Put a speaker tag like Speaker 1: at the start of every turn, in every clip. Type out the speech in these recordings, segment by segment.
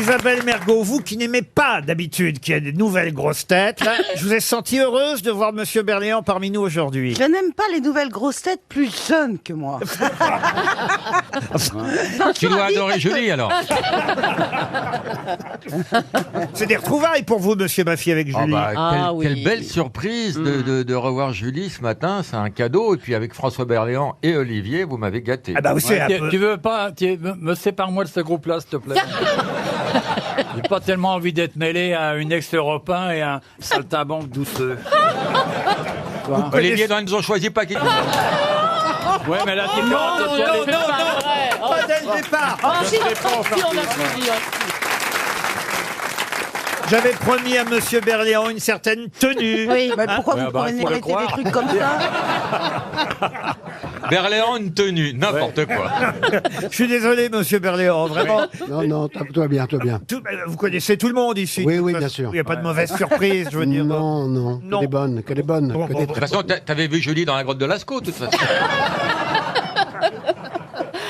Speaker 1: Isabelle Mergo, vous qui n'aimez pas d'habitude qu'il y ait des nouvelles grosses têtes, là, je vous ai senti heureuse de voir Monsieur Berléand parmi nous aujourd'hui.
Speaker 2: Je n'aime pas les nouvelles grosses têtes plus jeunes que moi.
Speaker 3: Tu dois adorer Julie, alors.
Speaker 1: C'est des retrouvailles pour vous, Monsieur Baffy, avec Julie.
Speaker 3: Quelle belle surprise de revoir Julie ce matin. C'est un cadeau. Et puis avec François Berléand et Olivier, vous m'avez gâté.
Speaker 1: Ah bah vous savez, un peu-
Speaker 4: Tu veux pas, me sépare-moi de ce groupe-là, s'il te plaît. J'ai pas tellement envie d'être mêlé à une ex-Europe 1 et un saltimbanque douceux.
Speaker 3: Olivier, ils ont choisi pas qui.
Speaker 4: Ouais, mais la différence sociale est...
Speaker 1: pas dès le départ. J'avais promis à Monsieur Berléand une certaine tenue.
Speaker 2: Oui, mais pourquoi
Speaker 4: Ouais,
Speaker 2: vous
Speaker 4: bah,
Speaker 2: prenez
Speaker 4: faut le
Speaker 2: arrêter des
Speaker 4: croire.
Speaker 2: trucs comme ça?
Speaker 3: Berléand, une tenue, n'importe quoi.
Speaker 1: Je suis désolé, Monsieur Berléand, vraiment.
Speaker 5: Non, toi bien.
Speaker 1: Vous connaissez tout le monde ici.
Speaker 5: Oui,
Speaker 1: De toute
Speaker 5: oui,
Speaker 1: façon,
Speaker 5: bien sûr.
Speaker 1: Il n'y a pas de mauvaise surprise, je veux dire.
Speaker 5: Non,
Speaker 1: Non.
Speaker 5: que des bonnes.
Speaker 1: Bon,
Speaker 5: que
Speaker 1: bon,
Speaker 5: des
Speaker 3: De toute façon, t'avais vu Julie dans la grotte de Lascaux, de toute façon.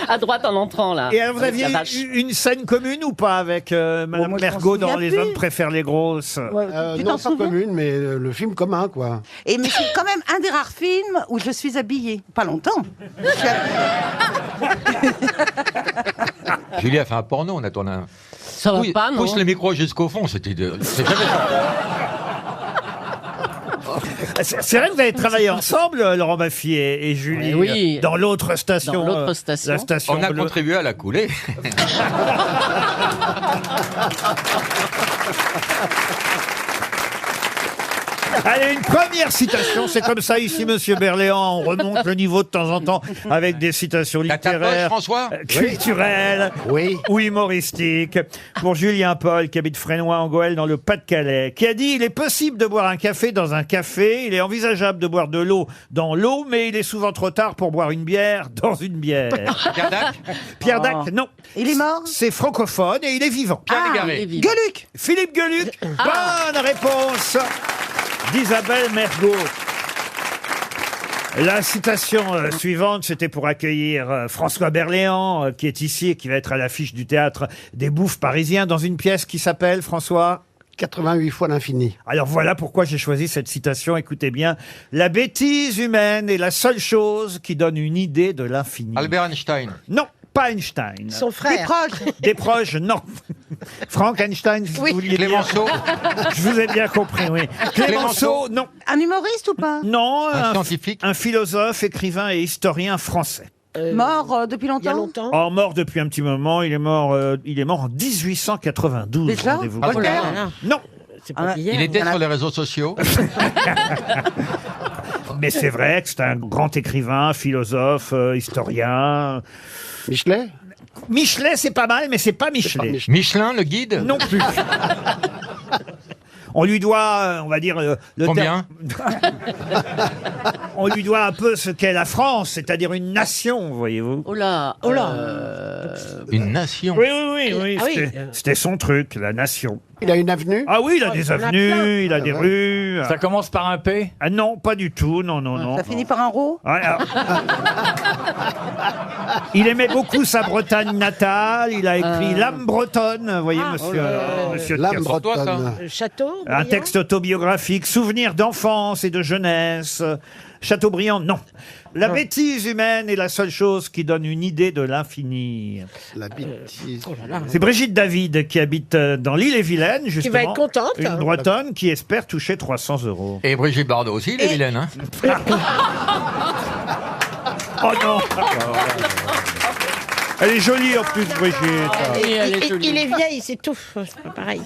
Speaker 6: À droite en entrant, là.
Speaker 1: Et alors, vous
Speaker 6: Avec
Speaker 1: aviez
Speaker 6: la vache.
Speaker 1: une scène commune ou pas avec Madame
Speaker 2: moi, je m'en
Speaker 1: Mergo dans
Speaker 2: souviens
Speaker 1: Les
Speaker 2: plus.
Speaker 1: hommes préfèrent les grosses?
Speaker 2: Ouais, tu
Speaker 5: non,
Speaker 2: t'en
Speaker 5: pas
Speaker 2: souviens?
Speaker 5: commune, mais le film commun, quoi.
Speaker 2: Et mais c'est quand même un des rares films où je suis habillée. Pas longtemps. Je suis habillée.
Speaker 3: Julie a fait un porno, on a tourné un.
Speaker 6: Ça va pas, non?
Speaker 3: Pousse le micro jusqu'au fond, c'est jamais
Speaker 1: C'est vrai que vous avez travaillé ensemble, Laurent Baffy et Julie,
Speaker 6: Oui.
Speaker 1: dans l'autre station.
Speaker 6: Dans l'autre station.
Speaker 1: La station
Speaker 3: On a
Speaker 1: bleue.
Speaker 3: contribué à la couler.
Speaker 1: Allez, une première citation. C'est comme ça ici, Monsieur Berléand. On remonte le niveau de temps en temps avec des citations
Speaker 3: T'as ta poche,
Speaker 1: littéraires,
Speaker 3: François
Speaker 1: culturelles
Speaker 5: Oui.
Speaker 1: ou humoristiques. Pour Julien Paul, qui habite Frénois en Goële dans le Pas-de-Calais, qui a dit: il est possible de boire un café dans un café, il est envisageable de boire de l'eau dans l'eau, mais il est souvent trop tard pour boire une bière dans une bière.
Speaker 3: Pierre Dac,
Speaker 1: Pierre Dac, non.
Speaker 2: Il est mort?
Speaker 1: C'est francophone et il est vivant.
Speaker 3: Pierre
Speaker 2: Ah,
Speaker 3: Légaré.
Speaker 6: il est vivant.
Speaker 2: Gueuluc.
Speaker 1: Philippe Gueluc, bonne réponse d'Isabelle Mergo. La citation suivante, c'était pour accueillir François Berléand, qui est ici et qui va être à l'affiche du théâtre des Bouffes parisiens dans une pièce qui s'appelle, François?
Speaker 5: 88 fois l'infini.
Speaker 1: Alors voilà pourquoi j'ai choisi cette citation, écoutez bien. La bêtise humaine est la seule chose qui donne une idée de l'infini.
Speaker 3: Albert Einstein.
Speaker 1: Non, pas Einstein.
Speaker 2: Son frère. Des proches.
Speaker 1: Des proches, non. Frank Einstein, si vous vouliez dire.
Speaker 3: Clémenceau.
Speaker 1: Je vous ai bien compris, oui. Clémenceau, non.
Speaker 2: Un humoriste ou pas?
Speaker 1: Non,
Speaker 3: Un scientifique.
Speaker 1: un philosophe, écrivain et historien français.
Speaker 2: Mort depuis longtemps?
Speaker 1: Or, mort depuis un petit moment, il est mort en 1892.
Speaker 2: Déjà?
Speaker 1: rendez-vous
Speaker 3: Ah,
Speaker 1: compte.
Speaker 3: Voltaire.
Speaker 1: Non,
Speaker 3: Il était sur les réseaux sociaux.
Speaker 1: mais c'est vrai que c'est un grand écrivain, philosophe, historien.
Speaker 5: Michelet
Speaker 1: Michelet, c'est pas mal, mais c'est pas Michelet.
Speaker 5: Michelet.
Speaker 3: Michelin, le guide.
Speaker 1: Non plus. On lui doit, on va dire, le
Speaker 3: Combien
Speaker 1: on lui doit un peu ce qu'est la France, c'est-à-dire une nation, voyez-vous.
Speaker 6: Oh là.
Speaker 3: Une nation.
Speaker 1: Oui, c'était son truc, la nation.
Speaker 5: Il a une avenue
Speaker 1: Ah oui, il a des avenues, il a des rues.
Speaker 4: Ça commence par un P?
Speaker 1: Ah non, pas du tout, non.
Speaker 2: Ça finit par un rot?
Speaker 1: Ouais, alors- Il aimait beaucoup sa Bretagne natale, il a écrit L'âme bretonne, vous voyez, monsieur
Speaker 5: L'âme
Speaker 1: Thiers.
Speaker 3: toi, ça.
Speaker 5: bretonne.
Speaker 7: Château?
Speaker 1: Un texte autobiographique, souvenirs d'enfance et de jeunesse. Chateaubriand, non. La bêtise humaine est la seule chose qui donne une idée de l'infini.
Speaker 5: La bêtise.
Speaker 1: C'est Brigitte David qui habite dans l'île-et-Vilaine, justement.
Speaker 7: va être contente.
Speaker 1: Une Bretonne qui espère toucher 300 €.
Speaker 3: Et Brigitte Bardot aussi, il est vilaine, hein.
Speaker 1: Oh non! Elle est jolie en plus, Brigitte.
Speaker 6: Et elle est jolie.
Speaker 7: Il est vieille, c'est tout. C'est pas pareil.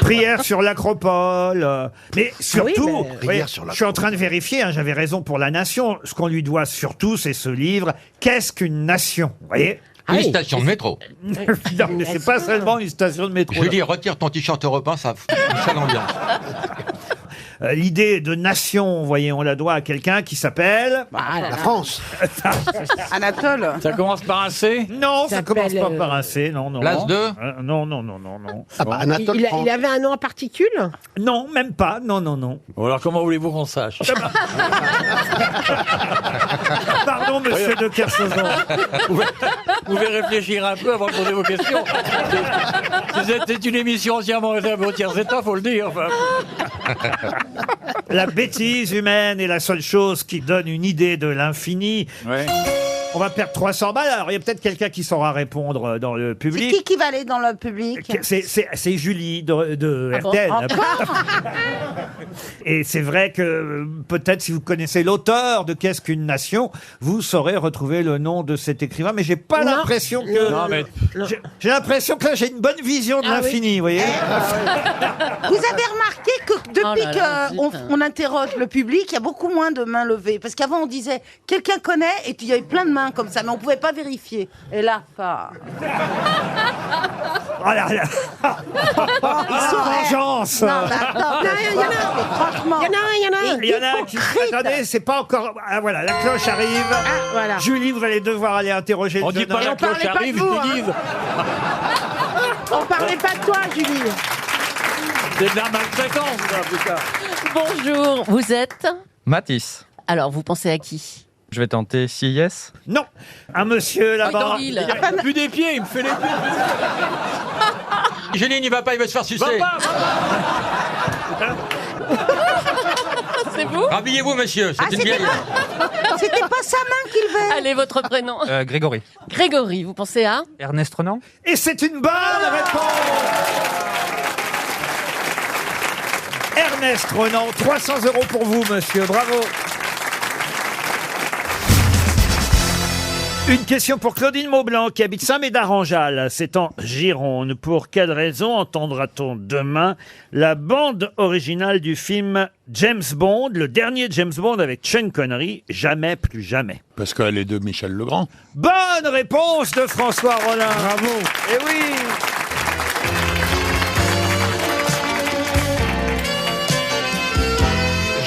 Speaker 1: Prière sur l'Acropole. Mais surtout,
Speaker 7: oui,
Speaker 1: vous
Speaker 5: Prière
Speaker 1: voyez,
Speaker 5: sur
Speaker 1: je suis en train de vérifier, hein, j'avais raison pour la nation. Ce qu'on lui doit surtout, c'est ce livre. Qu'est-ce qu'une nation? Vous voyez?
Speaker 3: Une station de métro.
Speaker 1: Non, mais c'est pas seulement une station de métro.
Speaker 3: Julie, retire ton t-shirt européen, ça l'ambiance.
Speaker 1: l'idée de nation, vous voyez, on la doit à quelqu'un qui s'appelle...
Speaker 5: La France.
Speaker 2: Anatole.
Speaker 4: Ça commence par un C?
Speaker 1: Non, ça commence
Speaker 7: s'appelle,
Speaker 1: pas par un C, non, non.
Speaker 3: Place 2?
Speaker 1: Non.
Speaker 5: Ah bah, Anatole France.
Speaker 7: il avait un nom en particule.
Speaker 1: Non, même pas, non.
Speaker 4: Bon, alors comment voulez-vous qu'on sache?
Speaker 1: Pardon, monsieur de Kersauzon.
Speaker 4: Vous pouvez réfléchir un peu avant de poser vos questions. C'est une émission entièrement réservée aux tiers états, faut le dire. Enfin.
Speaker 1: La bêtise humaine est la seule chose qui donne une idée de l'infini.
Speaker 4: Ouais.
Speaker 1: On va perdre 300 balles. Alors, il y a peut-être quelqu'un qui saura répondre dans le
Speaker 2: C'est
Speaker 1: public.
Speaker 2: qui va aller dans le public?
Speaker 1: C'est Julie de
Speaker 2: Ah bon
Speaker 1: RTL.
Speaker 2: Encore?
Speaker 1: Et c'est vrai que peut-être si vous connaissez l'auteur de Qu'est-ce qu'une nation, vous saurez retrouver le nom de cet écrivain. Mais j'ai pas
Speaker 7: Non.
Speaker 1: l'impression que...
Speaker 4: Non, mais
Speaker 1: J'ai l'impression que là, j'ai une bonne vision de
Speaker 7: Ah oui.
Speaker 1: l'infini, vous voyez.
Speaker 2: Vous avez remarqué que depuis
Speaker 6: Oh là là,
Speaker 2: qu'on
Speaker 6: zut.
Speaker 2: on interroge le public, il y a beaucoup moins de mains levées. Parce qu'avant, on disait quelqu'un connaît, et puis il y avait plein de mains comme ça, mais on pouvait pas vérifier. Et là, pas.
Speaker 1: Oh là là. Vengeance.
Speaker 2: Non, mais attends,
Speaker 7: il y en a.
Speaker 2: franchement.
Speaker 7: Il y en a un.
Speaker 1: Il y en a un qui...
Speaker 2: Hypocrite.
Speaker 1: Attendez, c'est pas encore... Ah voilà, la cloche arrive.
Speaker 7: Ah, voilà.
Speaker 1: Julie, vous allez devoir aller interroger
Speaker 4: on
Speaker 1: le
Speaker 4: dit
Speaker 1: jeune
Speaker 4: pas
Speaker 1: homme.
Speaker 4: la
Speaker 7: on parlait
Speaker 4: cloche
Speaker 7: pas de
Speaker 4: arrive,
Speaker 7: vous,
Speaker 4: je te dis.
Speaker 7: On parlait pas de toi, Julie.
Speaker 4: C'est de la maltraitance, ça, putain.
Speaker 6: Bonjour, vous êtes?
Speaker 8: Mathis,
Speaker 6: Alors, vous pensez à qui?
Speaker 8: je vais tenter CIS.
Speaker 1: Non, un monsieur là-bas.
Speaker 6: Il
Speaker 4: Il a plus des pieds, il me fait les pieds.
Speaker 3: Julie n'y va pas, il va se faire sucer.
Speaker 4: Va pas.
Speaker 6: C'est vous?
Speaker 3: Rhabillez-vous, monsieur, c'est
Speaker 2: Ah,
Speaker 3: une
Speaker 2: c'était
Speaker 3: vieille.
Speaker 2: C'était pas sa main qu'il veut.
Speaker 6: Allez, votre prénom.
Speaker 8: Grégory.
Speaker 6: Grégory, vous pensez à?
Speaker 8: Ernest Renan.
Speaker 1: Et c'est une bonne réponse. Ernest Renan, 300 € pour vous, monsieur. Bravo. Une question pour Claudine Maublanc qui habite Saint-Médard-en-Jalles. C'est en Gironde. Pour quelle raison entendra-t-on demain la bande originale du film James Bond, le dernier James Bond avec Sean Connery, Jamais plus jamais?
Speaker 9: Parce qu'elle est de Michel Legrand.
Speaker 1: Bonne réponse de François Rollin. Bravo. Eh oui.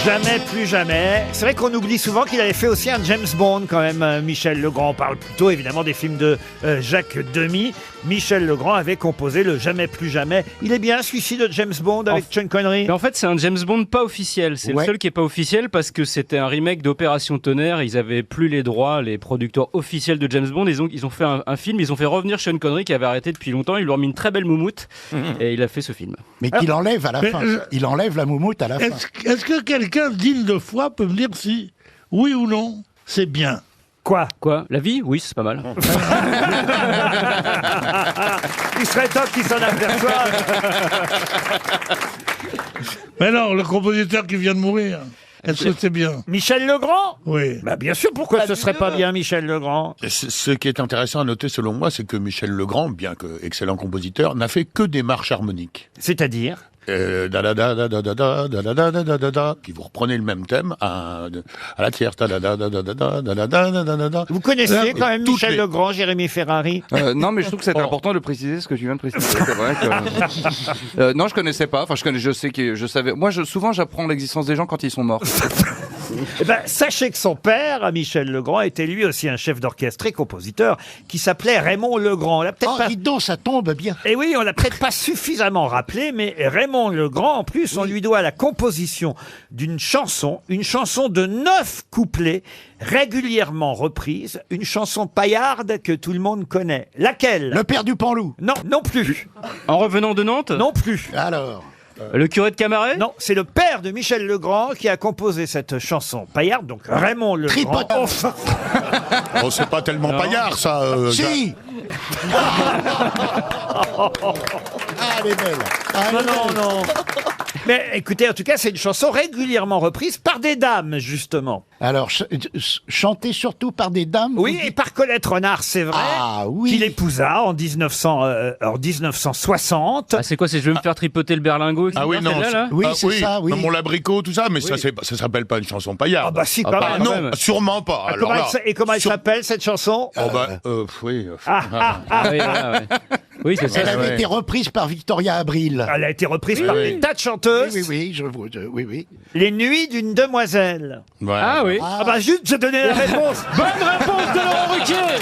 Speaker 1: Jamais plus jamais. C'est vrai qu'on oublie souvent qu'il avait fait aussi un James Bond quand même, Michel Legrand. On parle plutôt évidemment des films de Jacques Demy. Michel Legrand avait composé le Jamais plus jamais. Il est bien celui-ci de James Bond avec Sean Connery.
Speaker 10: Mais en fait, c'est un James Bond pas officiel. C'est le seul qui est pas officiel parce que c'était un remake d'Opération Tonnerre. Ils avaient plus les droits, les producteurs officiels de James Bond. Ils ont fait un film. Ils ont fait revenir Sean Connery qui avait arrêté depuis longtemps. Ils lui ont mis une très belle moumoute et il a fait ce film.
Speaker 5: Mais qu'il enlève à la fin. Il enlève la moumoute à la fin.
Speaker 11: Est-ce que quelqu'un digne de foi peut me dire si, oui ou non, c'est bien?
Speaker 1: Quoi?
Speaker 10: La vie? Oui, c'est pas mal.
Speaker 1: Il serait temps qu'il s'en aperçoive.
Speaker 11: Mais non, le compositeur qui vient de mourir, est-ce que c'est bien?
Speaker 1: Michel Legrand?
Speaker 11: Oui.
Speaker 1: Bah bien sûr, pourquoi ce serait pas bien Michel Legrand?
Speaker 9: Ce qui est intéressant à noter selon moi, c'est que Michel Legrand, bien que excellent compositeur, n'a fait que des marches harmoniques.
Speaker 1: C'est-à-dire?
Speaker 9: Da da da da da da da da da da da da da da, qui vous reprenez le même thème à la tierce. Da da da da da da da da da da da da.
Speaker 1: Vous connaissiez quand même
Speaker 9: toutes
Speaker 1: Michel
Speaker 9: les-
Speaker 1: Legrand, Jérémy Ferrari?
Speaker 12: Non, mais je trouve que c'est important de préciser ce que tu viens de préciser. C'est vrai que... non, je connaissais pas. Enfin, je sais que je savais. Moi, souvent, j'apprends l'existence des gens quand ils sont morts.
Speaker 1: Eh ben, sachez que son père, Michel Legrand, était lui aussi un chef d'orchestre et compositeur qui s'appelait Raymond Legrand. On l'a peut-être pas...
Speaker 5: Dis donc, ça tombe bien.
Speaker 1: Et oui, on l'a peut-être pas suffisamment rappelé, mais Raymond Legrand, en plus, on lui doit la composition d'une chanson, une chanson de 9 couplets, régulièrement reprise, une chanson paillarde que tout le monde connaît. Laquelle?
Speaker 5: Le père du Panloup.
Speaker 1: Non, non plus.
Speaker 10: En revenant de Nantes?
Speaker 1: Non plus.
Speaker 5: Alors,
Speaker 10: Le curé de Camaret?
Speaker 1: Non, c'est le père de Michel Legrand qui a composé cette chanson paillarde, donc Raymond Legrand.
Speaker 5: Tripotin.
Speaker 1: Enfin,
Speaker 9: Oh, c'est pas tellement paillard, ça.
Speaker 5: si. Ah, elle est belle. Ah, elle
Speaker 1: non,
Speaker 5: est belle.
Speaker 1: non, non. Mais écoutez, en tout cas, c'est une chanson régulièrement reprise par des dames, justement.
Speaker 5: Alors, chanté surtout par des dames.
Speaker 1: Oui,
Speaker 5: vous
Speaker 1: et
Speaker 5: dites-
Speaker 1: par Colette Renard, c'est vrai,
Speaker 5: Ah oui.
Speaker 1: qu'il épousa en 1960.
Speaker 10: Ah, c'est quoi? C'est je vais me faire tripoter le berlingot, etc.
Speaker 9: Ah oui, non.
Speaker 10: celle-là, là
Speaker 5: Oui, c'est ça, oui.
Speaker 9: Mon l'abricot, tout ça, mais
Speaker 1: Oui.
Speaker 9: ça s'appelle pas une chanson paillarde.
Speaker 1: Ah bah si,
Speaker 10: Ah,
Speaker 1: quand
Speaker 10: bah,
Speaker 1: même.
Speaker 10: quand
Speaker 9: non,
Speaker 10: même.
Speaker 9: sûrement pas.
Speaker 1: Ah,
Speaker 9: Alors
Speaker 1: comment
Speaker 9: là,
Speaker 1: elle s'appelle cette chanson?
Speaker 9: oh bah, oui.
Speaker 1: Ah, ah, ah.
Speaker 10: Ah oui, voilà, ouais. Oui, c'est ça.
Speaker 5: Elle avait
Speaker 9: ouais.
Speaker 5: été reprise par Victoria Abril.
Speaker 1: Elle a été reprise par des tas de chanteuses.
Speaker 5: Oui.
Speaker 1: Les nuits d'une demoiselle.
Speaker 9: Ouais.
Speaker 10: Ah oui.
Speaker 1: Ah bah juste, j'ai donné la réponse.
Speaker 10: Bonne réponse de Laurent Ruquier.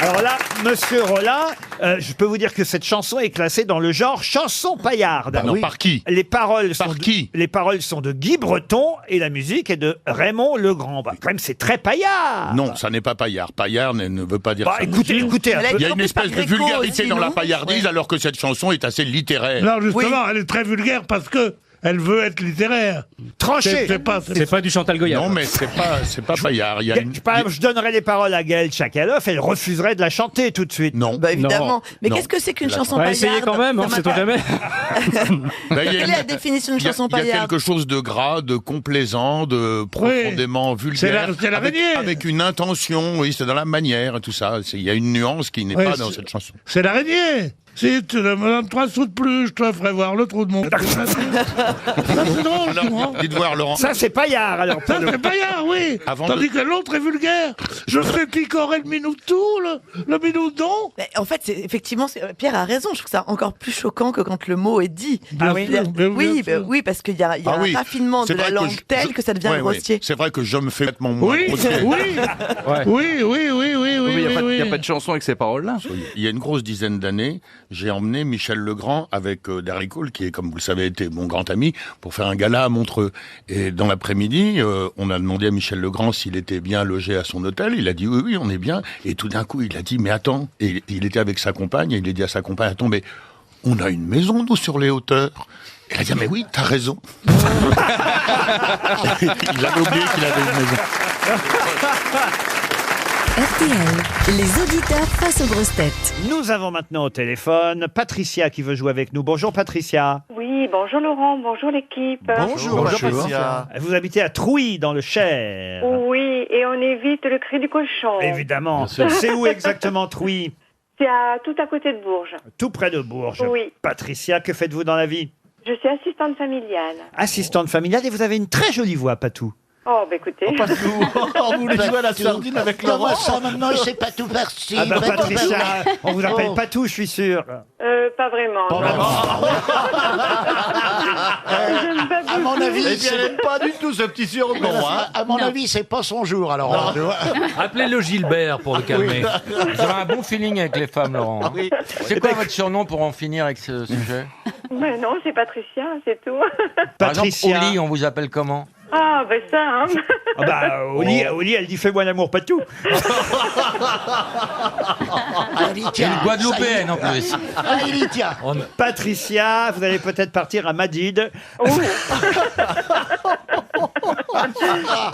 Speaker 1: Alors là, Monsieur Rollin, je peux vous dire que cette chanson est classée dans le genre chanson paillarde.
Speaker 9: Non, par qui?
Speaker 1: Les paroles
Speaker 9: Par qui?
Speaker 1: Les paroles sont de Guy Breton et la musique est de Raymond Legrand. Bah, quand même, c'est très paillard.
Speaker 9: Non, ça n'est pas paillard. Paillard ne veut pas dire
Speaker 1: Bah,
Speaker 9: ça.
Speaker 1: écoutez un
Speaker 9: Il y a
Speaker 1: peu.
Speaker 9: une espèce de vulgarité dans la paillardise, alors que cette chanson est assez littéraire.
Speaker 11: Non, justement, elle est très vulgaire parce que elle veut être littéraire.
Speaker 1: Tranché.
Speaker 11: C'est pas...
Speaker 10: C'est pas du Chantal Goya.
Speaker 9: Non, mais c'est pas paillard. Il y a une-
Speaker 1: Par exemple, je donnerais les paroles à Gaël Tchakaloff, elle refuserait de la chanter tout de suite.
Speaker 9: Non.
Speaker 13: Bah évidemment. Mais
Speaker 9: Non.
Speaker 13: qu'est-ce que c'est qu'une
Speaker 9: La-
Speaker 13: chanson
Speaker 10: On va
Speaker 13: paillarde
Speaker 10: essayer quand même,
Speaker 13: Ça
Speaker 10: sait-on
Speaker 13: m'a-
Speaker 10: jamais.
Speaker 9: Ben, il y a
Speaker 13: Quelle
Speaker 9: une-
Speaker 13: est la définition d'une
Speaker 9: il y a-
Speaker 13: chanson
Speaker 9: Il y a
Speaker 13: paillarde?
Speaker 9: quelque chose de gras, de complaisant, de profondément vulgaire.
Speaker 11: C'est l'araignée.
Speaker 9: Avec une intention, oui, c'est dans la manière et tout ça. Il y a une nuance qui n'est
Speaker 11: Ouais,
Speaker 9: pas dans
Speaker 11: c'est-
Speaker 9: cette chanson.
Speaker 11: C'est l'araignée. Si tu me donnes 3 sous de plus, je te ferai voir le trou de mon... Ça, c'est drôle, tu vois.
Speaker 9: Dites voir, Laurent.
Speaker 1: Ça, c'est paillard, alors.
Speaker 11: Ça, c'est paillard, oui.
Speaker 9: Avant
Speaker 11: Tandis
Speaker 9: de-
Speaker 11: que l'autre est vulgaire. Je fais picorer le minoutou, le minoudon.
Speaker 13: Mais en fait, effectivement, Pierre a raison. Je trouve ça encore plus choquant que quand le mot est dit.
Speaker 11: Ah oui,
Speaker 13: C'est-à-dire-
Speaker 11: bien
Speaker 13: oui,
Speaker 11: sûr.
Speaker 13: oui, parce qu'il y a,
Speaker 9: Ah oui.
Speaker 13: un raffinement
Speaker 9: C'est
Speaker 13: de la
Speaker 9: vrai que
Speaker 13: langue tel que ça devient
Speaker 9: ouais, ouais.
Speaker 13: grossier.
Speaker 9: C'est vrai que je me fais complètement moins
Speaker 11: Oui,
Speaker 9: grossier.
Speaker 11: oui.
Speaker 10: Ouais.
Speaker 12: Il n'y a, pas
Speaker 11: oui.
Speaker 12: de chanson avec ces paroles-là.
Speaker 9: Il y a une grosse dizaine d'années, j'ai emmené Michel Legrand avec Darry Cole, qui est, comme vous le savez, était mon grand ami, pour faire un gala à Montreux. Et dans l'après-midi, on a demandé à Michel Legrand s'il était bien logé à son hôtel. Il a dit oui, on est bien. Et tout d'un coup, il a dit mais attends. Et il était avec sa compagne, et il a dit à sa compagne, attends, mais on a une maison, nous, sur les hauteurs. Et elle a dit, mais oui, t'as raison. Il avait oublié qu'il avait une maison.
Speaker 14: RTL, les auditeurs face aux grosses têtes.
Speaker 1: Nous avons maintenant au téléphone Patricia qui veut jouer avec nous. Bonjour Patricia.
Speaker 15: Oui, bonjour Laurent, bonjour l'équipe.
Speaker 1: Bonjour Patricia. Vous habitez à Trouy dans le Cher.
Speaker 15: Oui, et on évite le cri du cochon.
Speaker 1: Évidemment. C'est où exactement Trouy?
Speaker 15: C'est tout à côté de Bourges.
Speaker 1: Tout près de Bourges.
Speaker 15: Oui.
Speaker 1: Patricia, que faites-vous dans la vie?
Speaker 15: Je suis assistante familiale.
Speaker 1: Assistante familiale et vous avez une très jolie voix, Patou.
Speaker 15: Oh, bah écoutez.
Speaker 5: Vous voulez jouer à la sardine avec Laurent? Ça, maintenant, il sait pas tout faire. Si,
Speaker 1: Ah bah
Speaker 5: pas tout
Speaker 1: Patricia,
Speaker 5: faire.
Speaker 1: on vous appelle
Speaker 5: Oh.
Speaker 1: Patou, je suis sûr.
Speaker 15: Pas vraiment. non. J'aime pas
Speaker 5: À mon
Speaker 15: beaucoup.
Speaker 5: avis,
Speaker 16: elle n'aime pas du tout ce petit surnom. Hein.
Speaker 5: À mon avis, c'est pas son jour, alors. tu vois.
Speaker 4: Appelez-le Gilbert pour le calmer.
Speaker 3: Vous avez un bon feeling avec les femmes, Laurent. hein.
Speaker 16: Oui.
Speaker 3: C'est quoi votre surnom pour en finir avec ce sujet?
Speaker 15: Mais non, c'est Patricia, c'est tout.
Speaker 3: Par exemple,
Speaker 1: Patricia.
Speaker 3: au lit, on vous appelle comment?
Speaker 15: Ah, ben ça, hein.
Speaker 1: Ah bah, au lit, elle dit fais-moi l'amour, Patou.
Speaker 5: Allez, tiens,
Speaker 3: Une Guadeloupéenne en plus.
Speaker 5: Allez, tiens.
Speaker 1: Patricia, vous allez peut-être partir à Madrid.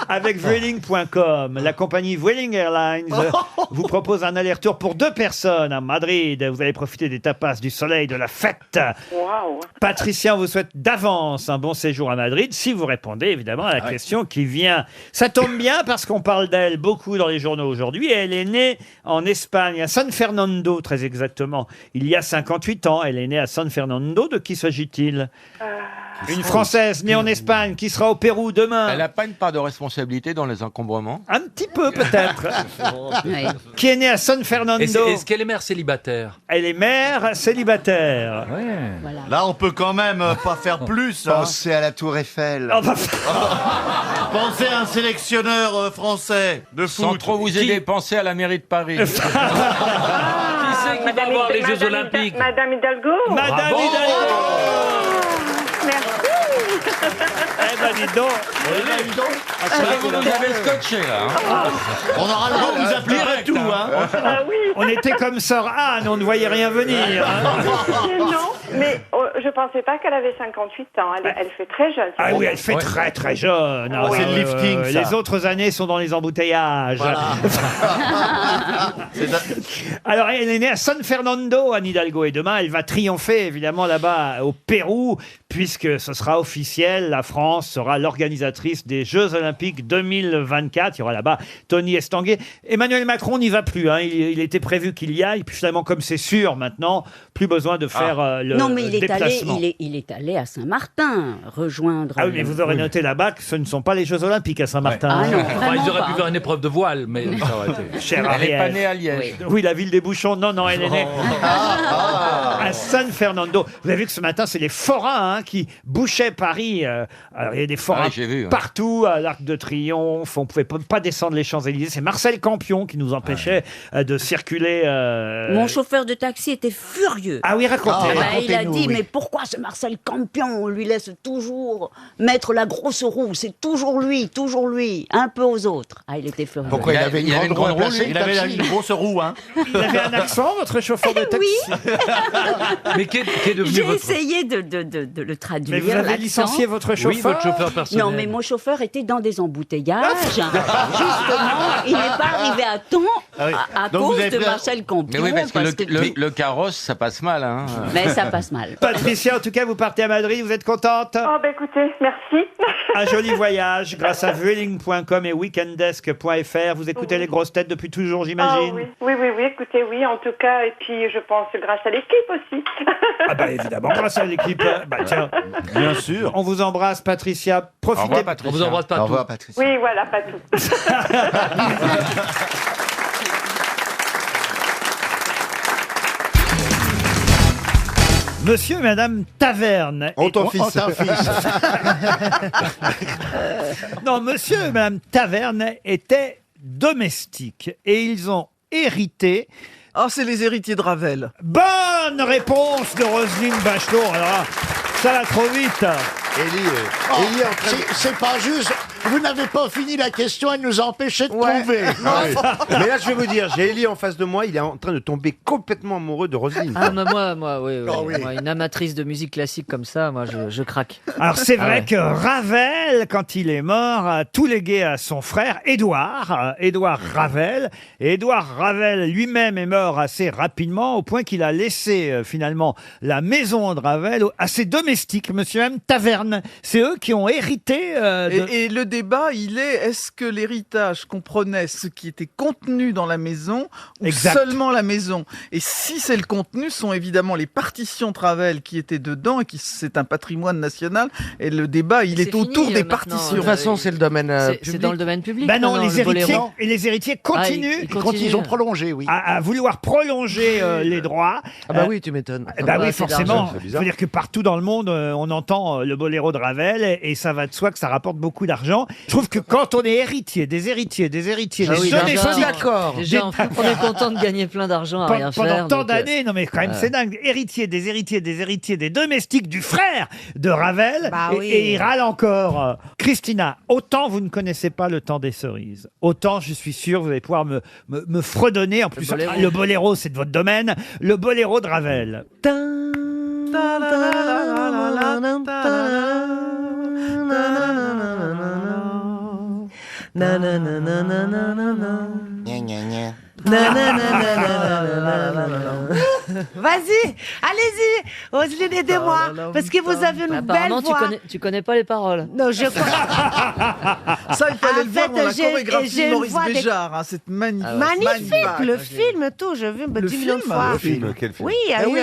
Speaker 1: Avec Vueling.com, la compagnie Vueling Airlines vous propose un aller-retour pour 2 personnes à Madrid. Vous allez profiter des tapas, du soleil, de la fête.
Speaker 15: Waouh.
Speaker 1: Patricia, on vous souhaite d'avance un bon séjour à Madrid, si vous répondez évidemment à la question qui vient. Ça tombe bien parce qu'on parle d'elle beaucoup dans les journaux aujourd'hui. Elle est née en Espagne, à San Fernando très exactement, il y a 58 ans. Elle est née à San Fernando. De qui s'agit-il? Une Française née en Espagne qui sera au Pérou demain.
Speaker 3: Elle n'a pas une part de responsabilité dans les encombrements?
Speaker 1: Un petit peu peut-être. Qui est née à San Fernando.
Speaker 4: Est-ce qu'elle est mère célibataire?
Speaker 1: Elle est mère célibataire.
Speaker 16: Là, on peut quand même pas faire plus. Pensez à la Tour Eiffel.
Speaker 1: Oh, bah,
Speaker 16: Pensez à un sélectionneur français de foot.
Speaker 3: Sans trop vous aider, pensez à la mairie de Paris.
Speaker 4: Qui c'est qui va voir les Jeux Olympiques?
Speaker 15: Madame Hidalgo.
Speaker 1: Madame Hidalgo.
Speaker 15: Merci.
Speaker 1: Eh ben dis donc.
Speaker 3: Vous nous avez scotché là. hein.
Speaker 16: On aura le droit de vous appeler
Speaker 3: Direct,
Speaker 16: tout.
Speaker 3: hein.
Speaker 15: Ah oui.
Speaker 1: On était comme sœur Anne, on ne voyait rien venir. hein.
Speaker 15: Non, mais je pensais pas qu'elle avait 58 ans. Elle fait très jeune.
Speaker 1: Ah oui, elle fait très très jeune. Ah,
Speaker 16: c'est le lifting, ça.
Speaker 1: Les autres années sont dans les embouteillages. Alors, elle est née à San Fernando, Anne Hidalgo, et demain, elle va triompher, évidemment, là-bas au Pérou, puisque ce sera officiel, la France sera l'organisatrice des Jeux Olympiques 2024. Il y aura là-bas Tony Estanguet. Emmanuel Macron n'y va plus. Hein. Il était prévu qu'il y aille. Puis finalement, comme c'est sûr maintenant, plus besoin de faire le
Speaker 17: Non, mais il est allé,
Speaker 1: déplacement.
Speaker 17: il est allé à Saint-Martin rejoindre.
Speaker 1: Ah oui, mais vous aurez noté là-bas que ce ne sont pas les Jeux Olympiques à Saint-Martin.
Speaker 17: Ah non,
Speaker 4: Enfin,
Speaker 17: vraiment
Speaker 4: ils auraient
Speaker 17: pas.
Speaker 4: pu faire une épreuve de voile, mais ça aurait été.
Speaker 1: Cher
Speaker 3: Elle n'est pas
Speaker 1: Ariel.
Speaker 3: née à Liège.
Speaker 1: Oui, la ville des bouchons. Non, elle est née à San Fernando. Vous avez vu que ce matin, c'est les forains qui bouchaient Paris. Alors, il y a des forains
Speaker 3: j'ai vu, ouais.
Speaker 1: partout, à l'Arc de Triomphe. On ne pouvait pas descendre les Champs-Élysées. C'est Marcel Campion qui nous empêchait de circuler.
Speaker 17: Mon chauffeur de taxi était furieux.
Speaker 1: Ah oui, racontez.
Speaker 17: Il a dit, mais pourquoi ce Marcel Campion, on lui laisse toujours mettre la grosse roue, c'est toujours lui, un peu aux autres. Ah, il était furieux.
Speaker 16: Pourquoi il avait
Speaker 3: il avait
Speaker 16: une grande roue à placer,
Speaker 5: Il
Speaker 16: le
Speaker 5: avait
Speaker 16: taxi
Speaker 5: une grosse roue, hein.
Speaker 1: Il avait un accent, votre chauffeur de taxi?
Speaker 4: Mais qui est devenu
Speaker 17: J'ai
Speaker 4: votre...
Speaker 17: essayé de le traduire.
Speaker 1: Mais vous avez
Speaker 17: l'accent.
Speaker 1: licencié votre chauffeur?
Speaker 4: Oui, votre chauffeur personnel.
Speaker 17: Non, mais mon chauffeur était dans des embouteillages. Justement, il n'est pas arrivé à temps
Speaker 5: Ah oui.
Speaker 17: à
Speaker 5: Donc vous
Speaker 17: cause
Speaker 5: avez
Speaker 17: de
Speaker 5: pris-
Speaker 17: Marcel Campion.
Speaker 3: Mais oui, parce que le carrosse, ça passe mal. Hein.
Speaker 17: Mais ça passe mal.
Speaker 1: Patricia, en tout cas, vous partez à Madrid. Vous êtes contente?
Speaker 15: Oh, bah écoutez, merci.
Speaker 1: Un joli voyage grâce à vueling.com et weekendesk.fr. Vous écoutez les grosses têtes depuis toujours,
Speaker 15: Ah
Speaker 1: j'imagine?
Speaker 15: oui, écoutez, oui, en tout cas, et puis je pense grâce à l'équipe aussi.
Speaker 1: Ah bah évidemment, grâce à l'équipe. Bah tiens,
Speaker 5: Bien sûr.
Speaker 1: on vous embrasse, Patricia.
Speaker 3: Au revoir,
Speaker 1: Profitez.
Speaker 3: Patricia.
Speaker 4: On vous embrasse pas
Speaker 16: Au
Speaker 4: tous.
Speaker 16: revoir, Patricia.
Speaker 15: Oui, voilà, pas tout.
Speaker 1: Monsieur et Madame Taverne.
Speaker 16: On ton fils.
Speaker 1: Non, Monsieur et Madame Taverne étaient domestiques et ils ont hérité.
Speaker 7: Oh, c'est les héritiers de Ravel.
Speaker 1: Bonne réponse de Roselyne Bachelot. Alors là, ça va trop vite.
Speaker 5: Élie est en train de-
Speaker 18: C'est pas juste. Vous n'avez pas fini la question, elle nous a empêché de
Speaker 5: Ouais.
Speaker 18: trouver.
Speaker 5: Mais là, je vais vous dire, j'ai Élie en face de moi, il est en train de tomber complètement amoureux de Roselyne.
Speaker 19: Ah, mais moi, oui.
Speaker 18: Ah oui.
Speaker 19: Moi, une amatrice de musique classique comme ça, moi, je craque.
Speaker 1: Alors c'est vrai
Speaker 19: ouais.
Speaker 1: que Ravel, quand il est mort, a tout légué à son frère Édouard Ravel. Et Édouard Ravel lui-même est mort assez rapidement, au point qu'il a laissé finalement la maison de Ravel à ses domestiques, monsieur et madame Taverne. C'est eux qui ont hérité
Speaker 7: Et le débat, il est, est-ce que l'héritage comprenait ce qui était contenu dans la maison ou
Speaker 1: Exact.
Speaker 7: seulement la maison? Et si c'est le contenu, sont évidemment les partitions de Ravel qui étaient dedans et qui c'est un patrimoine national. Et le débat, il est
Speaker 19: C'est
Speaker 7: autour
Speaker 19: fini,
Speaker 7: des
Speaker 19: maintenant.
Speaker 7: partitions.
Speaker 19: De toute façon,
Speaker 5: c'est le domaine
Speaker 19: C'est dans le domaine public.
Speaker 1: Ben non,
Speaker 19: maintenant,
Speaker 1: les
Speaker 19: le
Speaker 1: héritiers,
Speaker 19: boléro.
Speaker 1: et les héritiers continuent,
Speaker 19: ils continuent.
Speaker 18: Ils ont prolongé, oui.
Speaker 1: à vouloir prolonger les droits.
Speaker 5: Ah bah oui, tu m'étonnes.
Speaker 1: Eh ben
Speaker 19: Pas
Speaker 1: oui,
Speaker 19: assez
Speaker 1: forcément.
Speaker 19: d'argent.
Speaker 1: Il faut dire que partout dans le monde, on entend le boléro de Ravel et ça va de soi que ça rapporte beaucoup d'argent. Je trouve que quand on est héritier, des héritiers, des
Speaker 19: Ah oui,
Speaker 1: domestiques,
Speaker 5: d'accord.
Speaker 19: Déjà, on est content de gagner plein d'argent à rien
Speaker 1: pendant
Speaker 19: faire.
Speaker 1: tant
Speaker 19: donc,
Speaker 1: d'années, non mais quand même c'est dingue, héritier, des héritiers, des domestiques du frère de Ravel,
Speaker 2: Bah
Speaker 1: et,
Speaker 2: oui.
Speaker 1: et il râle encore. Christina, autant vous ne connaissez pas le temps des cerises, autant je suis sûr vous allez pouvoir me fredonner, en plus
Speaker 19: boléro.
Speaker 1: le boléro c'est de votre domaine, le boléro de Ravel.
Speaker 2: Vas-y, allez-y, Roselyne, aidez-moi, parce que vous avez une belle
Speaker 19: Apparemment,
Speaker 2: voix.
Speaker 19: tu connais pas les paroles.
Speaker 2: Non, je crois.
Speaker 7: Ça, il fallait
Speaker 2: En
Speaker 7: le voir
Speaker 2: fait,
Speaker 7: dans la
Speaker 2: j'ai
Speaker 7: chorégraphie
Speaker 2: une
Speaker 7: de Maurice
Speaker 2: voix
Speaker 7: Béjart. Hein, c'est magnifique.
Speaker 2: Magnifique,
Speaker 7: Magnifique.
Speaker 2: le film, tout, je vu 10 millions de
Speaker 7: film,
Speaker 2: fois.
Speaker 7: le film,
Speaker 5: quel film
Speaker 2: Oui, il y a
Speaker 5: Ah
Speaker 2: eu,
Speaker 5: oui.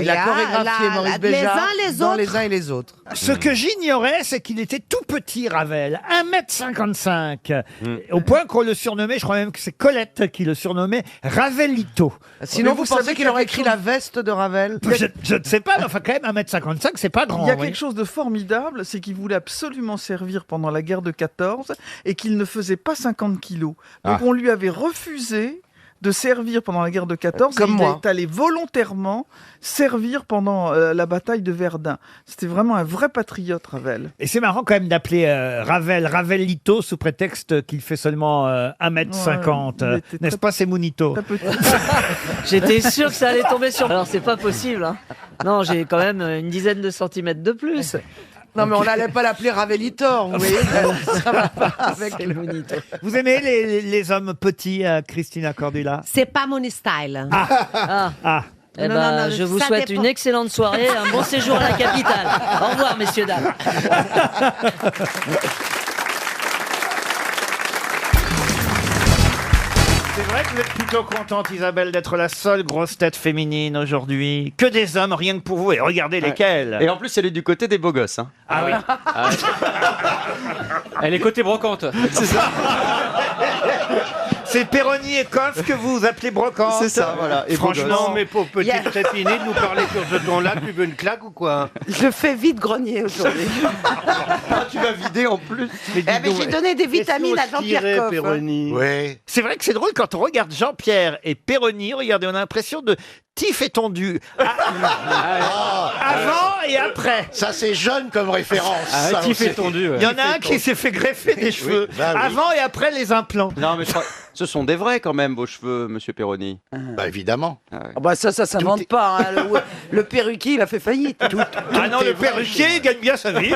Speaker 5: Il a chorégraphié Maurice Béjart
Speaker 2: les
Speaker 5: dans
Speaker 2: autres.
Speaker 5: Les uns et les autres.
Speaker 1: Ce que j'ignorais, c'est qu'il était tout petit, Ravel, 1,55 m, au point qu'on le surnommait, je crois même que c'est Colette qui le surnommait Ravelito.
Speaker 5: Sinon,
Speaker 7: Mais
Speaker 5: vous
Speaker 7: vous savez
Speaker 5: pensez
Speaker 7: qu'il
Speaker 5: qu'il aurait
Speaker 7: y a quelque
Speaker 5: écrit la veste de Ravel
Speaker 1: Je ne sais pas, mais enfin quand même 1,55 m, c'est pas grand.
Speaker 7: Il y a
Speaker 1: oui.
Speaker 7: quelque chose de formidable, c'est qu'il voulait absolument servir pendant la guerre de 14 et qu'il ne faisait pas 50 kilos. Donc on lui avait refusé de servir pendant la guerre de 14
Speaker 5: Comme
Speaker 7: et il
Speaker 5: moi.
Speaker 7: est allé volontairement servir pendant la bataille de Verdun. C'était vraiment un vrai patriote, Ravel.
Speaker 1: Et c'est marrant quand même d'appeler Ravel Ravelito sous prétexte qu'il fait seulement 1,50 m.
Speaker 7: Ouais, il était
Speaker 1: N'est-ce pas, c'est Munito?
Speaker 7: Très petit.
Speaker 19: J'étais sûr que ça allait tomber sur. Alors, c'est pas possible. Hein. Non, j'ai quand même une dizaine de centimètres de plus.
Speaker 5: Non, mais on n'allait pas l'appeler Ravelitor, vous voyez. Ça va pas avec
Speaker 19: C'est le Munito.
Speaker 1: Vous aimez les hommes petits, Christina Cordula?
Speaker 2: C'est pas mon style.
Speaker 1: Ah.
Speaker 19: Eh
Speaker 2: Non,
Speaker 19: ben,
Speaker 2: non, non,
Speaker 19: je vous
Speaker 2: ça
Speaker 19: souhaite
Speaker 2: dépend.
Speaker 19: une excellente soirée, un bon séjour à la capitale. Au revoir, messieurs, dames.
Speaker 1: C'est vrai que vous êtes plutôt contente, Isabelle, d'être la seule grosse tête féminine aujourd'hui. Que des hommes, rien que pour vous. Et regardez lesquels.
Speaker 8: Et en plus, elle est du côté des beaux gosses. Hein.
Speaker 1: Ah oui.
Speaker 10: Elle est côté brocante.
Speaker 8: C'est ça.
Speaker 1: C'est Péroni et Coff que vous appelez brocante.
Speaker 8: C'est ça, voilà. Et
Speaker 1: franchement,
Speaker 5: Non, mais pour petite crépinée, de nous parler sur ce ton-là, tu veux une claque ou quoi?
Speaker 2: Je fais vite grenier aujourd'hui.
Speaker 8: tu vas vider en plus.
Speaker 2: Mais j'ai donné des vitamines à Jean-Pierre Coff.
Speaker 5: Péroni.
Speaker 16: Oui.
Speaker 1: c'est vrai que c'est drôle quand on regarde Jean-Pierre et Péroni. Regardez, on a l'impression de Tif et Tondu. Avant et après.
Speaker 18: Ça, c'est jeune comme référence.
Speaker 10: Ah,
Speaker 18: ça,
Speaker 10: Tif
Speaker 18: on
Speaker 10: est
Speaker 18: sait.
Speaker 10: tendu.
Speaker 1: Il y en a un qui s'est fait greffer des cheveux.
Speaker 18: bah oui.
Speaker 1: Avant et après les implants.
Speaker 8: Non, mais je crois... ce sont des vrais quand même, vos cheveux, monsieur Péroni.
Speaker 18: Bah évidemment.
Speaker 8: Ah ouais.
Speaker 2: Ah bah ça s'invente pas. Hein. Le perruquier, il a fait faillite.
Speaker 1: Ah non, le perruquier il gagne bien sa vie.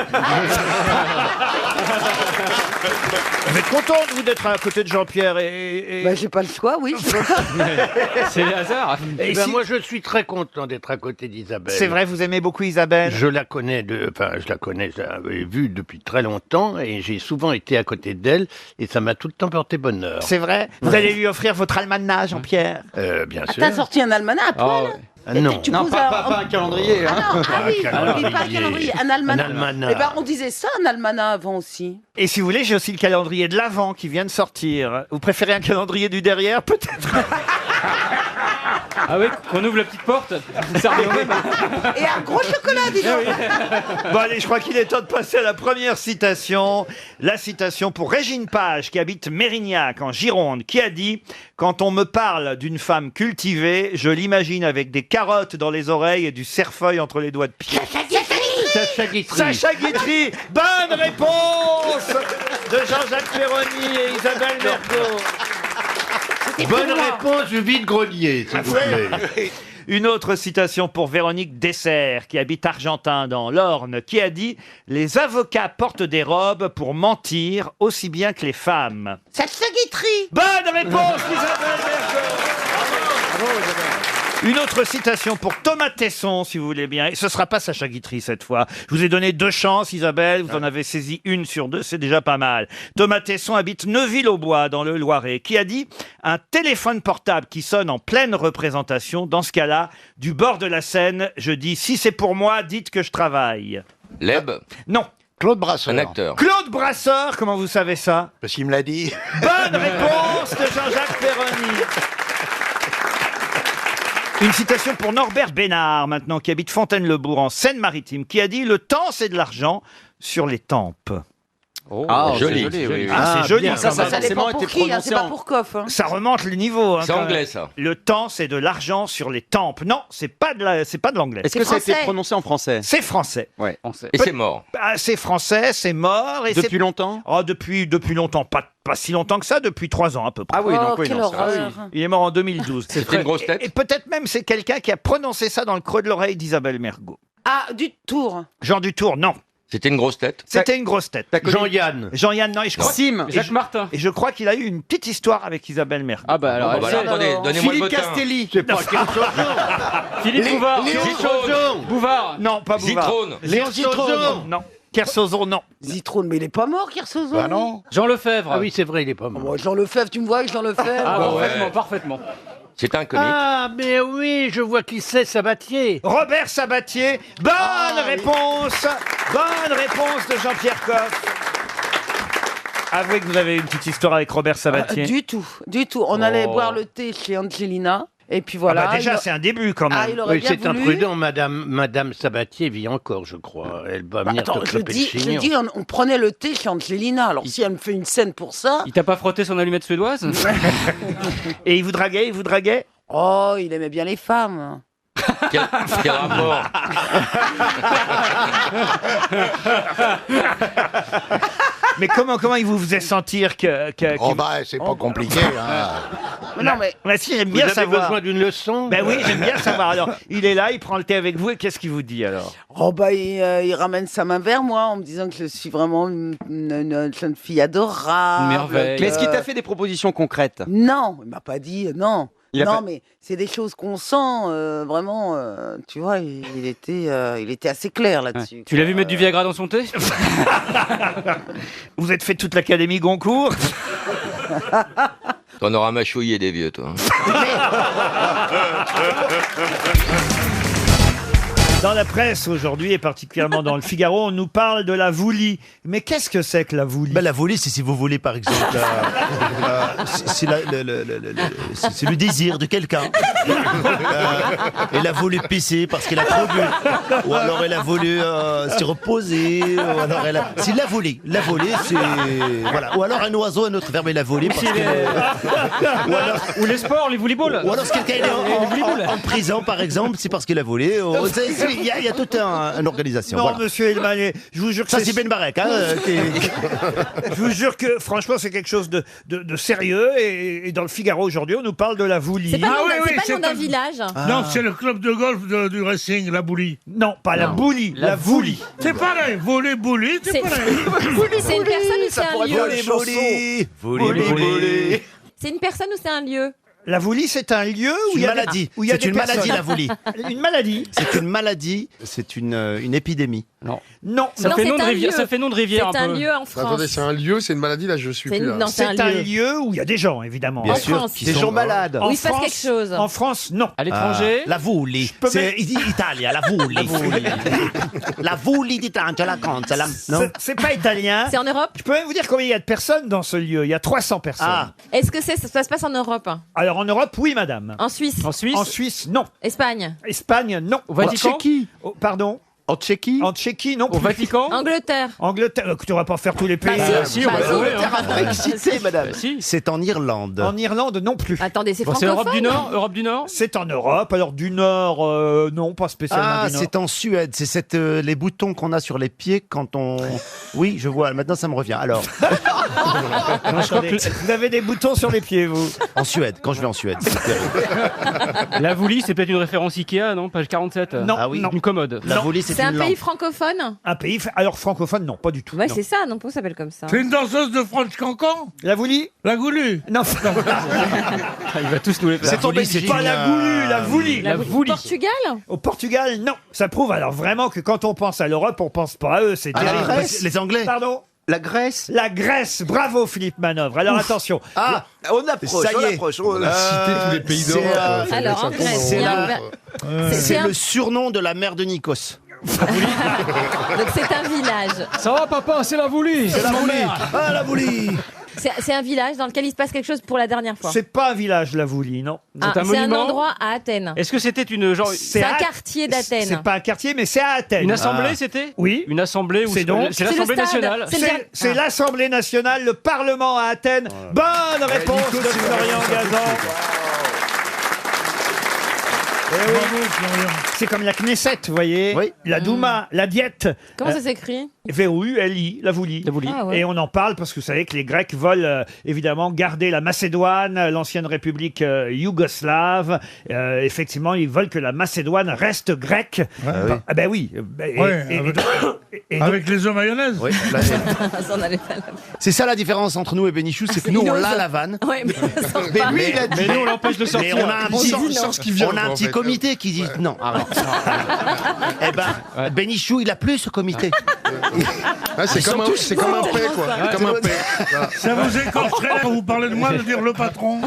Speaker 1: Vous êtes content, vous, d'être à côté de Jean-Pierre et...
Speaker 2: Bah j'ai pas le choix, oui.
Speaker 10: C'est le hasard.
Speaker 1: Et
Speaker 5: Ben,
Speaker 1: si-
Speaker 5: moi, je suis très content d'être à côté d'Isabelle.
Speaker 1: C'est vrai, vous aimez beaucoup Isabelle.
Speaker 5: Je la connais, je l'avais vue depuis très longtemps et j'ai souvent été à côté d'elle et ça m'a tout le temps porté bonheur.
Speaker 1: C'est vrai. Vous allez lui offrir votre almanach, Jean-Pierre.
Speaker 5: Bien
Speaker 2: Ah,
Speaker 5: sûr.
Speaker 2: t'as sorti un almanach à poil
Speaker 5: Non.
Speaker 2: Tu
Speaker 8: Non,
Speaker 2: poses
Speaker 8: pas un calendrier. Hein.
Speaker 2: Ah non, ah oui,
Speaker 5: Un
Speaker 2: on dit pas un
Speaker 5: calendrier.
Speaker 2: calendrier, un almanach.
Speaker 5: Un almanach.
Speaker 2: Eh ben, on disait ça, un almanach avant aussi.
Speaker 1: Et si vous voulez, j'ai aussi le calendrier de l'avant qui vient de sortir. Vous préférez un calendrier du derrière, peut-être?
Speaker 10: Ah oui, qu'on ouvre la petite porte. Ça revient au même.
Speaker 2: Et un gros chocolat, dis donc.
Speaker 1: Bon allez, je crois qu'il est temps de passer à la première citation. La citation pour Régine Page, qui habite Mérignac, en Gironde, qui a dit « Quand on me parle d'une femme cultivée, je l'imagine avec des carottes dans les oreilles et du cerfeuil entre les doigts de pied. »
Speaker 5: Sacha Guitry.
Speaker 1: Sacha Guitry. Bonne réponse de Jean-Jacques Péroni et Isabelle Mergo.
Speaker 5: Bonne réponse du vide-grenier, s'il vous plaît.
Speaker 1: Une autre citation pour Véronique Dessert, qui habite Argentin dans l'Orne, qui a dit « Les avocats portent des robes pour mentir aussi bien que les femmes.
Speaker 2: Sacha Guitry. »
Speaker 1: Bonne réponse d'Isabelle Mergo. Une autre citation pour Thomas Tesson, si vous voulez bien. Et ce ne sera pas Sacha Guitry cette fois. Je vous ai donné 2 chances, Isabelle. Vous en avez saisi 1 sur 2, c'est déjà pas mal. Thomas Tesson habite Neuville-aux-Bois, dans le Loiret, qui a dit « Un téléphone portable qui sonne en pleine représentation, dans ce cas-là, du bord de la scène, je dis « Si c'est pour moi, dites que je travaille.
Speaker 3: Leb ».
Speaker 1: Non.
Speaker 18: Claude Brasseur.
Speaker 3: Un acteur.
Speaker 1: Claude Brasseur, comment vous savez ça?
Speaker 18: Parce qu'il me l'a dit.
Speaker 1: Bonne réponse de Jean-Jacques Péroni. Une citation pour Norbert Bénard, maintenant, qui habite Fontaine-le-Bourg, en Seine-Maritime, qui a dit « Le temps, c'est de l'argent sur les tempes. »
Speaker 8: Oh,
Speaker 3: joli.
Speaker 8: joli, oui.
Speaker 1: Ah, c'est joli.
Speaker 5: bien.
Speaker 1: quand
Speaker 8: Ça
Speaker 1: même.
Speaker 2: Ça
Speaker 8: forcément
Speaker 2: dépend pour
Speaker 8: été
Speaker 2: qui, hein, c'est pas
Speaker 8: prononcé en-
Speaker 2: pour Coff. Hein.
Speaker 1: Ça remonte le niveau. Hein,
Speaker 3: C'est
Speaker 1: quand
Speaker 3: anglais,
Speaker 1: même.
Speaker 3: ça.
Speaker 1: Le temps, c'est de l'argent sur les tempes. Non, c'est pas de l'anglais.
Speaker 8: Est-ce que ça a été
Speaker 2: français.
Speaker 8: prononcé en français?
Speaker 1: C'est français.
Speaker 8: Ouais.
Speaker 3: Et c'est mort.
Speaker 1: Ah, c'est français, c'est mort. Et
Speaker 8: Depuis longtemps?
Speaker 1: Oh, depuis longtemps. Pas si longtemps que ça, depuis 3 ans à peu près.
Speaker 8: Ah oui,
Speaker 2: Oh,
Speaker 8: donc oui,
Speaker 2: quelle
Speaker 8: non, ça-
Speaker 2: horreur.
Speaker 1: Il est mort en 2012.
Speaker 3: C'était une grosse tête.
Speaker 1: Et peut-être même c'est quelqu'un qui a prononcé ça dans le creux de l'oreille d'Isabelle Mergo.
Speaker 2: Ah, du Tour.
Speaker 1: Jean Dutour, non.
Speaker 3: C'était une grosse tête.
Speaker 1: C'était une grosse tête.
Speaker 5: Jean-Yann.
Speaker 1: Jean-Yann, non. Et je crois,
Speaker 8: Sim.
Speaker 10: Jacques Martin.
Speaker 1: et je crois qu'il a eu une petite histoire avec Isabelle Mergo.
Speaker 8: Ah bah alors,
Speaker 3: Bon, bah,
Speaker 8: elle
Speaker 3: alors, attendez, donnez-moi le
Speaker 5: Philippe
Speaker 3: botin.
Speaker 5: Castelli. C'est pas
Speaker 10: Philippe Bouvard.
Speaker 5: Zitrone.
Speaker 10: Bouvard.
Speaker 1: Non, pas Bouvard.
Speaker 3: Zitrone.
Speaker 5: Léon Zitrone.
Speaker 1: Non. Kersozon, non.
Speaker 2: Zitrone, mais il est pas mort, Kersozon.
Speaker 18: Bah non.
Speaker 10: Jean Lefebvre.
Speaker 5: Ah oui, c'est vrai, il est pas mort.
Speaker 2: Moi, Jean Lefebvre, tu me vois avec Jean Lefebvre.
Speaker 10: Ah,
Speaker 3: bah ouais.
Speaker 10: parfaitement, parfaitement.
Speaker 3: C'est un comique.
Speaker 5: Ah, mais oui, je vois qui c'est, Sabatier.
Speaker 1: Robert Sabatier. Bonne réponse. Bonne réponse de Jean-Pierre Coff. Avouez que vous avez une petite histoire avec Robert Sabatier.
Speaker 2: Du tout, du tout. On allait boire le thé chez Angelina. Et puis
Speaker 1: Ah
Speaker 2: voilà.
Speaker 1: bah déjà,
Speaker 2: il-
Speaker 1: c'est un début quand même.
Speaker 2: Ah, il aurait
Speaker 5: Oui,
Speaker 2: bien
Speaker 5: c'est
Speaker 2: voulu.
Speaker 5: imprudent, Madame Sabatier vit encore, je crois. Elle va venir
Speaker 2: Attends,
Speaker 5: te
Speaker 2: je
Speaker 5: cloper le
Speaker 2: dis,
Speaker 5: chignon.
Speaker 2: on prenait le thé chez Angelina. Alors si elle me fait une scène pour ça,
Speaker 10: Il t'a pas frotté son allumette suédoise?
Speaker 1: Et il vous draguait
Speaker 2: oh, il aimait bien les femmes.
Speaker 3: Quel rapport?
Speaker 1: Mais comment il vous faisait sentir que
Speaker 18: Oh bah, c'est pas compliqué. Hein.
Speaker 2: Mais non, mais
Speaker 1: Bah si, j'aime
Speaker 5: Vous
Speaker 1: bien
Speaker 5: avez
Speaker 1: savoir.
Speaker 5: besoin d'une leçon?
Speaker 1: Ben oui, j'aime bien savoir. Alors, il est là, il prend le thé avec vous et qu'est-ce qu'il vous dit alors?
Speaker 2: oh bah il ramène sa main vers moi en me disant que je suis vraiment une jeune fille adorable.
Speaker 10: Une merveille.
Speaker 8: Mais est-ce qu'il t'a fait des propositions concrètes?
Speaker 2: Non, il m'a pas dit non.
Speaker 8: Il a
Speaker 2: Non,
Speaker 8: fait-
Speaker 2: mais c'est des choses qu'on sent vraiment. Tu vois, il était assez clair là-dessus.
Speaker 10: Tu l'as vu mettre du Viagra dans son thé?
Speaker 1: Vous êtes fait toute l'académie Goncourt?
Speaker 3: T'en auras mâchouillé des vieux, toi.
Speaker 1: Dans la presse aujourd'hui, et particulièrement dans le Figaro, on nous parle de la voulie. Mais qu'est-ce que c'est que la voulie?
Speaker 20: La voulie, c'est si vous voulez, par exemple, c'est c'est le désir de quelqu'un. Elle a voulu pisser parce qu'elle a trop bu. Ou alors elle a voulu se reposer. Ou alors elle a... C'est la volée. La volée, c'est... Voilà. Ou alors un oiseau, un autre verbe, elle a volé parce que...
Speaker 10: Ou les sports, les volley-balls.
Speaker 20: Ou alors si quelqu'un est en prison, par exemple, c'est parce qu'il a volé. Il y a toute une organisation.
Speaker 1: Non,
Speaker 20: voilà.
Speaker 1: monsieur Elmaleh, je vous jure que
Speaker 20: Ça, c'est Ben Barek. Hein,
Speaker 1: Je vous jure que, franchement, c'est quelque chose de sérieux. Et dans le Figaro aujourd'hui, on nous parle de la voulie.
Speaker 6: C'est pas le nom d'un village.
Speaker 11: Non, c'est le club de golf du Racing, la Boulie.
Speaker 1: Non, pas la boulie, la voulie.
Speaker 11: C'est pareil, voler, boulie, c'est pareil.
Speaker 6: C'est une personne ou c'est un lieu?
Speaker 20: Voler.
Speaker 6: C'est une personne ou c'est un lieu?
Speaker 1: La voulie, c'est un lieu où il y a
Speaker 20: maladie.
Speaker 1: où il y a
Speaker 20: C'est
Speaker 1: des
Speaker 20: une maladie,
Speaker 1: personnes.
Speaker 20: la voulie.
Speaker 1: Une maladie.
Speaker 20: C'est une maladie, c'est une épidémie.
Speaker 10: Non.
Speaker 1: Non.
Speaker 10: Ça
Speaker 6: Non,
Speaker 10: fait
Speaker 6: c'est
Speaker 10: nom de
Speaker 6: un
Speaker 10: rivière.
Speaker 6: lieu.
Speaker 10: Ça fait nom de rivière
Speaker 6: C'est
Speaker 10: un
Speaker 6: un
Speaker 10: peu.
Speaker 6: lieu en France.
Speaker 21: Attendez, c'est un lieu, c'est une maladie, là je suis
Speaker 6: C'est
Speaker 21: plus là.
Speaker 6: non, c'est
Speaker 1: C'est
Speaker 6: un
Speaker 1: un
Speaker 6: lieu.
Speaker 1: lieu où il y a des gens, évidemment.
Speaker 20: Bien
Speaker 6: En
Speaker 20: sûr,
Speaker 6: France.
Speaker 20: qui
Speaker 6: Des
Speaker 20: sont
Speaker 6: gens
Speaker 20: malades.
Speaker 6: Où il se passe quelque chose.
Speaker 1: En France, non.
Speaker 10: À l'étranger.
Speaker 20: La voulie. C'est Italia, la voulie. La voulie d'Italie, tu la comptes, la... Non.
Speaker 1: C'est pas italien.
Speaker 6: C'est en Europe?
Speaker 1: Je peux même vous dire combien il y a de personnes dans ce lieu. Il y a 300 personnes.
Speaker 20: Ah.
Speaker 6: Est-ce que ça se passe en Europe?
Speaker 1: Alors en Europe, oui, madame.
Speaker 6: En Suisse?
Speaker 10: En Suisse.
Speaker 1: En Suisse, non.
Speaker 6: Espagne?
Speaker 1: Espagne, non.
Speaker 10: Au Vatican.
Speaker 20: Tchéquie.
Speaker 1: Oh, pardon.
Speaker 20: En Tchéquie.
Speaker 1: En Tchéquie, non.
Speaker 10: Au
Speaker 1: plus.
Speaker 10: Vatican.
Speaker 6: Angleterre?
Speaker 1: Angleterre. Écoutez, on va pas faire tous les pays.
Speaker 10: Si, on va jouer, hein.
Speaker 20: Excité, madame.
Speaker 10: Si.
Speaker 20: C'est en Irlande.
Speaker 1: En Irlande, non plus.
Speaker 6: Attendez, c'est
Speaker 10: Bon, c'est
Speaker 6: francophone?
Speaker 10: Europe du Nord. Europe du Nord.
Speaker 1: C'est en Europe. Alors du Nord, non, pas spécialement
Speaker 20: Ah,
Speaker 1: du Nord.
Speaker 20: c'est en Suède. C'est les boutons qu'on a sur les pieds quand on... Oui, je vois. Maintenant, ça me revient. Alors,
Speaker 1: Attendez, vous avez des boutons sur les pieds, vous.
Speaker 20: en Suède, quand je vais en Suède. c'est terrible.
Speaker 10: La voulie, c'est peut-être une référence Ikea, non? Page 47.
Speaker 1: Non,
Speaker 20: Ah oui.
Speaker 1: non.
Speaker 10: Une commode.
Speaker 20: La voulie, c'est
Speaker 6: C'est
Speaker 20: une
Speaker 6: un
Speaker 20: lampe.
Speaker 6: pays francophone?
Speaker 1: Un pays. Alors francophone, non, pas du tout.
Speaker 6: Ouais,
Speaker 1: non.
Speaker 6: c'est ça, non? Pourquoi ça s'appelle comme ça?
Speaker 11: C'est une danseuse de French Cancan.
Speaker 1: La voulie.
Speaker 11: La Goulue.
Speaker 1: Non.
Speaker 10: Il va tous nous les faire.
Speaker 20: C'est en Belgique.
Speaker 1: Pas la goulue, la voulie.
Speaker 10: La voulie.
Speaker 6: Portugal?
Speaker 1: Au Portugal, non. Ça prouve alors vraiment que quand on pense à l'Europe, on pense pas à eux. C'est
Speaker 20: Ah, la
Speaker 1: terrible.
Speaker 20: Grèce. Les Anglais.
Speaker 1: Pardon.
Speaker 20: La Grèce.
Speaker 1: La Grèce. Bravo, Philippe Manœuvre. Alors attention.
Speaker 20: Ah, on approche,
Speaker 18: Ça y
Speaker 20: on
Speaker 18: est.
Speaker 20: approche.
Speaker 21: On a cité tous les pays
Speaker 20: c'est,
Speaker 21: d'Europe.
Speaker 6: Alors, en Grèce,
Speaker 20: c'est
Speaker 6: il y a
Speaker 20: la-
Speaker 6: un-
Speaker 20: C'est
Speaker 6: un-
Speaker 20: le surnom de la mère de Nikos.
Speaker 6: Donc c'est un village.
Speaker 10: Ça va, papa? C'est la voulie.
Speaker 20: C'est la voulie. Ah, la voulie.
Speaker 6: C'est un village dans lequel il se passe quelque chose pour la dernière fois.
Speaker 1: C'est pas un village, la Voulie, non.
Speaker 6: Ah,
Speaker 10: C'est un
Speaker 6: c'est un
Speaker 10: monument.
Speaker 6: endroit à Athènes.
Speaker 10: Est-ce que c'était une genre
Speaker 6: C'est un
Speaker 1: à-
Speaker 6: quartier d'Athènes.
Speaker 1: C'est pas un quartier, mais c'est à Athènes.
Speaker 10: une assemblée? C'était
Speaker 1: Oui.
Speaker 10: une assemblée où
Speaker 1: C'est donc-
Speaker 10: c'est
Speaker 6: C'est le
Speaker 10: l'Assemblée
Speaker 6: stade.
Speaker 10: nationale.
Speaker 6: C'est le dernier-
Speaker 1: C'est l'Assemblée nationale, le Parlement à Athènes. Bonne réponse de Florian Gazan. Eh oui. C'est comme la Knesset, vous voyez.
Speaker 20: Oui.
Speaker 1: La Douma, la Diète.
Speaker 6: Comment ça s'écrit?
Speaker 1: V-O-U-L-I, la Voulie.
Speaker 10: La voulie.
Speaker 6: Ah ouais.
Speaker 1: Et on en parle parce que vous savez que les Grecs veulent évidemment garder la Macédoine, l'ancienne république yougoslave. Effectivement, ils veulent que la Macédoine reste grecque. Ah ben oui.
Speaker 11: Ouais, avec les œufs mayonnaise.
Speaker 20: Oui, là,
Speaker 6: Ça, on allait pas la-
Speaker 20: c'est ça la différence entre nous et Benichou, c'est que
Speaker 6: c'est
Speaker 20: nous, on
Speaker 6: une
Speaker 20: l'a
Speaker 6: ose.
Speaker 20: la vanne.
Speaker 6: Ouais, mais ça sort
Speaker 20: Mais
Speaker 6: pas.
Speaker 20: lui, il a dit.
Speaker 10: Mais nous, on l'empêche de
Speaker 20: Mais
Speaker 10: sortir.
Speaker 20: on a un petit,
Speaker 6: dit non.
Speaker 21: ce qui vient,
Speaker 20: on a un
Speaker 21: en
Speaker 20: petit
Speaker 21: fait.
Speaker 20: comité qui dit non. Arrête. Eh ben, Benichou, il a plus ce comité.
Speaker 21: Ah, c'est comme un paix, quoi. Comme un paix. Voilà.
Speaker 11: Ça vous écorcherait quand vous parlez de moi de dire le patron.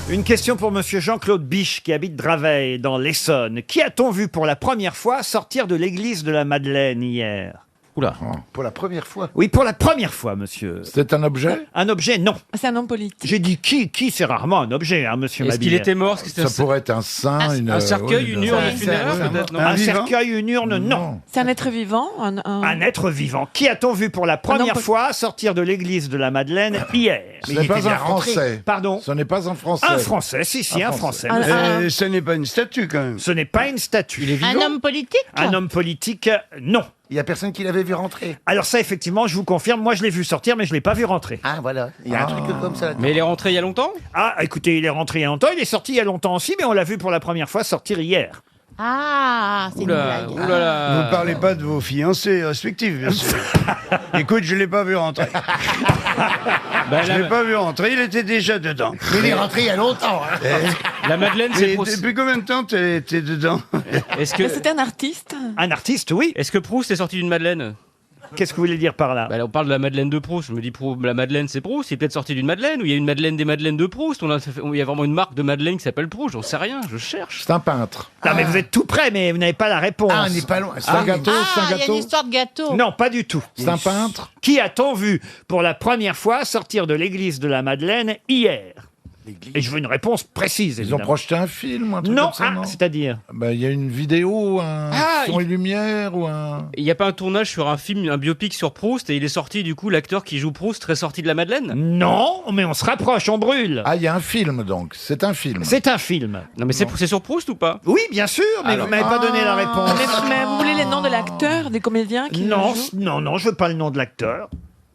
Speaker 1: Une question pour monsieur Jean-Claude Biche qui habite Draveil dans l'Essonne. Qui a-t-on vu pour la première fois sortir de l'église de la Madeleine hier?
Speaker 10: Oula.
Speaker 18: Pour la première fois.
Speaker 1: Oui, pour la première fois, monsieur.
Speaker 21: C'est un objet?
Speaker 1: Un objet, non.
Speaker 13: C'est un homme politique.
Speaker 1: J'ai dit qui, c'est rarement un objet, hein, monsieur
Speaker 10: Est-ce
Speaker 1: Mabille.
Speaker 10: qu'il était mort? Est-ce que c'était
Speaker 21: Ça pourrait être un saint,
Speaker 10: un cercueil, une urne funéraire, peut-être? Non.
Speaker 1: Un cercueil, une urne, non.
Speaker 13: C'est un être vivant.
Speaker 1: Un être vivant. Qui a-t-on vu pour la première fois sortir de l'église de la Madeleine hier?
Speaker 21: Ce n'est pas un Français.
Speaker 1: Pardon?
Speaker 21: Ce n'est pas un Français.
Speaker 1: Un Français, si, un Français.
Speaker 18: Ce n'est pas une statue quand même.
Speaker 1: Ce n'est pas une statue.
Speaker 10: Il est vivant?
Speaker 17: Un homme politique?
Speaker 1: Un homme politique, non.
Speaker 18: Il y a personne qui l'avait vu rentrer.
Speaker 1: Alors ça, effectivement, je vous confirme, moi je l'ai vu sortir, mais je l'ai pas vu rentrer.
Speaker 18: Ah voilà, il y a un truc comme ça.
Speaker 10: Mais il est rentré il y a longtemps?
Speaker 1: Ah, écoutez, il est rentré il y a longtemps, il est sorti il y a longtemps aussi, mais on l'a vu pour la première fois sortir hier.
Speaker 17: Ah, c'est une
Speaker 10: Oula,
Speaker 17: blague.
Speaker 10: oulala.
Speaker 18: Vous ne parlez pas de vos fiancés respectifs, bien sûr. Écoute, je ne l'ai pas vu rentrer.
Speaker 21: Je l'ai pas vu rentrer, il était déjà dedans.
Speaker 18: Il est rentré il y a longtemps. Hein.
Speaker 10: La Madeleine, c'est Proust.
Speaker 21: Depuis combien de temps t'es dedans?
Speaker 10: Est-ce que
Speaker 12: C'était un artiste.
Speaker 1: Un artiste, oui.
Speaker 10: est-ce que Proust est sorti d'une Madeleine?
Speaker 1: Qu'est-ce que vous voulez dire par là?
Speaker 10: On parle de la Madeleine de Proust. Je me dis, la Madeleine, c'est Proust. Il est peut-être sorti d'une Madeleine, ou il y a une Madeleine des Madeleines de Proust. Il y a vraiment une marque de Madeleine qui s'appelle Proust. J'en sais rien, je cherche.
Speaker 21: C'est un peintre.
Speaker 1: Non, mais vous êtes tout près, mais vous n'avez pas la réponse.
Speaker 18: Ah, on n'est pas loin.
Speaker 21: C'est un gâteau, c'est un
Speaker 6: il y a
Speaker 21: gâteau.
Speaker 6: une histoire de gâteau.
Speaker 1: Non, pas du tout.
Speaker 21: C'est un peintre.
Speaker 1: Qui a-t-on vu pour la première fois sortir de l'église de la Madeleine hier? Et je veux une réponse précise,
Speaker 21: Ils ont
Speaker 1: évidemment.
Speaker 21: projeté un film ou un truc
Speaker 1: Non,
Speaker 21: comme ça, non
Speaker 1: c'est-à-dire
Speaker 21: Il y a une vidéo, un son et lumière ou un...
Speaker 10: Il n'y a pas un tournage sur un film, un biopic sur Proust, et il est sorti, du coup, l'acteur qui joue Proust serait sorti de la Madeleine?
Speaker 1: Non, mais on se rapproche, on brûle.
Speaker 21: Ah, il y a un film donc, c'est un film.
Speaker 1: C'est un film.
Speaker 10: Non, mais c'est sur Proust ou pas?
Speaker 1: Oui, bien sûr, mais
Speaker 10: Alors.
Speaker 1: vous m'avez pas donné la réponse.
Speaker 12: Mais vous voulez les noms de l'acteur, des comédiens qui
Speaker 1: Non,
Speaker 12: jouent
Speaker 1: non, je veux pas le nom de l'acteur.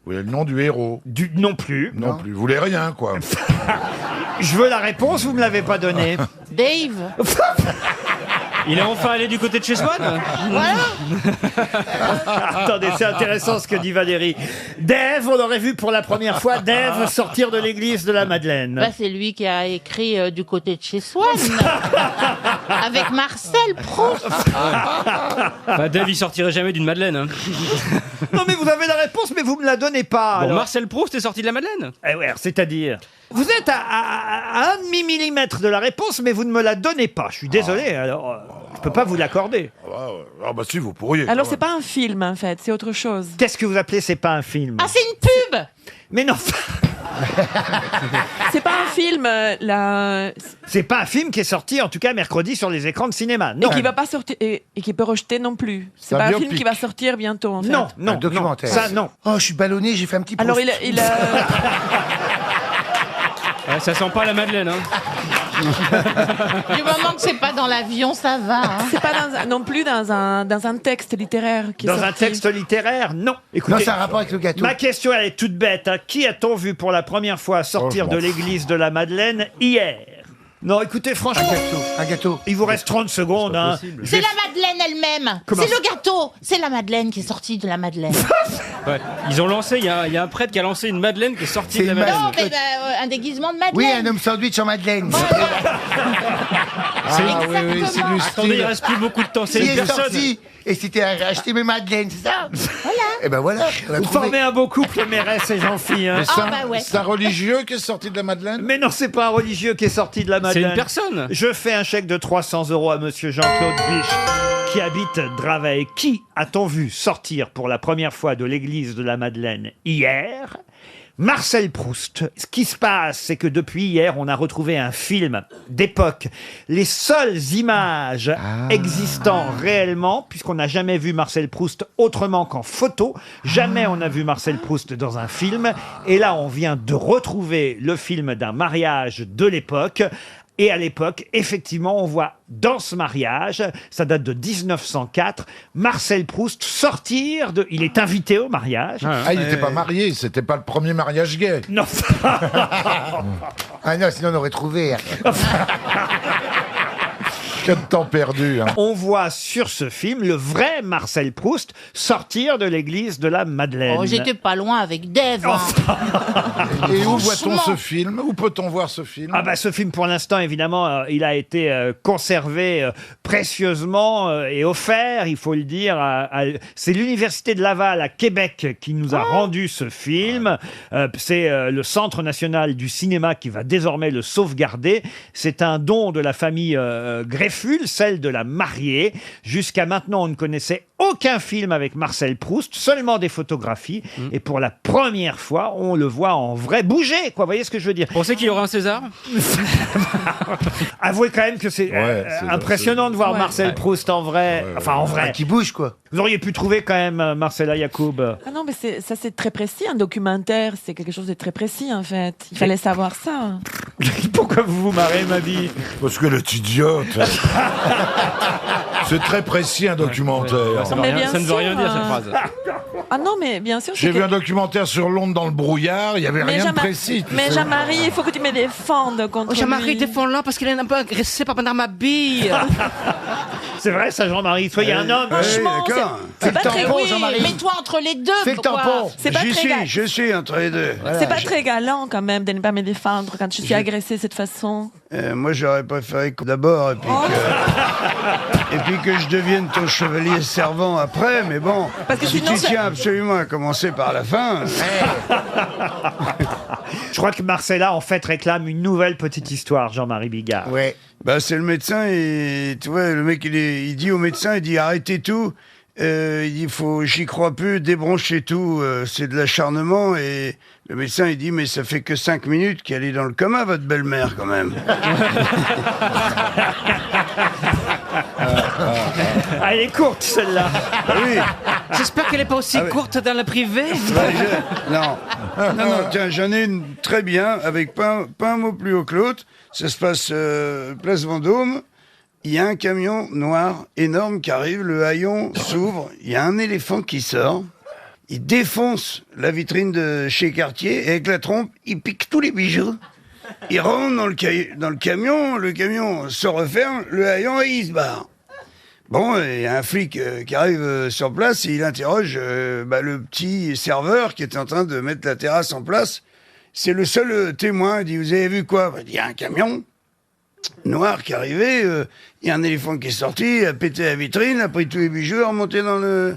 Speaker 21: Oui, le nom du héros.
Speaker 1: Non plus.
Speaker 21: Non plus. Vous voulez rien, quoi.
Speaker 1: Je veux la réponse, vous me l'avez pas donnée.
Speaker 6: Dave.
Speaker 10: Il est enfin allé du côté de chez Swan?
Speaker 1: Attendez, c'est intéressant ce que dit Valérie. Dave, on aurait vu pour la première fois Dave sortir de l'église de la Madeleine.
Speaker 6: Bah, c'est lui qui a écrit du côté de chez Swan. Avec Marcel Proust.
Speaker 10: Dave, il sortirait jamais d'une Madeleine. Hein.
Speaker 1: Non, mais vous avez la réponse, mais vous me la donnez pas.
Speaker 10: Bon,
Speaker 1: alors.
Speaker 10: Marcel Proust est sorti de la Madeleine?
Speaker 1: Eh ouais, c'est-à-dire. Vous êtes à un demi-millimètre de la réponse, mais vous ne me la donnez pas. Je suis désolé, alors je peux pas vous l'accorder.
Speaker 21: Ah bah si, vous pourriez.
Speaker 12: Alors c'est pas un film en fait, c'est autre chose.
Speaker 1: Qu'est-ce que vous appelez c'est pas un film?
Speaker 6: Ah, c'est une pub.
Speaker 1: Mais non.
Speaker 12: C'est pas un film,
Speaker 1: C'est pas un film qui est sorti, en tout cas, mercredi sur les écrans de cinéma. Non.
Speaker 12: et qui va pas sortir et qui peut rejeter non plus. C'est
Speaker 21: un
Speaker 12: pas un film
Speaker 21: biopic.
Speaker 12: qui va sortir bientôt en fait.
Speaker 1: Non, non,
Speaker 18: Un documentaire.
Speaker 1: non. Ça, non.
Speaker 18: Oh, je suis ballonné, j'ai fait un petit
Speaker 12: Alors
Speaker 18: post.
Speaker 12: il a
Speaker 10: Ouais, ça sent pas la Madeleine. Hein.
Speaker 6: Du moment que c'est pas dans l'avion, ça va. Hein.
Speaker 12: c'est pas non plus dans un texte littéraire qui est
Speaker 1: Dans un
Speaker 12: sorti.
Speaker 1: texte littéraire, non. Écoutez,
Speaker 18: Non, c'est un rapport avec le gâteau.
Speaker 1: ma question, elle est toute bête. Hein. Qui a-t-on vu pour la première fois sortir
Speaker 21: Oh,
Speaker 1: de
Speaker 21: je m'en
Speaker 1: l'église de la Madeleine hier? Non, écoutez, franchement,
Speaker 18: Un gâteau.
Speaker 1: il vous reste 30 secondes. Hein.
Speaker 6: C'est la Madeleine elle-même.
Speaker 1: Comment
Speaker 6: C'est le gâteau. C'est la Madeleine qui est sortie de la Madeleine.
Speaker 10: Ouais. Ils ont lancé, il y a un prêtre qui a lancé une Madeleine qui est sortie
Speaker 18: C'est
Speaker 10: de la
Speaker 18: une
Speaker 10: Madeleine.
Speaker 6: Non, mais un déguisement de Madeleine.
Speaker 18: Oui, un homme sandwich en Madeleine.
Speaker 21: Ah oui, oui, c'est du
Speaker 10: Attendez, il
Speaker 21: style.
Speaker 10: reste plus beaucoup de temps. C'est
Speaker 18: Il
Speaker 10: une
Speaker 18: est
Speaker 10: personne.
Speaker 18: sorti. Et c'était acheter mes Madeleines, c'est ça?
Speaker 6: Voilà.
Speaker 18: Et ben voilà, on a
Speaker 1: Vous
Speaker 18: trouvé.
Speaker 1: formez un beau couple, Mérès et Jean-Phi. Hein.
Speaker 21: Mais c'est
Speaker 6: Ah, bah ouais.
Speaker 21: c'est un religieux qui est sorti de la Madeleine?
Speaker 1: Mais non, c'est pas un religieux qui est sorti de la
Speaker 10: C'est
Speaker 1: Madeleine.
Speaker 10: une personne.
Speaker 1: Je fais un chèque de 300 € à monsieur Jean-Claude Biche, qui habite Draveil. Qui a-t-on vu sortir pour la première fois de l'église de la Madeleine hier? Marcel Proust. Ce qui se passe, c'est que depuis hier, on a retrouvé un film d'époque. Les seules images existant réellement, puisqu'on n'a jamais vu Marcel Proust autrement qu'en photo. Jamais on n'a vu Marcel Proust dans un film. Et là, on vient de retrouver le film d'un mariage de l'époque. Et à l'époque, effectivement, on voit dans ce mariage, ça date de 1904, Marcel Proust sortir de... Il est invité au mariage.
Speaker 21: Ah, il n'était pas marié, c'était pas le premier mariage gay.
Speaker 1: Non.
Speaker 18: Ah non, sinon on aurait trouvé.
Speaker 21: Quel temps perdu. Hein.
Speaker 1: On voit sur ce film le vrai Marcel Proust sortir de l'église de la Madeleine.
Speaker 6: Oh, j'étais pas loin avec Dave. Hein.
Speaker 21: Et où voit-on
Speaker 6: Franchement.
Speaker 21: ce film? Où peut-on voir ce film?
Speaker 1: Ah bah ce film pour l'instant évidemment il a été conservé précieusement et offert, il faut le dire. C'est l'université de Laval à Québec qui nous a rendu ce film. C'est le Centre national du cinéma qui va désormais le sauvegarder. C'est un don de la famille Grefful, celle de la mariée. Jusqu'à maintenant on ne connaissait aucun film avec Marcel Proust, seulement des photographies. Et pour la première fois on le voit en vrai bouger, quoi. Vous voyez ce que je veux dire?
Speaker 10: Vous pensez qu'il y aura un César?
Speaker 1: Avouez quand même que c'est impressionnant de voir Marcel Proust en vrai. Enfin, en vrai.
Speaker 18: Qui bouge, quoi.
Speaker 1: Vous auriez pu trouver quand même Marcella Yacoub.
Speaker 12: Ah non, mais ça c'est très précis. Un documentaire, c'est quelque chose de très précis en fait. Il fallait savoir ça.
Speaker 1: Pourquoi vous vous marrez, ma vie?
Speaker 21: Parce que est idiote. C'est très précis un documentaire.
Speaker 10: Ça,
Speaker 12: Mais bien
Speaker 10: ça ne veut rien
Speaker 12: sûr,
Speaker 10: dire cette phrase.
Speaker 12: Ah non, mais bien sûr.
Speaker 21: J'ai
Speaker 12: c'est
Speaker 21: vu
Speaker 12: que-
Speaker 21: un documentaire sur Londres dans le brouillard, il n'y avait
Speaker 12: Mais
Speaker 21: rien de
Speaker 12: Jean-Marie-
Speaker 21: précis. tu
Speaker 12: Mais
Speaker 21: sais.
Speaker 12: Jean-Marie, il faut que tu me défendes contre
Speaker 19: Jean-Marie,
Speaker 12: lui.
Speaker 19: défends-la parce qu'elle est un peu agressée par Madame Mabille.
Speaker 1: C'est vrai ça, Jean-Marie. Soyez un homme.
Speaker 12: Franchement, c'est pas très
Speaker 6: Oui,
Speaker 12: oui,
Speaker 6: mets-toi entre les deux.
Speaker 18: Fais le
Speaker 6: quoi.
Speaker 18: tampon.
Speaker 12: C'est pas très ga-
Speaker 18: Je suis entre les deux.
Speaker 12: C'est pas très galant quand même de ne pas me défendre quand je suis agressée de cette façon.
Speaker 18: Moi, j'aurais préféré d'abord et puis que je devienne ton chevalier servant après, mais bon,
Speaker 12: Parce que
Speaker 18: si
Speaker 12: sinon,
Speaker 18: tu
Speaker 12: ça-
Speaker 18: tiens absolument à commencer par la fin.
Speaker 1: Je crois que Marcella, en fait, réclame une nouvelle petite histoire, Jean-Marie Bigard.
Speaker 18: Ouais. Bah, c'est le médecin et tu vois, le mec, il dit au médecin, il dit arrêtez tout. Il dit j'y crois plus, débranchez tout, c'est de l'acharnement. Et le médecin, il dit mais ça fait que 5 minutes qu'elle est dans le coma, votre belle-mère, quand même.
Speaker 1: Ah, elle est courte, celle-là.
Speaker 18: Oui.
Speaker 19: J'espère qu'elle n'est pas aussi courte dans la privée.
Speaker 18: Non, tiens, j'en ai une très bien, avec pas un mot plus haut que l'autre. Ça se passe place Vendôme. Il y a un camion noir énorme qui arrive, le haillon s'ouvre, il y a un éléphant qui sort, il défonce la vitrine de chez Cartier et avec la trompe, il pique tous les bijoux. Il rentre dans le camion se referme, le haillon et il se barre. Bon, il y a un flic qui arrive sur place et il interroge le petit serveur qui est en train de mettre la terrasse en place. C'est le seul témoin. Il dit, vous avez vu quoi? Il dit, il y a un camion noir qui est arrivé, il y a un éléphant qui est sorti, a pété la vitrine, a pris tous les bijoux, a remonté dans le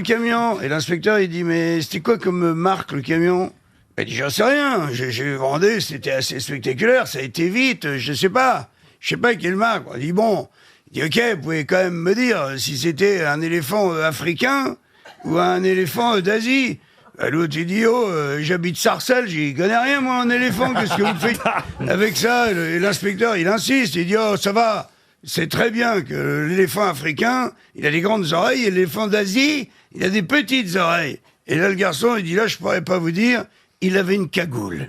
Speaker 18: camion. Et l'inspecteur, il dit, mais c'était quoi comme marque, le camion? Il dit, j'en sais rien, j'ai vendu, c'était assez spectaculaire, ça a été vite, je sais pas quelle marque. Il dit, bon, il dit, ok, vous pouvez quand même me dire si c'était un éléphant africain ou un éléphant d'Asie. L'autre, il dit, j'habite Sarcelles, j'y connais rien, moi, en éléphant, qu'est-ce que vous faites avec ça? Et l'inspecteur, il insiste, il dit, ça va, c'est très bien que l'éléphant africain, il a des grandes oreilles, et l'éléphant d'Asie, il a des petites oreilles. Et là, le garçon, il dit, là, je pourrais pas vous dire, il avait une cagoule.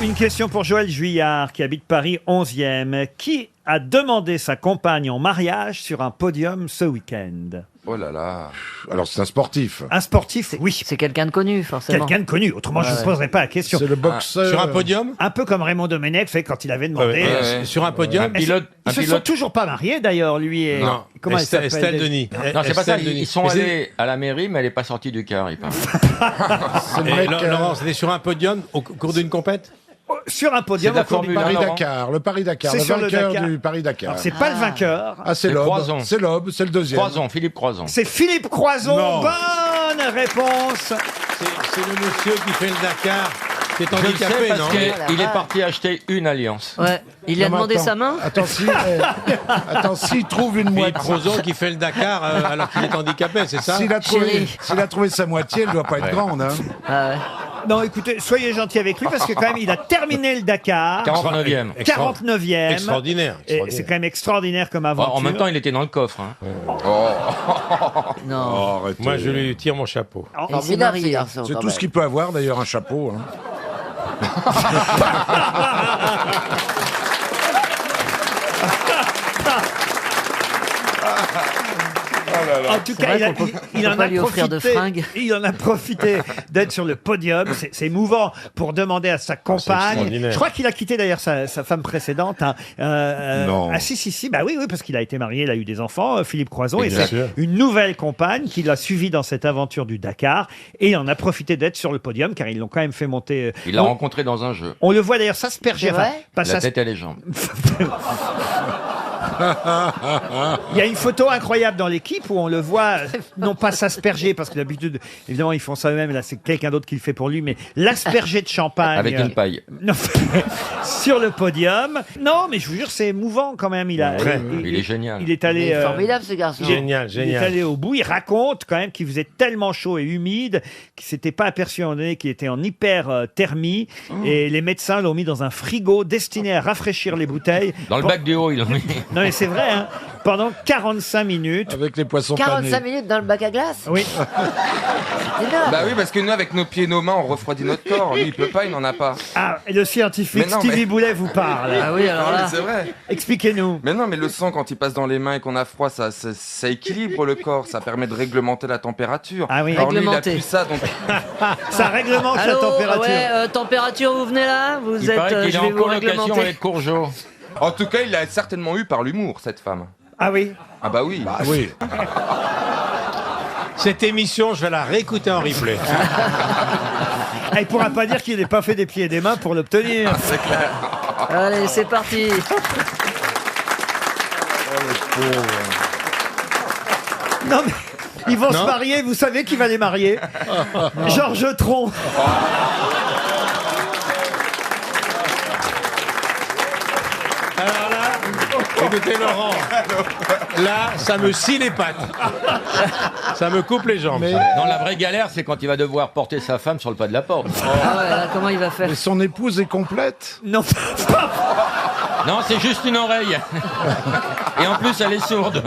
Speaker 1: Une question pour Joël Juillard, qui habite Paris 11e. Qui a demandé sa compagne en mariage sur un podium ce week-end?
Speaker 21: Oh là là. Alors c'est un sportif.
Speaker 1: Un sportif, oui.
Speaker 19: C'est quelqu'un de connu, forcément.
Speaker 1: Quelqu'un de connu, autrement je ne poserai pas la question.
Speaker 21: C'est le boxeur.
Speaker 9: Sur un podium?
Speaker 1: Un peu comme Raymond Domenech fait quand il avait demandé.
Speaker 9: Sur un podium?
Speaker 1: Ils se sont toujours pas mariés d'ailleurs, lui et...
Speaker 9: Non.
Speaker 1: Comment elle s'appelle
Speaker 9: Estelle Denis.
Speaker 3: Non, c'est pas ça.
Speaker 9: Estelle Denis.
Speaker 3: Ils sont allés à la mairie, mais elle n'est pas sortie du car, il paraît.
Speaker 9: Laurent, c'était sur un podium au cours d'une compète?
Speaker 1: Sur un podium,
Speaker 3: C'est la
Speaker 1: au cours
Speaker 3: Formule
Speaker 1: du-
Speaker 3: un,
Speaker 21: Le Paris-Dakar,
Speaker 1: C'est
Speaker 21: le
Speaker 1: sur le
Speaker 21: vainqueur
Speaker 1: Dakar.
Speaker 21: du Paris-Dakar.
Speaker 1: Alors, c'est pas le vainqueur.
Speaker 21: Ah, c'est
Speaker 3: C'est
Speaker 21: l'Aube.
Speaker 3: Croizon.
Speaker 21: C'est l'Aube, c'est le deuxième.
Speaker 3: Croizon, Philippe Croizon.
Speaker 1: C'est Philippe Croizon.
Speaker 21: Non.
Speaker 1: Bonne réponse.
Speaker 9: C'est le monsieur qui fait le Dakar. Qui est
Speaker 3: Je le sais
Speaker 9: handicapé,
Speaker 3: parce
Speaker 9: non?
Speaker 3: qu'il est parti acheter une alliance.
Speaker 19: Ouais. Il lui a
Speaker 21: Non, mais
Speaker 19: demandé
Speaker 21: attends.
Speaker 19: sa main.
Speaker 21: Attends, s'il trouve une
Speaker 9: Philippe
Speaker 21: moitié.
Speaker 9: Croizon qui fait le Dakar alors qu'il est handicapé, c'est ça?
Speaker 21: S'il a trouvé sa moitié, elle doit pas être
Speaker 9: Ouais.
Speaker 21: grande. Hein.
Speaker 19: Ah ouais.
Speaker 1: Non, écoutez, soyez gentil avec lui parce que quand même, il a terminé le Dakar.
Speaker 3: 49e.
Speaker 1: 49e.
Speaker 9: Extraordinaire.
Speaker 1: Et c'est quand même extraordinaire comme aventure.
Speaker 3: En même temps, il était dans le coffre. Hein.
Speaker 19: Non.
Speaker 21: Oh, arrêtez.
Speaker 9: Moi, je lui tire mon chapeau.
Speaker 19: Et il s'est marié.
Speaker 21: C'est tout ce qu'il peut avoir, d'ailleurs, un chapeau. Hein.
Speaker 1: En tout cas, il en
Speaker 19: pas
Speaker 1: a
Speaker 19: lui offrir de
Speaker 1: profité.
Speaker 19: fringues.
Speaker 1: Il en a profité d'être sur le podium. C'est émouvant pour demander à sa compagne.
Speaker 9: extraordinaire.
Speaker 1: Je crois qu'il a quitté d'ailleurs sa femme précédente. Hein.
Speaker 21: Non.
Speaker 1: Ah si. Bah oui, parce qu'il a été marié, il a eu des enfants, Philippe Croizon,
Speaker 9: Et
Speaker 1: et
Speaker 9: bien
Speaker 1: c'est
Speaker 9: sûr.
Speaker 1: une nouvelle compagne qui l'a suivi dans cette aventure du Dakar. Et il en a profité d'être sur le podium car ils l'ont quand même fait monter.
Speaker 3: Il l'a rencontré dans un jeu.
Speaker 1: On le voit d'ailleurs s'asperger.
Speaker 2: C'est vrai
Speaker 1: Enfin, pas
Speaker 3: La tête et les jambes.
Speaker 1: Il y a une photo incroyable dans l'équipe où on le voit, non pas s'asperger, parce que d'habitude, évidemment, ils font ça eux-mêmes, là c'est quelqu'un d'autre qui le fait pour lui, mais l'asperger de champagne.
Speaker 3: Avec une paille.
Speaker 1: Non, sur le podium. Non, mais je vous jure, c'est émouvant quand même. Il
Speaker 3: est génial.
Speaker 1: Il est allé.
Speaker 17: Il est formidable, ce garçon.
Speaker 9: Génial,
Speaker 1: Il est allé au bout. Il raconte quand même qu'il faisait tellement chaud et humide qu'il s'était pas aperçu à un moment donné qu'il était en hyperthermie. Et les médecins l'ont mis dans un frigo destiné à rafraîchir les bouteilles.
Speaker 3: Dans le bac du haut, ils l'ont mis.
Speaker 1: Non mais c'est vrai, hein. pendant 45 minutes.
Speaker 21: Avec les poissons
Speaker 14: 45 minutes dans le bac à glace.
Speaker 1: Oui.
Speaker 14: C'est énorme.
Speaker 22: Bah oui, parce que nous, avec nos pieds et nos mains, on refroidit notre corps. Lui, il peut pas, il n'en a pas.
Speaker 1: Ah, et le scientifique
Speaker 22: Mais non,
Speaker 1: Stevie
Speaker 22: mais-
Speaker 1: Boulet vous parle.
Speaker 14: Ah oui, alors
Speaker 22: Non, mais
Speaker 14: là.
Speaker 22: c'est vrai.
Speaker 1: Expliquez-nous.
Speaker 22: Mais non, mais le sang, quand il passe dans les mains et qu'on a froid, ça équilibre le corps. Ça permet de réglementer la température.
Speaker 1: Ah oui.
Speaker 22: Alors lui, il a
Speaker 14: Réglementer.
Speaker 22: plus ça, donc...
Speaker 1: Ça réglemente la
Speaker 14: Allô,
Speaker 1: température.
Speaker 14: ouais, température, vous venez là? Vous
Speaker 3: Il
Speaker 14: êtes,
Speaker 3: paraît qu'il
Speaker 14: je
Speaker 3: est
Speaker 14: vais
Speaker 3: en
Speaker 14: vous
Speaker 3: colocation
Speaker 14: réglementer.
Speaker 3: avec Courgeot.
Speaker 22: En tout cas, il l'a certainement eu par l'humour, cette femme.
Speaker 1: Ah oui.
Speaker 22: Ah bah oui.
Speaker 9: Bah oui. Cette émission, je vais la réécouter en replay.
Speaker 1: Il pourra pas dire qu'il n'ait pas fait des pieds et des mains pour l'obtenir.
Speaker 22: C'est clair.
Speaker 14: Allez, c'est parti.
Speaker 1: Non mais ils vont
Speaker 9: Non.
Speaker 1: se marier, vous savez qui va les marier? Georges Tron.
Speaker 9: Alors là, écoutez Laurent, là, ça me scie les pattes. Ça me coupe les jambes.
Speaker 3: Non, la vraie galère, c'est quand il va devoir porter sa femme sur le pas de la porte.
Speaker 14: Ah ouais, là, comment il va faire?
Speaker 21: Mais son épouse est complète.
Speaker 1: Non.
Speaker 3: Non, c'est juste une oreille. Et en plus, elle est sourde.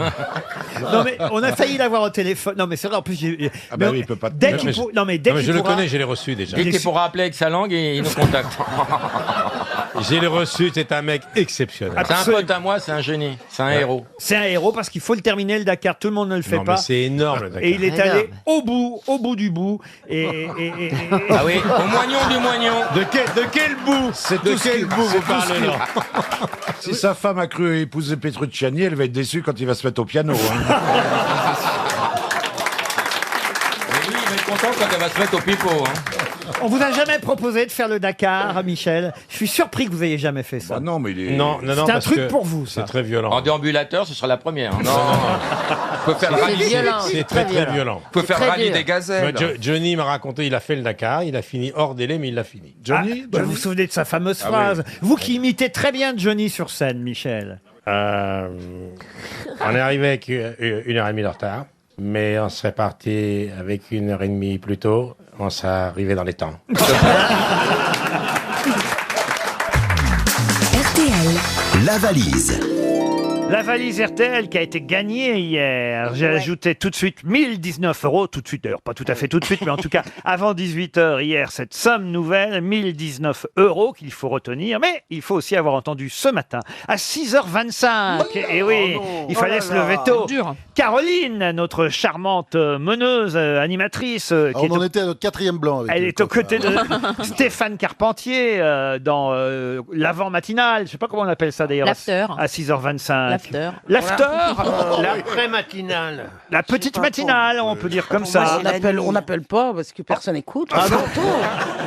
Speaker 1: Non mais on a failli l'avoir au téléphone. Non mais c'est vrai en plus j'ai.
Speaker 9: Ah bah
Speaker 1: mais
Speaker 9: oui, il peut pas.
Speaker 1: Dès qu'il pour- non mais dès
Speaker 9: Non, mais
Speaker 1: qu'il
Speaker 9: je le
Speaker 1: pourra-
Speaker 9: connais, je l'ai reçu déjà.
Speaker 3: Dès qu'il pourra appeler avec sa langue, et il nous contacte.
Speaker 9: Je l'ai reçu, c'est un mec exceptionnel.
Speaker 3: C'est un pote à moi, c'est un génie. C'est un héros.
Speaker 1: C'est un héros parce qu'il faut le terminer le Dakar. Tout le monde ne le fait
Speaker 9: Non,
Speaker 1: pas.
Speaker 9: mais c'est énorme, le Dakar.
Speaker 1: Et il est
Speaker 14: Énorme.
Speaker 1: allé au bout du bout. Et
Speaker 3: Ah oui, au moignon du moignon.
Speaker 9: De quel bout
Speaker 21: C'est
Speaker 9: De
Speaker 21: tout ce
Speaker 9: quel
Speaker 21: qu'il-
Speaker 9: bout
Speaker 21: c'est
Speaker 9: vous
Speaker 21: tout ce
Speaker 9: parlez
Speaker 21: qu'il-
Speaker 9: là
Speaker 21: Si sa femme a cru épouser Petrucciani, elle va être déçue quand il va se mettre au piano. hein.
Speaker 3: Et lui, il va être content quand elle va se mettre au pipeau. Hein.
Speaker 1: on vous a jamais proposé de faire le Dakar, Michel. Je suis surpris que vous ayez jamais fait ça.
Speaker 21: Bah non, mais il est...
Speaker 9: Non,
Speaker 1: C'est un
Speaker 9: parce
Speaker 1: truc
Speaker 9: que
Speaker 1: pour vous, ça.
Speaker 9: C'est très violent.
Speaker 3: En déambulateur, ce sera la première. Hein.
Speaker 22: Non. Faut faire
Speaker 14: C'est
Speaker 22: rallye.
Speaker 14: violent.
Speaker 9: C'est très très violent.
Speaker 22: Faut faire
Speaker 14: très
Speaker 22: rallye
Speaker 14: dur.
Speaker 22: des gazelles.
Speaker 9: Moi, Johnny m'a raconté, il a fait le Dakar, il a fini hors délai, mais il l'a fini.
Speaker 21: Johnny,
Speaker 1: Vous vous souvenez de sa fameuse
Speaker 9: Ah
Speaker 1: phrase. Vous qui imitez très bien Johnny sur scène, Michel.
Speaker 9: On est arrivé avec 1h30 de retard, mais on serait parti avec 1h30 plus tôt. On serait arrivé dans les temps.
Speaker 23: La valise.
Speaker 1: La valise RTL qui a été gagnée hier. J'ai ajouté tout de suite 1019 €. Tout de suite, d'ailleurs, pas tout à fait tout de suite, mais en tout cas, avant 18h hier, cette somme nouvelle, 1019 € qu'il faut retenir. Mais il faut aussi avoir entendu ce matin, à 6h25. Et oui, il fallait se lever tôt. Caroline, notre charmante meneuse, animatrice, qui est
Speaker 21: on en était à notre 4e blanc. Avec
Speaker 1: elle
Speaker 21: lui,
Speaker 1: est aux
Speaker 21: quoi.
Speaker 1: côtés de Stéphane Carpentier dans l'avant matinal. Je sais pas comment on appelle ça d'ailleurs.
Speaker 6: L'after.
Speaker 1: À 6h25.
Speaker 6: L'after.
Speaker 1: L'after.
Speaker 5: L'après-matinale.
Speaker 1: La petite matinale, on peut dire comme ça.
Speaker 2: On n'appelle pas parce que personne n'écoute.
Speaker 21: Ah non,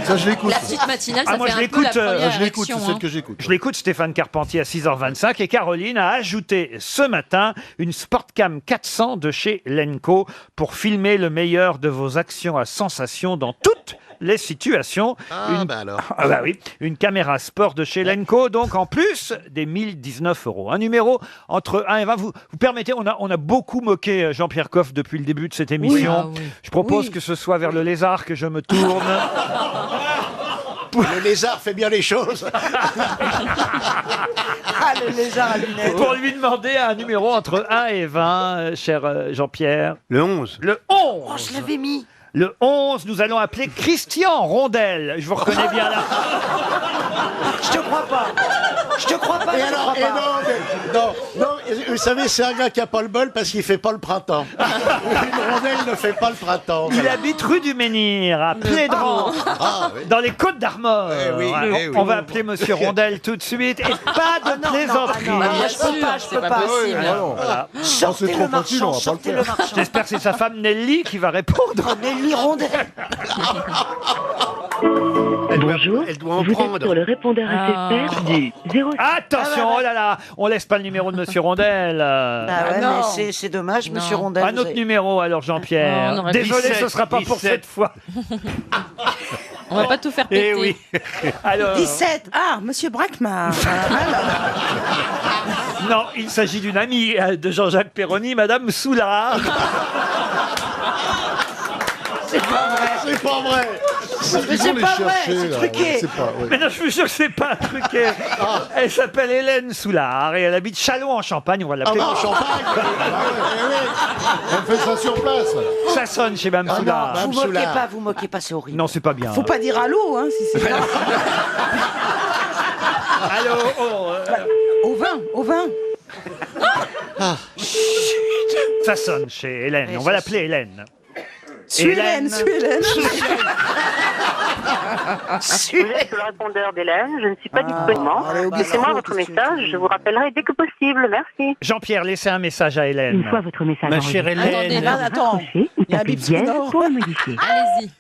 Speaker 21: ça je l'écoute.
Speaker 6: La petite matinale, ça
Speaker 1: Ah, moi,
Speaker 6: fait
Speaker 1: je
Speaker 6: un peu la
Speaker 1: l'écoute,
Speaker 6: première
Speaker 21: Je l'écoute, c'est
Speaker 6: réaction,
Speaker 21: celle
Speaker 6: hein.
Speaker 21: que j'écoute.
Speaker 1: Je l'écoute, Stéphane Carpentier, à 6h25. Et Caroline a ajouté ce matin une Sportcam 400 de chez Lenco pour filmer le meilleur de vos actions à sensation dans toutes les situations.
Speaker 21: Ah, bah alors.
Speaker 1: Ah bah oui, une caméra sport de chez Lenco, donc en plus des 1019 €. Un numéro entre 1 et 20. Vous permettez, on a beaucoup moqué Jean-Pierre Coff depuis le début de cette émission.
Speaker 6: Ah oui.
Speaker 1: Je propose
Speaker 6: Oui.
Speaker 1: que ce soit vers le lézard que je me tourne.
Speaker 21: Le lézard fait bien les choses.
Speaker 2: Ah, le lézard à lunettes.
Speaker 1: Pour lui demander un numéro entre 1 et 20, cher Jean-Pierre.
Speaker 5: Le 11.
Speaker 1: Le 11.
Speaker 2: Oh, je l'avais mis.
Speaker 1: Le 11, nous allons appeler Christian Rondel. Je vous reconnais bien là.
Speaker 2: Je te crois pas. Je te crois pas.
Speaker 21: Et
Speaker 2: je te
Speaker 21: alors,
Speaker 2: crois pas.
Speaker 21: non, vous savez, c'est un gars qui a pas le bol parce qu'il fait pas le printemps. Une rondelle ne fait pas le printemps.
Speaker 1: Il habite rue du Menhir, à Plédran,
Speaker 21: Ah, oui.
Speaker 1: dans les Côtes d'Armor.
Speaker 21: Eh oui,
Speaker 1: Voilà.
Speaker 21: eh oui.
Speaker 1: On va appeler Monsieur Rondel tout de suite. Et pas de plaisanterie.
Speaker 2: non,
Speaker 6: Bien
Speaker 2: je peux
Speaker 6: sûr,
Speaker 2: pas, je
Speaker 6: c'est
Speaker 2: peux
Speaker 6: pas
Speaker 2: pas.
Speaker 6: possible.
Speaker 1: Voilà.
Speaker 2: Sortez le marchand, sortez le marchand.
Speaker 1: J'espère que c'est sa femme Nelly qui va répondre.
Speaker 2: Nelly Rondel.
Speaker 5: Bonjour. Elle doit en prendre.
Speaker 14: le répondeur
Speaker 6: SFR
Speaker 14: du 0.
Speaker 1: Attention, oh là là, on laisse pas le numéro de Monsieur Rondel.
Speaker 2: Ah ouais,
Speaker 6: non.
Speaker 2: mais c'est dommage, Monsieur
Speaker 6: Non.
Speaker 2: Rondel.
Speaker 1: Un
Speaker 2: vous
Speaker 1: autre
Speaker 2: avez-
Speaker 1: numéro alors,
Speaker 6: Non,
Speaker 1: Jean-Pierre.
Speaker 6: on aurait
Speaker 1: Désolé,
Speaker 5: 17,
Speaker 1: ce sera pas pour
Speaker 5: 17.
Speaker 1: cette fois.
Speaker 6: On va pas tout faire péter.
Speaker 1: Eh oui. Alors,
Speaker 2: 17. Ah, Monsieur Brackman.
Speaker 1: non, il s'agit d'une amie de Jean-Jacques Perroni, Madame Soulard.
Speaker 21: C'est pas vrai. C'est pas vrai.
Speaker 2: Mais c'est pas vrai, c'est truqué.
Speaker 1: Mais non, je vous jure que c'est pas truqué. Elle s'appelle Hélène Soulard et elle habite Châlons en Champagne. On va l'appeler.
Speaker 21: Ah bah, en Champagne. Elle fait ça sur place.
Speaker 1: Ça sonne chez Mme Soulard.
Speaker 2: Vous moquez pas, c'est horrible.
Speaker 1: Non, c'est pas bien.
Speaker 2: Faut pas dire allô, hein, si c'est.
Speaker 1: Allô.
Speaker 2: Au vin.
Speaker 1: Ça sonne chez Hélène. On va l'appeler Hélène.
Speaker 2: Hélène.
Speaker 4: Vous êtes sur le répondeur d'Hélène, je ne suis pas disponible. Laissez-moi votre message, je vous rappellerai dès que possible, merci.
Speaker 1: Jean-Pierre, laissez un message à Hélène.
Speaker 4: Une fois votre message
Speaker 1: Ma chère Hélène.
Speaker 2: Attends.
Speaker 4: il y a un bip sonore
Speaker 2: pour le modifier. Allez-y.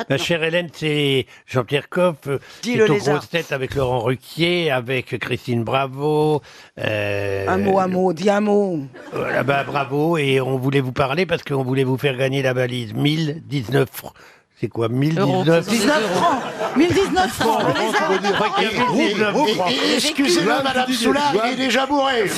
Speaker 5: Ma chère Hélène, c'est Jean-Pierre Coff, qui est aux grosses têtes avec Laurent Ruquier, avec Christine Bravo.
Speaker 2: Un mot, dis un mot.
Speaker 5: Voilà, bravo, et on voulait vous parler parce qu'on voulait vous faire gagner la valise. 1019 francs. C'est quoi, 1019
Speaker 2: 19 francs. 1019 francs.
Speaker 21: Excusez-moi, Madame Soulard, il est déjà bourré.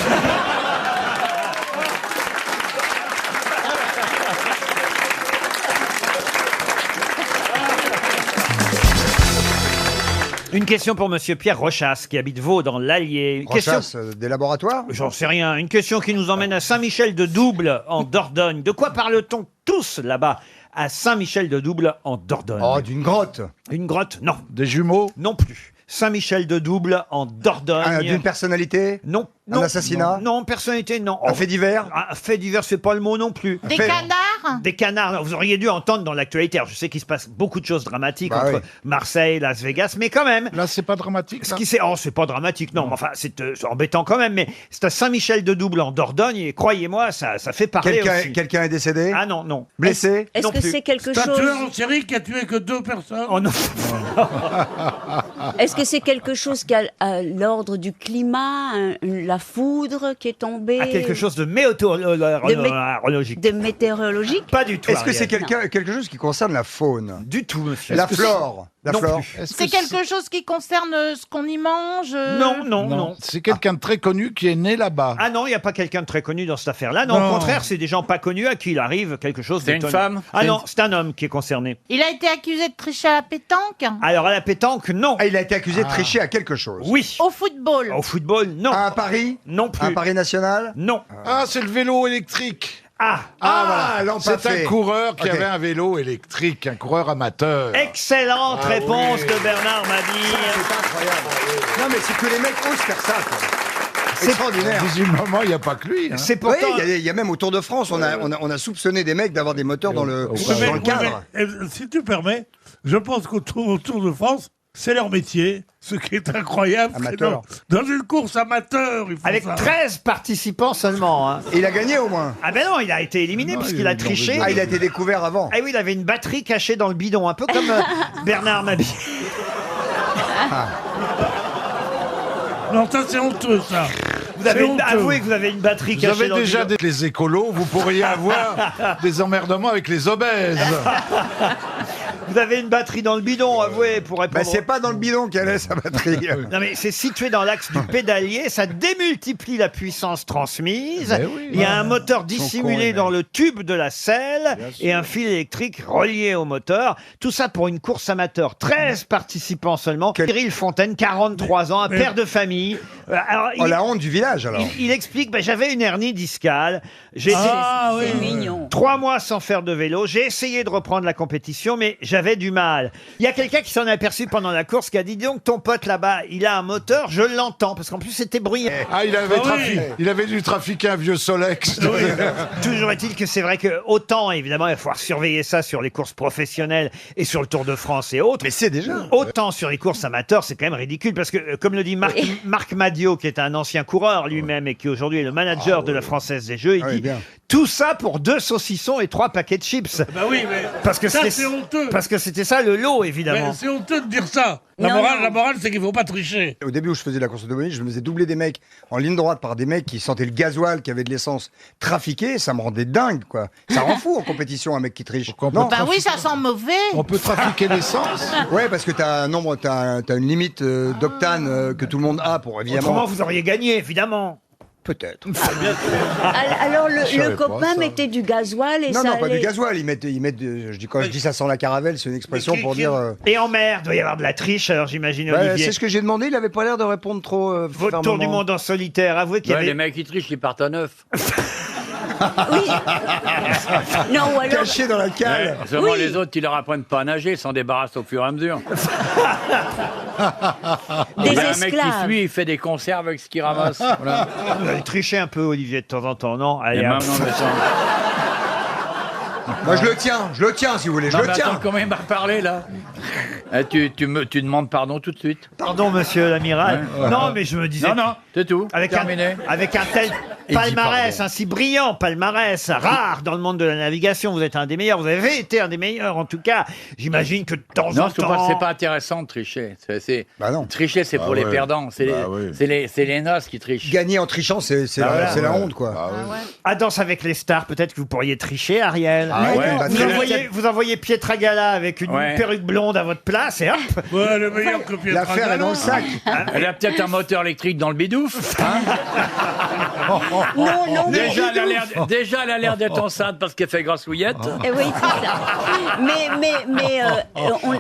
Speaker 1: Une question pour Monsieur Pierre Rochas, qui habite Vaud, dans l'Allier.
Speaker 7: Rochas, des laboratoires?
Speaker 1: J'en sais rien. Une question qui nous emmène à Saint-Michel-de-Double, en Dordogne. De quoi parle-t-on tous là-bas à Saint-Michel-de-Double, en Dordogne?
Speaker 7: Oh, d'une grotte.
Speaker 1: Une grotte, non.
Speaker 7: Des jumeaux?
Speaker 1: Non plus. Saint-Michel-de-Double, en Dordogne.
Speaker 7: D'une personnalité?
Speaker 1: Non.
Speaker 7: Un assassinat?
Speaker 1: Non, personnalité, non.
Speaker 7: Un fait divers?
Speaker 1: Un fait divers, c'est pas le mot non plus.
Speaker 6: Des canards?
Speaker 1: Des canards. Non, vous auriez dû entendre dans l'actualité. Alors, je sais qu'il se passe beaucoup de choses dramatiques entre Marseille et Las Vegas, mais quand même.
Speaker 11: Là, c'est pas dramatique.
Speaker 1: C'est pas dramatique, non. Mais enfin, c'est embêtant quand même. Mais c'est à Saint-Michel-de-Double en Dordogne et croyez-moi, ça fait parler aussi.
Speaker 7: Quelqu'un est décédé?
Speaker 1: Ah non, non.
Speaker 7: Blessé?
Speaker 17: Est-ce que c'est quelque chose...
Speaker 11: C'est un tueur en série qui a tué que 2 personnes?
Speaker 1: Oh non.
Speaker 17: Est-ce que c'est quelque chose qui a l'ordre du climat, la foudre qui est tombée?
Speaker 1: Quelque chose de météorologique.
Speaker 17: De météorologique?
Speaker 1: Pas du tout.
Speaker 7: Est-ce que c'est
Speaker 1: Ariel.
Speaker 7: quelque chose qui concerne la faune?
Speaker 1: Du tout, monsieur.
Speaker 7: La flore? La
Speaker 1: Non
Speaker 7: flore?
Speaker 1: plus.
Speaker 6: C'est quelque chose qui concerne ce qu'on y mange
Speaker 1: Non.
Speaker 11: C'est quelqu'un de très connu qui est né là-bas.
Speaker 1: Ah non, il n'y a pas quelqu'un de très connu dans cette affaire-là. Non, au contraire, c'est des gens pas connus à qui il arrive quelque chose
Speaker 10: C'est une
Speaker 1: d'étonnant.
Speaker 10: femme?
Speaker 1: Ah non, c'est un homme qui est concerné.
Speaker 6: Il a été accusé de tricher à la pétanque?
Speaker 1: Alors à la pétanque, non.
Speaker 7: Ah, il a été accusé de tricher à quelque chose?
Speaker 1: Oui.
Speaker 6: Au football?
Speaker 1: Au football, non.
Speaker 7: À un pari?
Speaker 1: Non plus.
Speaker 7: Un pari national?
Speaker 1: Non.
Speaker 11: Ah, c'est le vélo électrique.
Speaker 7: Voilà.
Speaker 11: C'est un coureur qui avait un vélo électrique, un coureur amateur.
Speaker 1: Excellente réponse de Bernard Mabille.
Speaker 7: C'est incroyable. Non, mais c'est que les mecs osent faire ça, quoi. C'est extraordinaire.
Speaker 11: Visiblement, il n'y a pas que lui. Hein.
Speaker 1: C'est pourtant...
Speaker 7: Oui, il y a même au Tour de France, on a soupçonné des mecs d'avoir des moteurs dans le cadre.
Speaker 11: Eh, si tu permets, je pense qu'au Tour de France, c'est leur métier. Ce qui est incroyable, c'est dans une course amateur, ils font
Speaker 1: Avec
Speaker 11: ça.
Speaker 1: 13 participants seulement. Hein.
Speaker 7: Et il a gagné au moins?
Speaker 1: Ah ben non, il a été éliminé puisqu'il a triché.
Speaker 7: Ah, il a été découvert avant.
Speaker 1: Ah oui, il avait une batterie cachée dans le bidon, un peu comme Bernard Mabille.
Speaker 11: Non, ça c'est honteux, ça.
Speaker 1: Vous avez avoué que vous avez une batterie cachée
Speaker 11: Vous
Speaker 1: dans
Speaker 11: avez
Speaker 1: le
Speaker 11: déjà
Speaker 1: bidon.
Speaker 11: les écolos, vous pourriez avoir des emmerdements avec les obèses.
Speaker 1: Vous avez une batterie dans le bidon, avouez, pour répondre.
Speaker 7: Bah, c'est pas dans le bidon qu'elle est, sa batterie.
Speaker 1: Non mais c'est situé dans l'axe du pédalier, ça démultiplie la puissance transmise.
Speaker 11: Ben oui.
Speaker 1: Il y a un moteur
Speaker 7: Ils
Speaker 1: dissimulé
Speaker 7: sont cons,
Speaker 1: dans le tube de la selle et un fil électrique relié au moteur. Tout ça pour une course amateur. 13 participants seulement. Cyril Fontaine, 43 ans, un père de famille. Alors,
Speaker 7: la honte du village, alors.
Speaker 1: Il explique, j'avais une hernie discale. J'ai été
Speaker 17: mignon.
Speaker 1: 3 mois sans faire de vélo. J'ai essayé de reprendre la compétition, mais j'avais du mal. Il y a quelqu'un qui s'en est aperçu pendant la course, qui a dit, dis donc, ton pote là-bas, il a un moteur, je l'entends, parce qu'en plus c'était bruyant.
Speaker 11: Ah, il avait dû trafiquer un vieux Solex.
Speaker 1: Toujours est-il que c'est vrai que autant, évidemment, il va falloir surveiller ça sur les courses professionnelles et sur le Tour de France et autres.
Speaker 7: Mais c'est déjà.
Speaker 1: Autant sur les courses amateurs, c'est quand même ridicule, parce que, comme le dit Marc Madiot, qui est un ancien coureur lui-même et qui aujourd'hui est le manager de la Française des Jeux, il dit tout ça pour 2 saucissons et 3 paquets de chips.
Speaker 11: Bah oui, mais
Speaker 1: parce que
Speaker 11: ça c'est honteux.
Speaker 1: Parce que c'était ça le lot, évidemment.
Speaker 11: Mais c'est honteux de dire ça. La morale, c'est qu'il faut pas tricher.
Speaker 7: Au début où je faisais la course automobile, je me faisais doubler des mecs en ligne droite par des mecs qui sentaient le gasoil, qui avaient de l'essence trafiquée. Ça me rendait dingue, quoi. Ça rend fou en compétition un mec qui triche.
Speaker 6: Bah oui, ça sent mauvais.
Speaker 11: On peut trafiquer l'essence.
Speaker 7: Ouais, parce que t'as une limite d'octane que tout le monde a pour évidemment.
Speaker 1: Autrement, vous auriez gagné, évidemment.
Speaker 7: Peut-être.
Speaker 17: Alors
Speaker 7: Je
Speaker 17: le
Speaker 7: savais pas
Speaker 17: copain
Speaker 7: ça.
Speaker 17: mettait du gasoil et
Speaker 7: Non,
Speaker 17: ça
Speaker 7: non, pas
Speaker 17: allait...
Speaker 7: du gasoil. Quand je dis ça sent la caravelle, c'est une expression pour dire.
Speaker 1: Et en mer, il doit y avoir de la triche, alors j'imagine,
Speaker 7: Ouais,
Speaker 1: Olivier.
Speaker 7: c'est ce que j'ai demandé. Il avait pas l'air de répondre trop.
Speaker 1: Votre tour du monde en solitaire, avouez qu'il y avait...
Speaker 8: Les mecs qui trichent, ils partent à 9.
Speaker 17: Non, ou alors...
Speaker 7: Caché dans la cale.
Speaker 8: Ouais, seulement les autres, ils leur apprennent pas à nager, ils s'en débarrassent au fur et à mesure. Il y a un mec qui
Speaker 17: esclaves.
Speaker 8: suit, il fait des conserves avec ce qu'il ramasse. Voilà.
Speaker 1: Vous allez tricher un peu, Olivier, de temps en temps, non? Allez,
Speaker 8: Et
Speaker 1: hop.
Speaker 8: même, non, mais ça-
Speaker 7: Moi, je le tiens, si vous voulez. Je
Speaker 8: Non,
Speaker 7: le
Speaker 8: mais
Speaker 7: tiens.
Speaker 8: attends, comment il m'a reparlé, là tu demandes pardon tout de suite.
Speaker 1: Pardon, monsieur l'amiral.
Speaker 8: Ouais.
Speaker 1: Non, mais je me disais...
Speaker 8: Non, c'est tout.
Speaker 1: Avec
Speaker 8: Terminé.
Speaker 1: avec un tel
Speaker 8: Il dit
Speaker 1: palmarès,
Speaker 8: pardon.
Speaker 1: un si brillant palmarès, rare dans le monde de la navigation, vous êtes un des meilleurs, vous avez été un des meilleurs en tout cas. J'imagine que de temps
Speaker 8: Non,
Speaker 1: en
Speaker 8: c'est
Speaker 1: temps...
Speaker 8: pas intéressant de tricher.
Speaker 7: non.
Speaker 8: Tricher, c'est
Speaker 7: Bah
Speaker 8: pour les
Speaker 7: ouais.
Speaker 8: perdants. C'est
Speaker 7: Bah
Speaker 8: les,
Speaker 7: oui.
Speaker 8: c'est les noces qui trichent.
Speaker 7: Gagner en trichant, c'est
Speaker 1: Ah, voilà.
Speaker 7: c'est la honte, quoi.
Speaker 1: À Danse avec les stars, peut-être que vous pourriez tricher, Ariel.
Speaker 7: Ah ouais, bah,
Speaker 1: Vous envoyez Pietragala avec une
Speaker 8: Ouais.
Speaker 1: perruque blonde à votre place et hop.
Speaker 11: Ouais, le meilleur que Pietragala.
Speaker 7: L'affaire est dans le sac.
Speaker 8: Elle a peut-être un moteur électrique dans le bidouf. Hein
Speaker 17: Non, mais
Speaker 8: déjà, elle a l'air d'être enceinte parce qu'elle fait grassouillette.
Speaker 17: Eh oui, c'est ça. Mais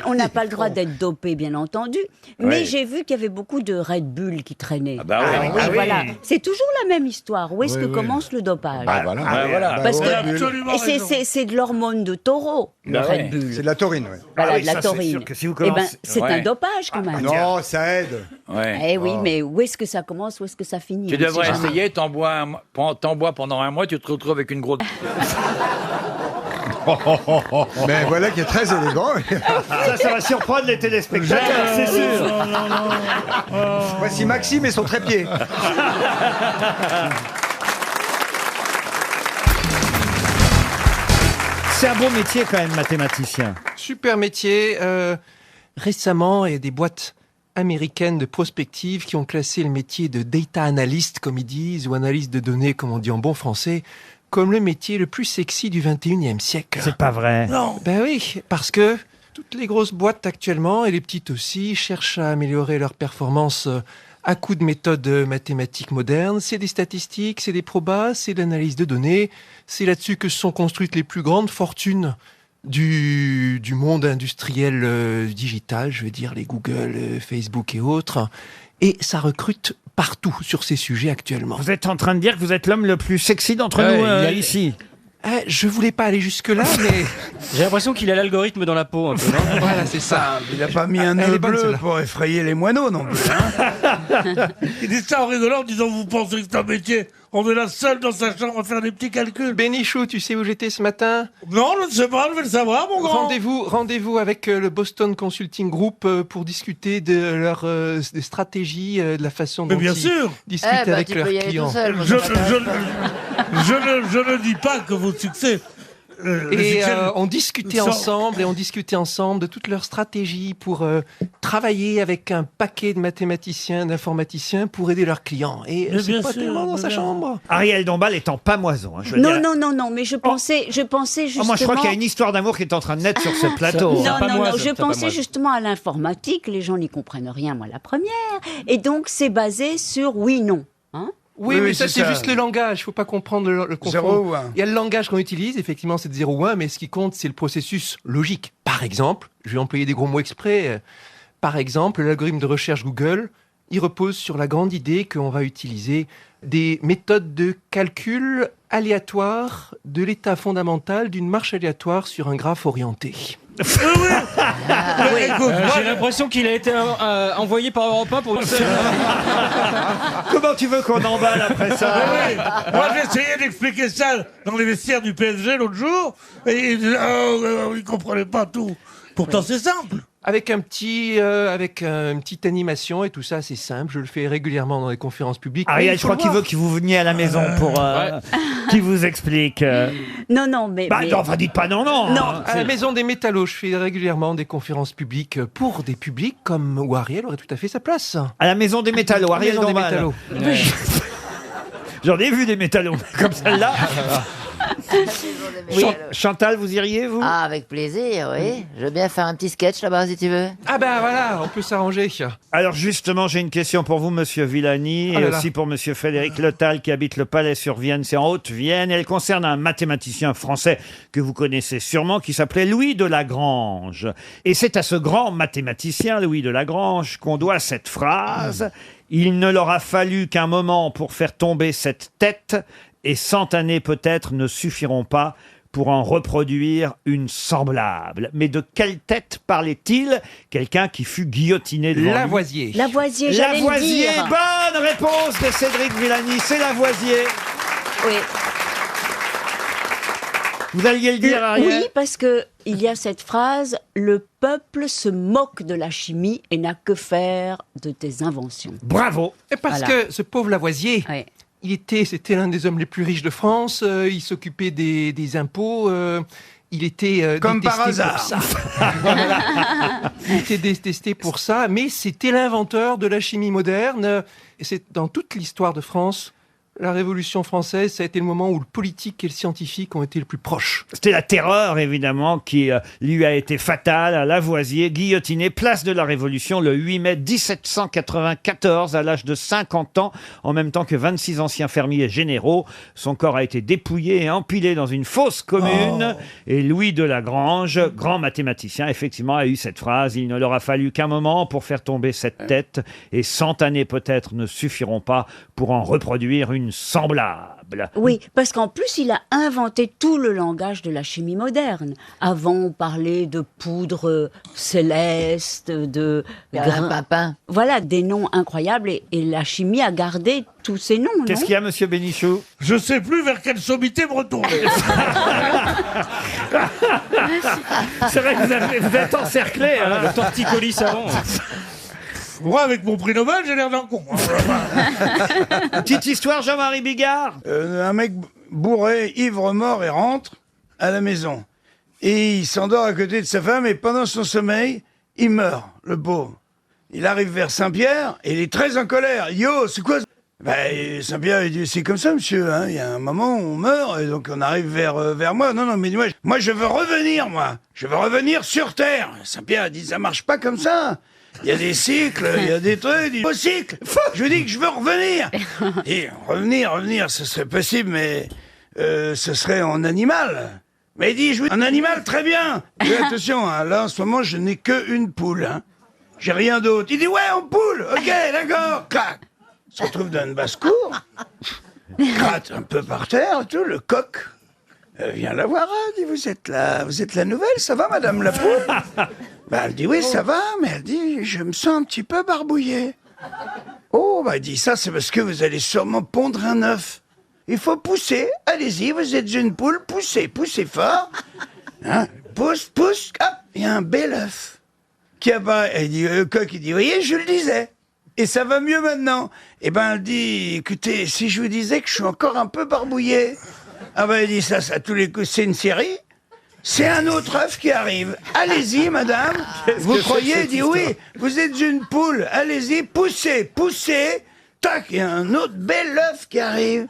Speaker 17: on n'a pas le droit d'être dopé, bien entendu. Mais
Speaker 8: Oui.
Speaker 17: j'ai vu qu'il y avait beaucoup de Red Bull qui traînaient.
Speaker 8: Ah bah oui.
Speaker 17: Oui,
Speaker 8: Ah oui.
Speaker 17: voilà. C'est toujours la même histoire. Où est-ce
Speaker 8: Oui,
Speaker 17: que
Speaker 8: oui.
Speaker 17: commence le dopage
Speaker 8: Bah voilà. Bah voilà.
Speaker 17: Parce
Speaker 8: Bah,
Speaker 17: que
Speaker 8: Red Bull.
Speaker 11: Absolument
Speaker 17: et
Speaker 11: raison.
Speaker 17: c'est de l'hormone de taureau, le
Speaker 8: Bah
Speaker 17: Red
Speaker 8: ouais.
Speaker 17: Bull.
Speaker 7: C'est de la taurine, oui.
Speaker 17: Voilà,
Speaker 1: Ah oui,
Speaker 17: de la
Speaker 1: ça, c'est
Speaker 17: taurine.
Speaker 1: sûr que si vous
Speaker 17: Eh ben,
Speaker 1: commencez-
Speaker 17: c'est
Speaker 8: Ouais.
Speaker 17: un dopage quand même.
Speaker 7: Non, ça aide.
Speaker 8: Ouais.
Speaker 17: Eh oui, mais où est-ce que ça commence, où est-ce que ça finit
Speaker 8: Tu
Speaker 17: on sait
Speaker 8: devrais
Speaker 17: jamais.
Speaker 8: essayer, t'en bois pendant un mois, tu te retrouves avec une grosse...
Speaker 7: Mais voilà qui est très élégant.
Speaker 1: Ça va surprendre les téléspectateurs, c'est sûr.
Speaker 7: Voici Maxime et son trépied.
Speaker 1: C'est un bon métier quand même, mathématicien.
Speaker 15: Super métier. Récemment, il y a des boîtes américaines de prospective qui ont classé le métier de data analyst, comme ils disent, ou analyste de données, comme on dit en bon français, comme le métier le plus sexy du 21e siècle.
Speaker 1: C'est pas vrai.
Speaker 15: Non. Ben oui, parce que toutes les grosses boîtes actuellement, et les petites aussi, cherchent à améliorer leur performance à coup de méthodes mathématiques modernes. C'est des statistiques, c'est des probas, c'est de l'analyse de données. C'est là-dessus que se sont construites les plus grandes fortunes du monde industriel digital, je veux dire les Google, Facebook et autres. Et ça recrute partout sur ces sujets actuellement.
Speaker 1: Vous êtes en train de dire que vous êtes l'homme le plus sexy d'entre nous ici.
Speaker 15: Je voulais pas aller jusque-là, mais...
Speaker 10: J'ai l'impression qu'il a l'algorithme dans la peau un peu, non
Speaker 15: Voilà, c'est ça.
Speaker 18: Il n'a pas mis un
Speaker 15: Elle
Speaker 18: nœud
Speaker 15: est bonne,
Speaker 18: bleu
Speaker 15: celle-là.
Speaker 18: pour effrayer les moineaux non plus. Hein.
Speaker 11: Il dit ça en rigolant, en disant vous pensez que c'est un métier. On est là seul dans sa chambre à faire des petits calculs.
Speaker 15: Bénichou, tu sais où j'étais ce matin?
Speaker 11: Non, je ne sais pas, je vais le savoir, mon grand.
Speaker 15: Rendez-vous avec le Boston Consulting Group pour discuter de leur des stratégies, de la façon
Speaker 11: Mais
Speaker 15: dont
Speaker 11: bien
Speaker 15: ils
Speaker 11: sûr.
Speaker 15: discutent avec leurs clients.
Speaker 11: Je ne dis pas que vos succès. les
Speaker 15: Et
Speaker 11: succès
Speaker 15: on discutait
Speaker 11: sont-
Speaker 15: ensemble de toutes leurs stratégies pour travailler avec un paquet de mathématiciens, d'informaticiens pour aider leurs clients. Et
Speaker 1: Mais
Speaker 15: c'est
Speaker 1: bien
Speaker 15: pas
Speaker 1: sûr,
Speaker 15: tellement dans sa chambre.
Speaker 1: Ariel Dombal est en pamoison. Hein, je veux
Speaker 17: Non,
Speaker 1: dire.
Speaker 17: non, mais je pensais justement...
Speaker 1: Oh, moi, je crois qu'il y a une histoire d'amour qui est en train de naître sur ce plateau.
Speaker 17: Non, je pensais justement à l'informatique. Les gens n'y comprennent rien, moi, la première. Et donc, c'est basé sur oui-non. Hein
Speaker 15: Oui, mais ça, c'est juste le langage. Il faut pas comprendre le confondre.
Speaker 18: 0 ou 1.
Speaker 15: Il y a le langage qu'on utilise, effectivement, c'est de 0 ou 1, mais ce qui compte, c'est le processus logique. Par exemple, je vais employer des gros mots exprès. Par exemple, l'algorithme de recherche Google, il repose sur la grande idée qu'on va utiliser des méthodes de calcul aléatoires de l'état fondamental d'une marche aléatoire sur un graphe orienté.
Speaker 10: J'ai l'impression qu'il a été envoyé par Europe 1 pour une seule...
Speaker 1: Comment tu veux qu'on emballe après ça?
Speaker 11: Oui. Moi, j'ai essayé d'expliquer ça dans les vestiaires du PSG l'autre jour, et ils ne comprenaient pas tout. Pourtant, c'est simple.
Speaker 15: Avec une petite animation et tout ça, c'est simple. Je le fais régulièrement dans les conférences publiques.
Speaker 1: Ariel, je crois qu'il veut que vous veniez à la maison pour qu'il vous explique.
Speaker 17: Non, mais...
Speaker 1: Bah, non, enfin, dites pas non. hein.
Speaker 15: À la Maison des Métallos, je fais régulièrement des conférences publiques pour des publics comme où Ariel aurait tout à fait sa place.
Speaker 1: À la Maison des Métallos, Ariel
Speaker 15: Maison des
Speaker 1: Dombal.
Speaker 15: Métallos.
Speaker 1: J'en ai vu des métallos comme celle-là. Chantal, vous iriez, vous?
Speaker 13: Ah, avec plaisir, oui. Je veux bien faire un petit sketch là-bas, si tu veux.
Speaker 15: Ah ben voilà, on peut s'arranger.
Speaker 1: Alors justement, j'ai une question pour vous, Monsieur Villani,
Speaker 15: Oh là
Speaker 1: et
Speaker 15: là.
Speaker 1: aussi pour Monsieur Frédéric Letal, qui habite le Palais-sur-Vienne, c'est en Haute-Vienne. Elle concerne un mathématicien français que vous connaissez sûrement, qui s'appelait Louis de Lagrange. Et c'est à ce grand mathématicien, Louis de Lagrange, qu'on doit cette phrase. Il ne leur a fallu qu'un moment pour faire tomber cette tête, et 100 années peut-être ne suffiront pas pour en reproduire une semblable. Mais de quelle tête parlait-il? Quelqu'un qui fut guillotiné devant lui.
Speaker 15: Lavoisier.
Speaker 17: Lavoisier, j'allais le
Speaker 1: Lavoisier,
Speaker 17: dire.
Speaker 1: bonne réponse de Cédric Villani, c'est Lavoisier.
Speaker 17: Oui.
Speaker 1: Vous alliez le dire, Ariel?
Speaker 17: Oui, parce que il y a cette phrase « Le peuple se moque de la chimie et n'a que faire de tes inventions ».
Speaker 1: Bravo.
Speaker 15: Et parce
Speaker 17: Voilà.
Speaker 15: que ce pauvre Lavoisier, c'était l'un des hommes les plus riches de France, il s'occupait des impôts, il était
Speaker 18: Comme
Speaker 15: détesté
Speaker 18: par hasard.
Speaker 15: pour ça. Voilà. Il était détesté pour ça, mais c'était l'inventeur de la chimie moderne. Et c'est dans toute l'histoire de France, la Révolution française, ça a été le moment où le politique et le scientifique ont été le plus proches.
Speaker 1: C'était la terreur, évidemment, qui lui a été fatale à Lavoisier, guillotiné, place de la Révolution, le 8 mai 1794, à l'âge de 50 ans, en même temps que 26 anciens fermiers généraux. Son corps a été dépouillé et empilé dans une fosse commune. Et Louis de Lagrange, grand mathématicien, effectivement, a eu cette phrase. Il ne leur a fallu qu'un moment pour faire tomber cette tête, et 100 années peut-être ne suffiront pas pour en reproduire une semblable.
Speaker 17: Oui, parce qu'en plus, il a inventé tout le langage de la chimie moderne. Avant, on parlait de poudre céleste, de
Speaker 13: grain papin.
Speaker 17: Voilà, des noms incroyables. Et la chimie a gardé tous ces noms, non?
Speaker 1: Qu'est-ce qu'il y a, Monsieur Bénichou?
Speaker 11: Je sais plus vers quelle sommité me retourner.
Speaker 1: C'est vrai que vous êtes encerclé. Hein.
Speaker 10: Le torticolis savant.
Speaker 11: Moi, avec mon prix Nobel, j'ai l'air d'un con.
Speaker 1: Petite histoire, Jean-Marie Bigard.
Speaker 18: Un mec bourré, ivre, mort et rentre à la maison. Et il s'endort à côté de sa femme et pendant son sommeil, il meurt, le pauvre. Il arrive vers Saint-Pierre et il est très en colère. Yo, c'est quoi? Saint-Pierre, il dit, c'est comme ça, monsieur, hein. Il y a un moment où on meurt et donc on arrive vers moi. Non, mais moi, je veux revenir, moi. Je veux revenir sur Terre. Saint-Pierre dit, ça marche pas comme ça. Il y a des cycles, il y a des trucs, au cycle. Je lui dis que je veux revenir. Et revenir, ce serait possible, mais ce serait en animal. Mais il dit, en animal, très bien. Je dis, attention, hein, là, en ce moment, je n'ai qu'une poule. Hein. J'ai rien d'autre. Il dit, ouais, en poule. Ok, d'accord. Clac. Il se retrouve dans une basse-cour. Gratte un peu par terre, tout, le coq. Vient la voir, hein, dit, vous êtes la nouvelle, ça va, madame la poule? Elle dit, oui, ça va, mais elle dit, je me sens un petit peu barbouillé. Oh, elle dit, ça, c'est parce que vous allez sûrement pondre un œuf. Il faut pousser, allez-y, vous êtes une poule, poussez fort. Hein, pousse, hop, il y a un bel œuf qui apparaît. Elle dit, le coq, il dit, voyez, je le disais. Et ça va mieux maintenant. Eh ben, elle dit, écoutez, si je vous disais que je suis encore un peu barbouillé. Ah ben, elle dit, ça, à tous les coups, c'est une série. C'est un autre œuf qui arrive. Allez-y, madame. Vous croyez? Elle dit, oui, vous êtes une poule. Allez-y, poussez. Tac, il y a un autre bel œuf qui arrive.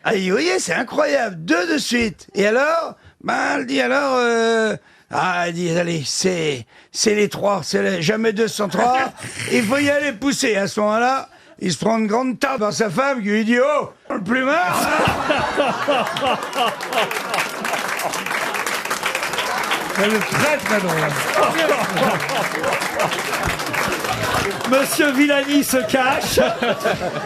Speaker 18: Ah, vous voyez, c'est incroyable. 2 de suite. Et alors? Elle dit, alors, elle dit, allez, c'est les 3. Jamais 2 sans 3. Il faut y aller pousser. À ce moment-là, il se prend une grande tarte dans sa femme qui lui dit, oh, le plumard.
Speaker 11: Elle est très très drôle.
Speaker 1: Monsieur Villani se cache.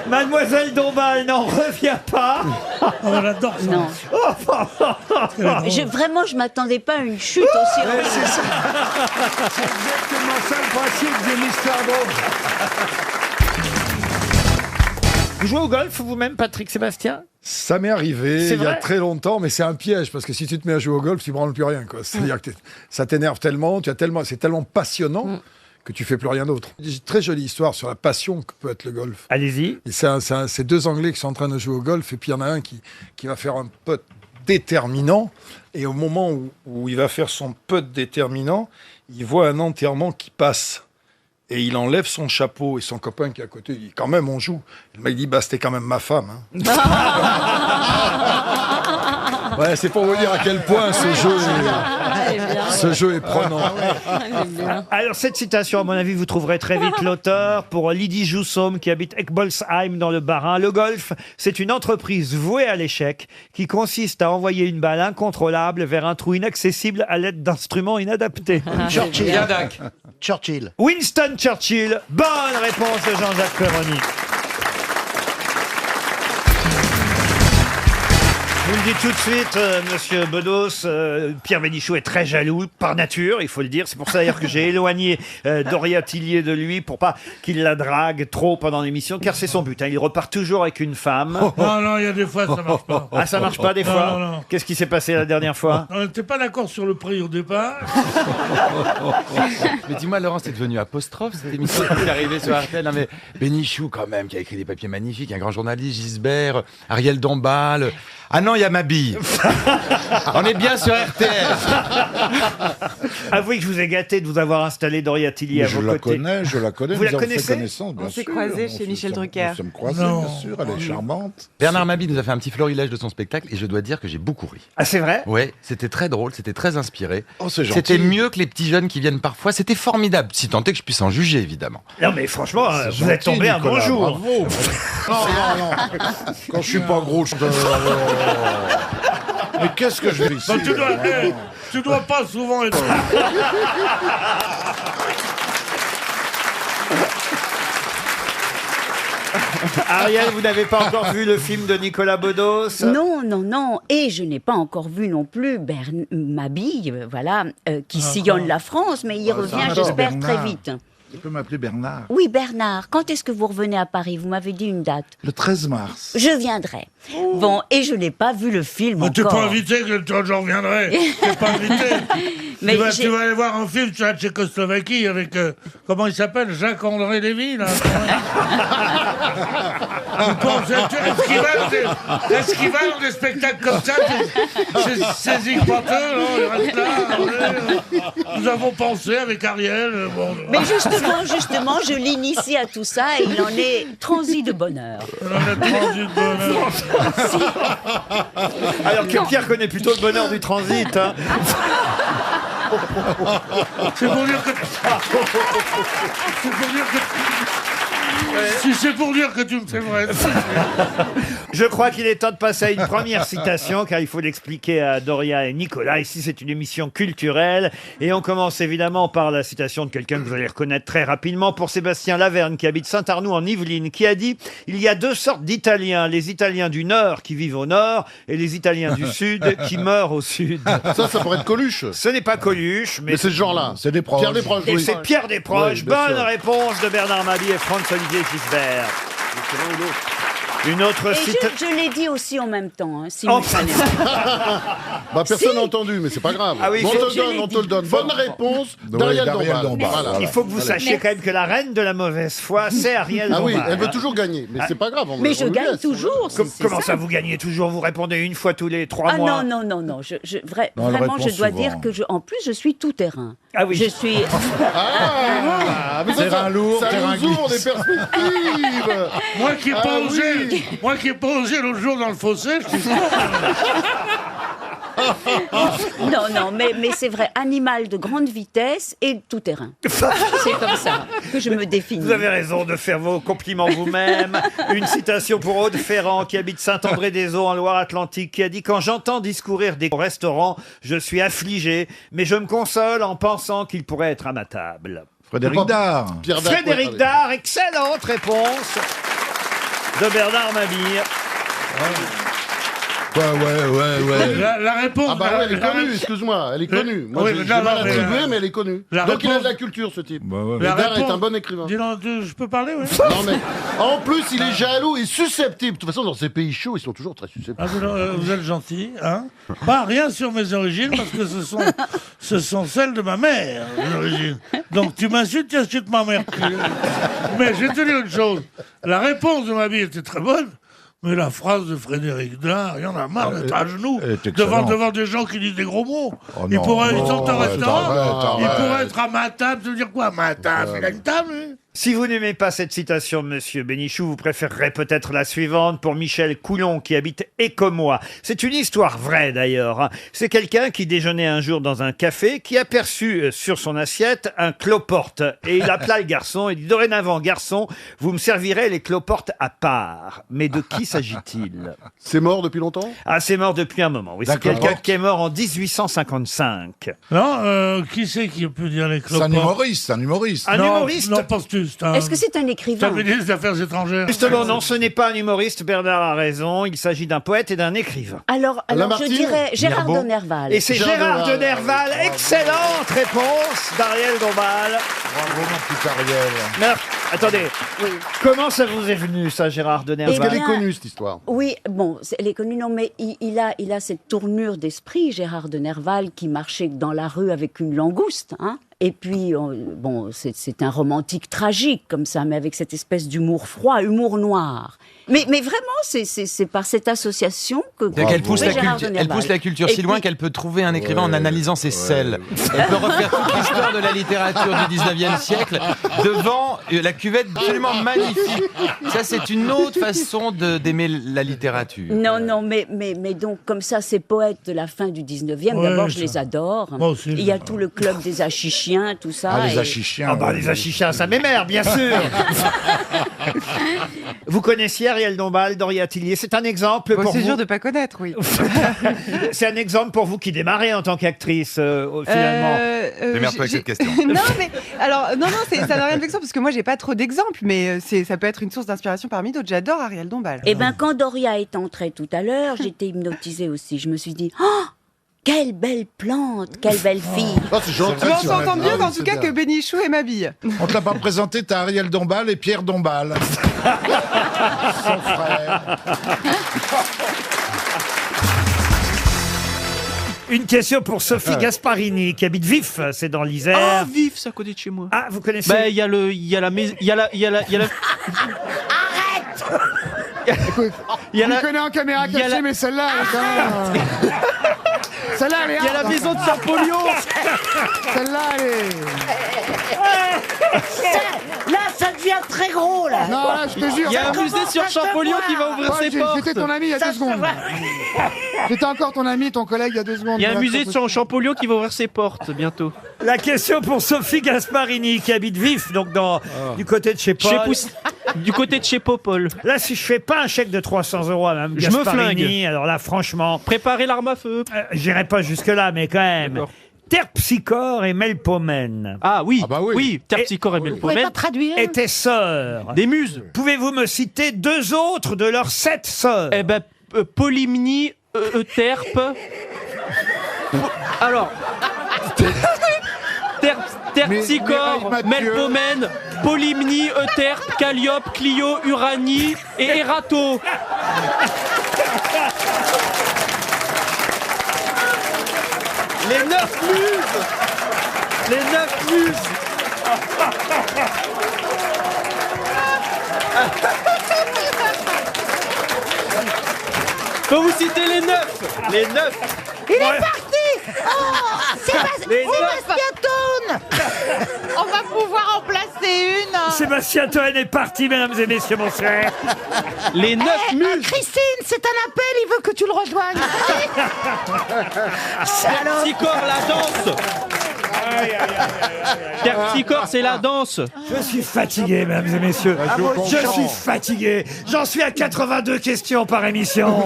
Speaker 1: Mademoiselle Dombal n'en revient pas.
Speaker 11: Oh, j'adore ça.
Speaker 17: Non. Vraiment, je m'attendais pas à une chute aussi
Speaker 18: Ouais,
Speaker 17: rapide.
Speaker 18: c'est ça. C'est exactement ça le principe d'une histoire drôle.
Speaker 1: Vous jouez au golf vous-même, Patrick Sébastien?
Speaker 16: Ça m'est arrivé
Speaker 1: C'est
Speaker 16: il y a
Speaker 1: vrai
Speaker 16: très longtemps, mais c'est un piège parce que si tu te mets à jouer au golf, tu branles plus rien. C'est-à-dire que ça t'énerve tellement, c'est tellement passionnant que tu fais plus rien d'autre. J'ai une très jolie histoire sur la passion que peut être le golf.
Speaker 1: Allez-y.
Speaker 16: C'est 2 Anglais qui sont en train de jouer au golf et puis il y en a un qui va faire un putt déterminant et au moment où il va faire son putt déterminant, il voit un enterrement qui passe. Et il enlève son chapeau et son copain qui est à côté, il dit quand même on joue. Le mec dit bah c'était quand même ma femme. Hein. Ouais, c'est pour vous dire à quel point ce jeu est prenant.
Speaker 1: Alors, cette citation, à mon avis, vous trouverez très vite l'auteur. Pour Lydie Joussomme, qui habite Eckbolsheim dans le Bas-Rhin, le golf, c'est une entreprise vouée à l'échec qui consiste à envoyer une balle incontrôlable vers un trou inaccessible à l'aide d'instruments inadaptés.
Speaker 21: Churchill.
Speaker 1: Yadak.
Speaker 21: Churchill.
Speaker 1: Winston Churchill. Bonne réponse de Jean-Jacques Perroni. Je vous le dis tout de suite, monsieur Bedos, Pierre Bénichou est très jaloux, par nature, il faut le dire. C'est pour ça d'ailleurs que j'ai éloigné Doria Tillier de lui, pour pas qu'il la drague trop pendant l'émission, car c'est son but. Hein. Il repart toujours avec une femme.
Speaker 11: Non, il y a des fois, ça marche pas.
Speaker 1: Ah, ça marche pas des fois
Speaker 11: Non.
Speaker 1: Qu'est-ce qui s'est passé la dernière fois?
Speaker 11: On n'était pas d'accord sur le prix au départ.
Speaker 12: Mais dis-moi, Laurent, c'est devenu apostrophe cette émission qui est arrivée sur RTL. Non, mais Bénichou, quand même, qui a écrit des papiers magnifiques, un grand journaliste, Gisbert, Ariel Dombal. Ah non, il y a Mabille. On est bien sur RTL.
Speaker 1: Avouez que je vous ai gâté de vous avoir installé Doria Tillier à vos côtés.
Speaker 16: Je la connais.
Speaker 1: Vous la
Speaker 16: nous avons fait
Speaker 1: connaissez?
Speaker 16: connaissance, bien
Speaker 19: On s'est
Speaker 16: sûr.
Speaker 19: croisés chez Michel Drucker.
Speaker 16: Nous sommes croisés,
Speaker 11: Non.
Speaker 16: bien sûr. Elle est charmante.
Speaker 12: Bernard Mabille nous a fait un petit florilège de son spectacle et je dois dire que j'ai beaucoup ri.
Speaker 1: Ah, c'est vrai?
Speaker 12: Ouais, c'était très drôle, c'était très inspiré.
Speaker 16: Oh, c'est gentil.
Speaker 12: C'était mieux que les petits jeunes qui viennent parfois. C'était formidable, si tant est que je puisse en juger, évidemment.
Speaker 1: Non, mais franchement,
Speaker 16: C'est
Speaker 1: vous êtes
Speaker 16: gentil,
Speaker 1: tombé un
Speaker 16: Nicolas,
Speaker 1: bon jour.
Speaker 16: Bravo. Non. Quand je suis pas gros, je... Mais qu'est-ce que je fais ici
Speaker 11: Bah, tu dois pas souvent être...
Speaker 1: Ariel, vous n'avez pas encore vu le film de Nicolas Bedos?
Speaker 17: Non. Et je n'ai pas encore vu non plus Mabille, voilà, qui sillonne la France, mais il revient, j'espère, très vite.
Speaker 16: Tu peux m'appeler Bernard.
Speaker 17: Oui, Bernard, quand est-ce que vous revenez à Paris? Vous m'avez dit une date.
Speaker 16: Le 13 mars.
Speaker 17: Je viendrai. Bon, et je n'ai pas vu le film
Speaker 11: T'es
Speaker 17: encore.
Speaker 11: pas invité, que j'en reviendrai. T'es pas invité.
Speaker 17: Mais
Speaker 11: tu vas aller voir un film sur la Tchécoslovaquie avec, comment il s'appelle, Jacques-André Lévy, là. Est-ce qu'il va dans des spectacles comme ça? C'est zigpointeux, il reste là. Nous avons pensé avec Ariel. Bon,
Speaker 17: Mais justement, je l'initie à tout ça et il en est transi de bonheur.
Speaker 1: Alors que Pierre connaît plutôt le bonheur du transit. Hein.
Speaker 11: C'est pour dire que... Si c'est pour dire que tu me fais vrai.
Speaker 1: Je crois qu'il est temps de passer à une première citation, car il faut l'expliquer à Doria et Nicolas. Ici, c'est une émission culturelle. Et on commence évidemment par la citation de quelqu'un que vous allez reconnaître très rapidement, pour Sébastien Laverne, qui habite Saint-Arnoux en Yvelines, qui a dit « Il y a deux sortes d'Italiens, les Italiens du Nord qui vivent au Nord et les Italiens du Sud qui meurent au Sud. »
Speaker 16: Ça pourrait être Coluche.
Speaker 1: Ce n'est pas Coluche, mais
Speaker 16: c'est ce genre-là. C'est Desproges. Pierre Desproges,
Speaker 1: Et
Speaker 16: oui.
Speaker 1: c'est Pierre Desproges.
Speaker 16: Oui, bien
Speaker 1: Bonne
Speaker 16: sûr.
Speaker 1: réponse de Bernard Mabille et Franz-Olivier Gisbert. Une autre
Speaker 17: Et
Speaker 1: citation.
Speaker 17: je l'ai dit aussi en même temps, simultanément.
Speaker 16: Personne n'a entendu, mais c'est pas grave.
Speaker 1: Ah oui,
Speaker 16: on
Speaker 1: faut-
Speaker 16: te le donne. Bonne réponse d'Ariel Dombal. Voilà.
Speaker 1: Il faut que vous sachiez quand même que la reine de la mauvaise foi, c'est Ariel
Speaker 16: Ah oui,
Speaker 1: Dombal.
Speaker 16: elle veut toujours gagner, mais c'est pas grave.
Speaker 17: Mais je gagne toujours.
Speaker 1: Comment ça, vous gagnez toujours? Vous répondez une fois tous les 3
Speaker 17: Ah
Speaker 1: mois.
Speaker 17: non.
Speaker 16: Non, elle
Speaker 17: Vraiment,
Speaker 16: répond
Speaker 17: je dois
Speaker 16: souvent.
Speaker 17: dire que en plus, je suis tout terrain.
Speaker 1: Ah oui.
Speaker 17: Je suis.
Speaker 16: Ah, mais
Speaker 11: Terrain lourd,
Speaker 16: ça
Speaker 11: terrain
Speaker 16: nous ouvre des
Speaker 11: glisse.
Speaker 16: perspectives.
Speaker 11: Moi qui n'ai
Speaker 16: Ah
Speaker 11: pas
Speaker 16: oui.
Speaker 11: osé l'autre jour dans le fossé, je suis
Speaker 17: Non, mais c'est vrai, animal de grande vitesse et tout terrain. C'est comme ça que je me définis.
Speaker 1: Vous avez raison de faire vos compliments vous-même. Une citation pour Aude Ferrand, qui habite Saint-André-des-Eaux en Loire-Atlantique, qui a dit « Quand j'entends discourir des restaurants, je suis affligé, mais je me console en pensant qu'il pourrait être à ma table. »
Speaker 16: Frédéric Dard.
Speaker 1: Frédéric Dard, excellente réponse de Bernard Mabille.
Speaker 16: Ouais.
Speaker 11: La réponse.
Speaker 16: Ah bah ouais, elle est connue, excuse-moi, elle est connue. Moi,
Speaker 11: Oui,
Speaker 16: j'ai
Speaker 11: mais là,
Speaker 16: mal
Speaker 11: non,
Speaker 16: attribué, mais elle est connue.
Speaker 11: La
Speaker 16: Donc il a
Speaker 11: réponse-
Speaker 16: de la culture, ce type.
Speaker 11: La
Speaker 16: Dard est
Speaker 11: réponse-
Speaker 16: un bon écrivain.
Speaker 11: Dis donc, je peux parler, oui.
Speaker 16: Non mais, en plus, il est jaloux et susceptible. De toute façon, dans ces pays chauds, ils sont toujours très susceptibles.
Speaker 11: Ah, vous êtes gentil, hein. Pas rien sur mes origines, parce que ce sont celles de ma mère, mes origines. Donc tu m'insultes, tu insultes ma mère. Mais je vais te dire une chose. La réponse de ma vie était très bonne. Mais la phrase de Frédéric Dard, il y en a marre d'être à genoux
Speaker 16: elle est excellente.
Speaker 11: devant des gens qui disent des gros mots.
Speaker 16: Oh
Speaker 11: Ils
Speaker 16: non,
Speaker 11: sont au
Speaker 16: arrête,
Speaker 11: restaurant,
Speaker 16: arrête.
Speaker 11: ils pourraient être à ma table, ça veut dire quoi, à ma table? Il a une table, lui.
Speaker 1: Si vous n'aimez pas cette citation de Monsieur Bénichou, vous préférerez peut-être la suivante pour Michel Coulon qui habite Écomois. C'est une histoire vraie d'ailleurs, hein. C'est quelqu'un qui déjeunait un jour dans un café qui aperçut sur son assiette un cloporte. Et il appela le garçon et dit « Dorénavant, garçon, vous me servirez les cloportes à part. » Mais de qui s'agit-il?
Speaker 21: C'est mort depuis longtemps?
Speaker 1: Ah, c'est mort depuis un moment. Oui, c'est
Speaker 21: D'accord.
Speaker 1: quelqu'un qui est mort en 1855.
Speaker 11: Non, qui c'est qui peut dire les cloportes?
Speaker 21: C'est un humoriste, un humoriste.
Speaker 1: Un
Speaker 11: Non,
Speaker 1: humoriste?
Speaker 11: Non, pas que c'est un...
Speaker 17: Est-ce que c'est un écrivain?
Speaker 11: Ça ministre des Affaires étrangères.
Speaker 1: Justement, non, ce n'est pas un humoriste. Bernard a raison. Il s'agit d'un poète et d'un écrivain.
Speaker 17: Alors je
Speaker 21: Lamartine,
Speaker 17: dirais Gérard
Speaker 21: Mirbeau.
Speaker 17: de Nerval.
Speaker 1: Et c'est Gérard de Nerval. Excellente réponse d'Ariel Dombal.
Speaker 21: Bravo, mon petit Ariel.
Speaker 1: Mais alors, attendez.
Speaker 17: Oui.
Speaker 1: Comment ça vous est venu, ça, Gérard de Nerval?
Speaker 21: Parce qu'elle est connue, cette histoire.
Speaker 17: Oui, bon, elle est connue, non, mais il a cette tournure d'esprit, Gérard de Nerval, qui marchait dans la rue avec une langouste, hein. Et puis, bon, c'est un romantique tragique, comme ça, mais avec cette espèce d'humour froid, humour noir. Mais vraiment, c'est par cette association que...
Speaker 12: Elle pousse,
Speaker 17: Gérard de
Speaker 12: elle pousse
Speaker 17: Nerval.
Speaker 12: la culture
Speaker 17: Et
Speaker 12: si loin
Speaker 17: puis-
Speaker 12: qu'elle peut trouver un écrivain en analysant ses selles. Elle peut refaire toute l'histoire de la littérature du 19e siècle devant la cuvette absolument magnifique. Ça, c'est une autre façon d'aimer la littérature.
Speaker 17: Non, mais donc, comme ça, ces poètes de la fin du 19e,
Speaker 11: Ouais,
Speaker 17: d'abord, je
Speaker 11: ça.
Speaker 17: les adore.
Speaker 11: Moi aussi,
Speaker 17: Il y a
Speaker 11: j'adore.
Speaker 17: tout le club des achichiens, tout ça.
Speaker 21: Ah, les
Speaker 17: et-
Speaker 21: achichiens.
Speaker 1: Ah bah, les achichiens, ça m'émère, bien sûr. Vous connaissiez Ariel Dombal, Doria Tillier. C'est un exemple pour
Speaker 3: C'est
Speaker 1: vous.
Speaker 3: dur de pas connaître, oui.
Speaker 1: C'est un exemple pour vous qui démarrez en tant qu'actrice, finalement.
Speaker 12: Démerde-toi avec cette question.
Speaker 3: Non, mais alors, non, ça n'a rien de vexant parce que moi, j'ai pas trop d'exemples, mais ça peut être une source d'inspiration parmi d'autres. J'adore Ariel Dombal.
Speaker 17: Eh ben, quand Doria est entrée tout à l'heure, j'étais hypnotisée aussi. Je me suis dit, oh, quelle belle plante, quelle belle fille.
Speaker 21: Oh, c'est gentil.
Speaker 3: Mais on
Speaker 21: tu
Speaker 3: s'entend
Speaker 21: m'as-
Speaker 3: mieux
Speaker 21: Ah oui,
Speaker 3: qu'en
Speaker 21: c'est
Speaker 3: tout cas
Speaker 21: bien.
Speaker 3: que Bénichou et Mabille.
Speaker 21: On te l'a pas présenté, t'as Ariel Dombal et Pierre Dombal. Son frère.
Speaker 1: Une question pour Sophie Gasparini, qui habite Vif, c'est dans l'Isère.
Speaker 10: Ah, Vif, c'est à côté de chez moi.
Speaker 1: Ah, vous connaissez?
Speaker 10: Bah, il y a la maison. Il y a la.
Speaker 19: Écoute,
Speaker 10: Il y a
Speaker 19: on
Speaker 10: la-
Speaker 19: me connaît en caméra
Speaker 10: il y a
Speaker 19: cachée,
Speaker 10: la-
Speaker 19: mais celle-là, elle est quand même... Celle-là, elle est
Speaker 10: Il y a la
Speaker 19: hard.
Speaker 10: maison de Champollion.
Speaker 19: Celle-là, elle est...
Speaker 2: Là, ça devient très gros, là.
Speaker 19: Non, là, je te jure.
Speaker 10: Il y a un
Speaker 19: ça
Speaker 10: musée
Speaker 19: commence
Speaker 10: sur
Speaker 19: à se
Speaker 10: Champollion
Speaker 19: voir.
Speaker 10: qui va ouvrir ses portes.
Speaker 19: J'étais ton ami il y a
Speaker 2: Ça
Speaker 19: 2
Speaker 2: se
Speaker 19: secondes.
Speaker 2: voit.
Speaker 19: J'étais encore ton ami, ton collègue il y a 2 secondes.
Speaker 10: Il y a un
Speaker 19: Voilà,
Speaker 10: musée
Speaker 19: c'est
Speaker 10: sur Champollion qui va ouvrir ses portes bientôt.
Speaker 1: La question pour Sophie Gasparini, qui habite Vif, donc du côté de chez Paul.
Speaker 10: Du côté de chez Popol.
Speaker 1: Là, si je fais pas un chèque de 300 € à Mme
Speaker 10: Je me
Speaker 1: Gasparini,
Speaker 10: flingue.
Speaker 1: alors là, franchement,
Speaker 10: Préparez l'arme à feu.
Speaker 1: j'irai pas jusque-là, mais quand même.
Speaker 10: D'accord.
Speaker 1: Terpsichore et Melpomène
Speaker 10: Ah oui,
Speaker 21: Ah bah oui.
Speaker 10: oui, Terpsichore et
Speaker 2: Vous pouvez
Speaker 10: Melpomène.
Speaker 2: pas traduire?
Speaker 1: étaient sœurs.
Speaker 10: Des muses.
Speaker 1: Pouvez-vous me citer 2 autres de leurs 7 sœurs?
Speaker 10: Eh ben, Polymnie, Euterpe. Alors. Terpsichore,
Speaker 21: Mathieu.
Speaker 10: Melpomène, Polymnie, Euterpe, Calliope, Clio, Uranie et Erato. Les 9 muses. Les 9 muses. Faut vous citer les 9. Les 9.
Speaker 2: Il est parti. Oh,
Speaker 10: Les
Speaker 2: Sébastien Tourne.
Speaker 6: On va pouvoir en placer une.
Speaker 1: Sébastien Toen est parti, mesdames et messieurs, mon frère.
Speaker 10: Les 9 muses.
Speaker 2: Christine, c'est un appel, il veut que tu le rejoignes.
Speaker 10: Terpsichore, la danse. Terpsichore, c'est la danse.
Speaker 1: Je suis fatigué, mesdames et messieurs.
Speaker 21: moi aussi.
Speaker 1: Je suis fatigué. J'en suis à 82 questions par émission.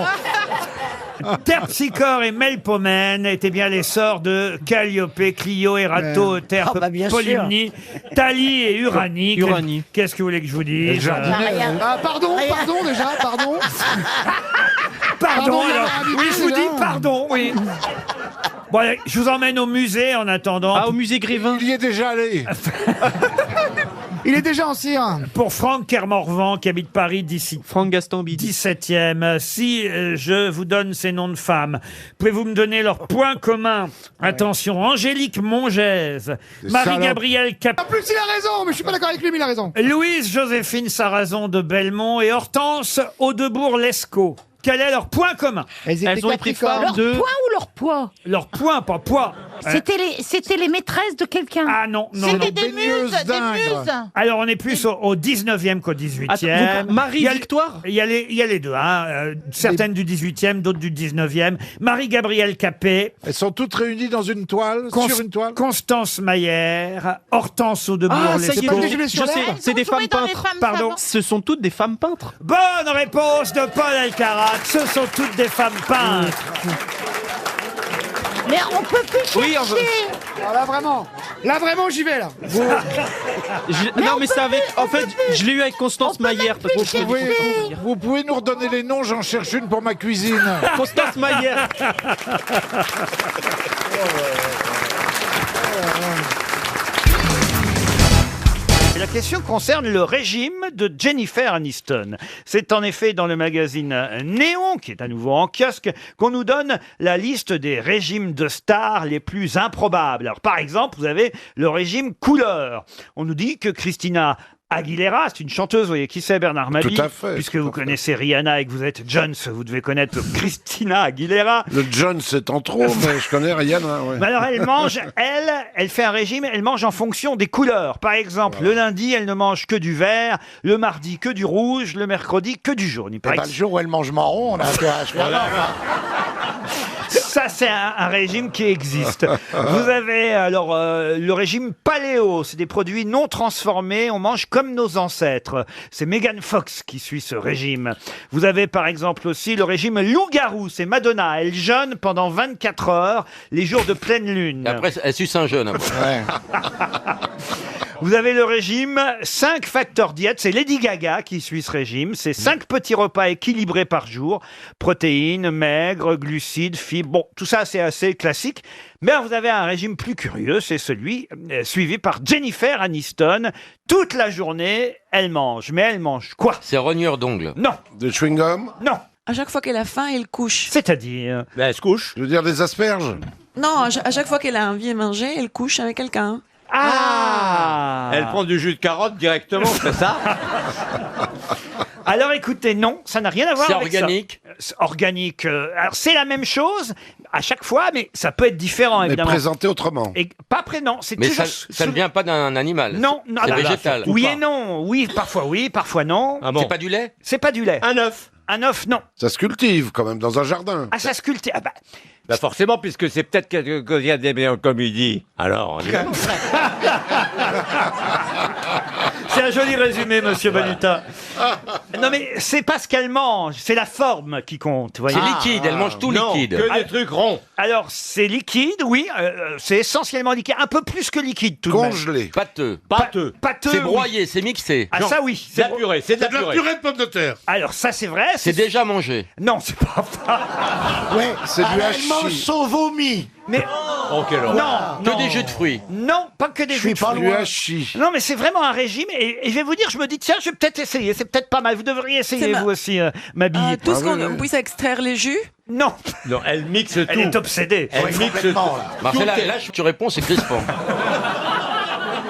Speaker 1: Terpsichore et Melpomène étaient bien les sœurs de Calliope, Clio, Erato, Euterpe,
Speaker 2: Ah bah bien sûr.
Speaker 1: Polymnie, Thalie et Uranie.
Speaker 10: Uranie.
Speaker 1: Qu'est-ce que vous voulez que je vous dise?
Speaker 2: Rien.
Speaker 19: Ah, pardon déjà, pardon.
Speaker 1: Pardon,
Speaker 19: Pardon,
Speaker 1: alors.
Speaker 19: il y a un
Speaker 1: Oui, je vous
Speaker 19: invité,
Speaker 1: dis
Speaker 19: là.
Speaker 1: pardon, oui. Bon, allez, je vous emmène au musée en attendant.
Speaker 10: Ah, au musée Grévin.
Speaker 21: Il y est déjà allé.
Speaker 19: Il est déjà en cire.
Speaker 1: Pour Franck Kermorvan, qui habite Paris d'ici
Speaker 10: Franck Gastambide.
Speaker 1: 17e, si je vous donne ces noms de femmes, pouvez-vous me donner leurs points communs? Attention, Angélique Mongèse, Marie-Gabrielle Cap...
Speaker 19: En plus, il a raison, mais je suis pas d'accord avec lui, mais il a raison.
Speaker 1: Louise-Joséphine Sarrazon de Belmont et Hortense Audebourg-Lescaut. Quel est leur point commun?
Speaker 10: Elles ont été femmes
Speaker 2: Leur
Speaker 10: de.
Speaker 2: poids ou leur poids?
Speaker 1: Leur point, pas poids.
Speaker 2: C'était les maîtresses de quelqu'un.
Speaker 1: Ah non, non,
Speaker 6: C'était
Speaker 1: non.
Speaker 6: des muses, des muses.
Speaker 1: Alors, on est plus au 19e qu'au 18e.
Speaker 15: Attends, Marie
Speaker 1: Il y a-
Speaker 15: Victoire
Speaker 1: il y a les deux, hein. Certaines du 18e, d'autres du 19e. Marie-Gabrielle Capet.
Speaker 9: Elles sont toutes réunies dans une toile, sur une toile.
Speaker 1: Constance Maillère, Hortense
Speaker 15: Ah, ça y est,
Speaker 1: Audebourg-Lescaut.
Speaker 15: je sais, c'est des femmes peintres.
Speaker 1: Pardon.
Speaker 15: Ce sont toutes des femmes peintres.
Speaker 1: Bonne réponse de Paul Alcarat. Ce sont toutes des femmes peintres.
Speaker 2: Mais on peut plus chercher.
Speaker 15: Oui, on veut-
Speaker 19: Là, vraiment, j'y vais, là.
Speaker 15: Non, mais c'est avec. En fait, je l'ai eu avec Constance Maillère. Parce que
Speaker 9: Vous pouvez nous redonner les noms, j'en cherche une pour ma cuisine.
Speaker 15: Constance Maillère.
Speaker 1: Et la question concerne le régime de Jennifer Aniston. C'est en effet dans le magazine Néon, qui est à nouveau en kiosque, qu'on nous donne la liste des régimes de stars les plus improbables. Alors, par exemple, vous avez le régime couleur. On nous dit que Christina Aguilera, c'est une chanteuse, vous voyez qui c'est, Bernard Mabie?
Speaker 9: Tout à fait,
Speaker 1: Puisque
Speaker 9: tout à
Speaker 1: vous
Speaker 9: fait.
Speaker 1: connaissez Rihanna et que vous êtes Jones, vous devez connaître Christina Aguilera.
Speaker 9: Le John, c'est en trop, mais je connais Rihanna. Ouais.
Speaker 1: Mais alors elle mange, elle fait un régime, elle mange en fonction des couleurs. Par exemple, le lundi, elle ne mange que du vert, le mardi que du rouge, le mercredi que du jaune. Il paraît
Speaker 21: Le jour où elle mange marron, on a intérêt à se faire
Speaker 1: ça, c'est un régime qui existe. Vous avez alors le régime paléo, c'est des produits non transformés, on mange comme nos ancêtres. C'est Megan Fox qui suit ce régime. Vous avez par exemple aussi le régime loup-garou, c'est Madonna, elle jeûne pendant 24 heures les jours de pleine lune.
Speaker 8: Et après, elle suce un jeune.
Speaker 1: Vous avez le régime 5 facteurs diète, c'est Lady Gaga qui suit ce régime. C'est 5 petits repas équilibrés par jour, protéines, maigres, glucides, fibres. Bon, tout ça c'est assez classique. Mais alors, vous avez un régime plus curieux, c'est celui suivi par Jennifer Aniston. Toute la journée, elle mange. Mais elle mange quoi?
Speaker 8: C'est rognure d'ongles.
Speaker 1: Non.
Speaker 9: Des chewing-gums?
Speaker 1: Non.
Speaker 3: À chaque fois qu'elle a faim, elle couche.
Speaker 1: C'est-à-dire?
Speaker 8: Ben, elle se couche.
Speaker 9: Je veux dire des asperges?
Speaker 3: Non, à chaque fois qu'elle a envie de manger, elle couche avec quelqu'un.
Speaker 1: Ah,
Speaker 8: Elle prend du jus de carotte directement, c'est ça?
Speaker 1: Alors écoutez, non, ça n'a rien à voir
Speaker 8: C'est
Speaker 1: avec
Speaker 8: organique
Speaker 1: ça. C'est organique. Alors c'est la même chose à chaque fois, mais ça peut être différent
Speaker 9: Mais
Speaker 1: évidemment.
Speaker 9: présenté autrement.
Speaker 1: Et pas prénom, c'est
Speaker 8: Mais
Speaker 1: toujours.
Speaker 8: ça ne vient pas d'un animal.
Speaker 1: Non, non,
Speaker 8: C'est
Speaker 1: ah bah,
Speaker 8: végétal.
Speaker 1: Oui et non. Oui, parfois non.
Speaker 8: Ah bon. C'est pas du lait?
Speaker 1: C'est pas du lait.
Speaker 8: Un œuf.
Speaker 1: Un œuf, non.
Speaker 9: Ça se cultive quand même dans un jardin.
Speaker 1: Ah, ça se cultive. Ah bah,
Speaker 8: Bah forcément, puisque c'est peut-être qu'il y a des meilleures comédies. Alors, on y va.
Speaker 1: c'est un joli résumé, monsieur Banuta. Non, mais c'est pas ce qu'elle mange, c'est la forme qui compte. Voyez.
Speaker 8: C'est liquide, elle mange tout liquide.
Speaker 1: Que des trucs ronds. Alors, c'est liquide, oui. C'est essentiellement liquide. Un peu plus que liquide, tout de même.
Speaker 9: Congelé.
Speaker 8: Pâteux.
Speaker 1: Pâteux.
Speaker 8: C'est broyé, c'est mixé.
Speaker 1: Ah, ça, oui.
Speaker 8: C'est de la purée, c'est de la purée.
Speaker 11: de pommes de terre.
Speaker 1: Alors, ça, c'est vrai.
Speaker 8: C'est déjà mangé.
Speaker 1: Non, c'est pas
Speaker 21: Ouais,
Speaker 9: C'est du
Speaker 21: elle
Speaker 9: hachis.
Speaker 21: mange son vomi.
Speaker 1: Mais
Speaker 8: Oh, quelle horreur.
Speaker 1: non,
Speaker 8: Que des jus de fruits.
Speaker 1: non, pas que des
Speaker 21: Je
Speaker 1: jus
Speaker 21: suis
Speaker 1: de
Speaker 21: pas
Speaker 1: fruits.
Speaker 9: Du
Speaker 21: loin.
Speaker 9: hachis.
Speaker 1: Non, mais c'est vraiment un régime. Et je vais vous dire, je me dis, tiens, je vais peut-être essayer. C'est peut-être pas mal. Vous devriez essayer, vous aussi, Mabille.
Speaker 3: Tout ce
Speaker 9: Ah, oui,
Speaker 3: qu'on
Speaker 9: oui.
Speaker 3: puisse extraire les jus.
Speaker 1: Non,
Speaker 8: Non, elle mixe tout.
Speaker 1: elle est obsédée.
Speaker 8: Elle
Speaker 21: Ouais,
Speaker 8: mixe tout.
Speaker 21: complètement, là.
Speaker 8: Marcella, là, tu réponds, c'est crispant.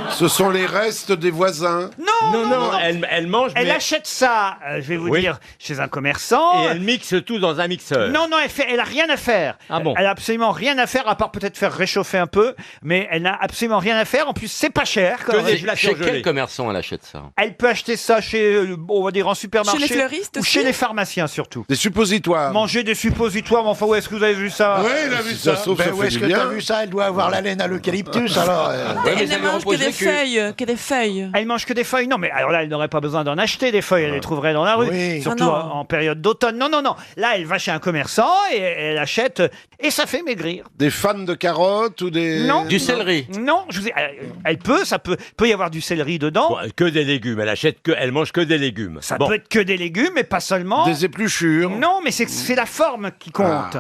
Speaker 9: Ce sont les restes des voisins.
Speaker 1: Non,
Speaker 8: elle mange,
Speaker 1: Elle achète ça, je vais vous dire, chez un commerçant.
Speaker 8: mixe tout dans un mixeur.
Speaker 1: Non, elle a rien à faire.
Speaker 8: Ah bon.
Speaker 1: Elle a absolument rien à faire, à part peut-être faire réchauffer un peu, mais elle n'a absolument rien à faire. En plus, c'est pas cher. Quand même.
Speaker 8: Chez quel commerçant elle achète ça?
Speaker 1: Elle peut acheter ça chez, on va dire, en supermarché.
Speaker 3: Chez les fleuristes
Speaker 1: ou
Speaker 3: aussi
Speaker 1: chez les pharmaciens surtout.
Speaker 9: Des suppositoires.
Speaker 1: Manger des suppositoires, mais enfin, où est-ce que vous avez vu ça?
Speaker 11: Oui, il a vu
Speaker 9: Si ça
Speaker 11: ça.
Speaker 9: sauve,
Speaker 21: Ben,
Speaker 9: ça
Speaker 21: où
Speaker 9: fait
Speaker 21: est-ce
Speaker 9: du
Speaker 21: que t'as
Speaker 9: bien.
Speaker 21: vu ça? Elle doit avoir la laine à l'eucalyptus, alors.
Speaker 8: Ouais, mais
Speaker 3: Elle
Speaker 8: ça
Speaker 3: ne
Speaker 8: lui
Speaker 3: mange
Speaker 8: repose
Speaker 3: que
Speaker 8: les
Speaker 3: des
Speaker 8: culs.
Speaker 3: feuilles, que des feuilles.
Speaker 1: Elle mange que des feuilles. Non, mais alors là, elle n'aurait pas besoin d'en acheter des feuilles. Elle les trouverait dans la rue.
Speaker 21: Oui.
Speaker 1: Surtout
Speaker 3: Ah non.
Speaker 1: en période d'automne. Non. Là, elle va chez un commerçant et elle achète. Et ça fait maigrir.
Speaker 9: Des fans de carottes ou des...
Speaker 1: Non.
Speaker 8: Du céleri.
Speaker 1: Non, elle peut, ça peut y avoir du céleri dedans.
Speaker 8: Bon, que des légumes. Elle mange que des légumes.
Speaker 1: Ça peut être que des légumes, mais pas seulement.
Speaker 9: Des épluchures.
Speaker 1: Non, mais c'est la forme qui compte.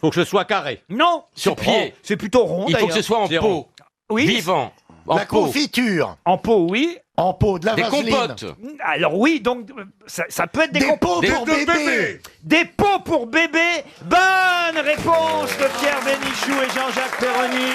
Speaker 8: Faut que ce soit carré.
Speaker 1: Non.
Speaker 8: Sur
Speaker 1: c'est
Speaker 8: pied.
Speaker 1: rond. C'est plutôt rond.
Speaker 8: Il faut que
Speaker 1: d'ailleurs.
Speaker 8: ce soit en pot.
Speaker 1: Oui.
Speaker 8: Vivant. En
Speaker 21: La
Speaker 8: pot.
Speaker 21: confiture.
Speaker 1: En pot, oui.
Speaker 21: En pot, de la
Speaker 8: Des
Speaker 21: vaseline.
Speaker 8: compotes.
Speaker 1: Alors oui, donc ça peut être des
Speaker 21: Des pots
Speaker 8: Des
Speaker 21: pour bébé.
Speaker 1: Des pots pour bébé. Bonne réponse de Pierre Bénichou et Jean-Jacques Perroni.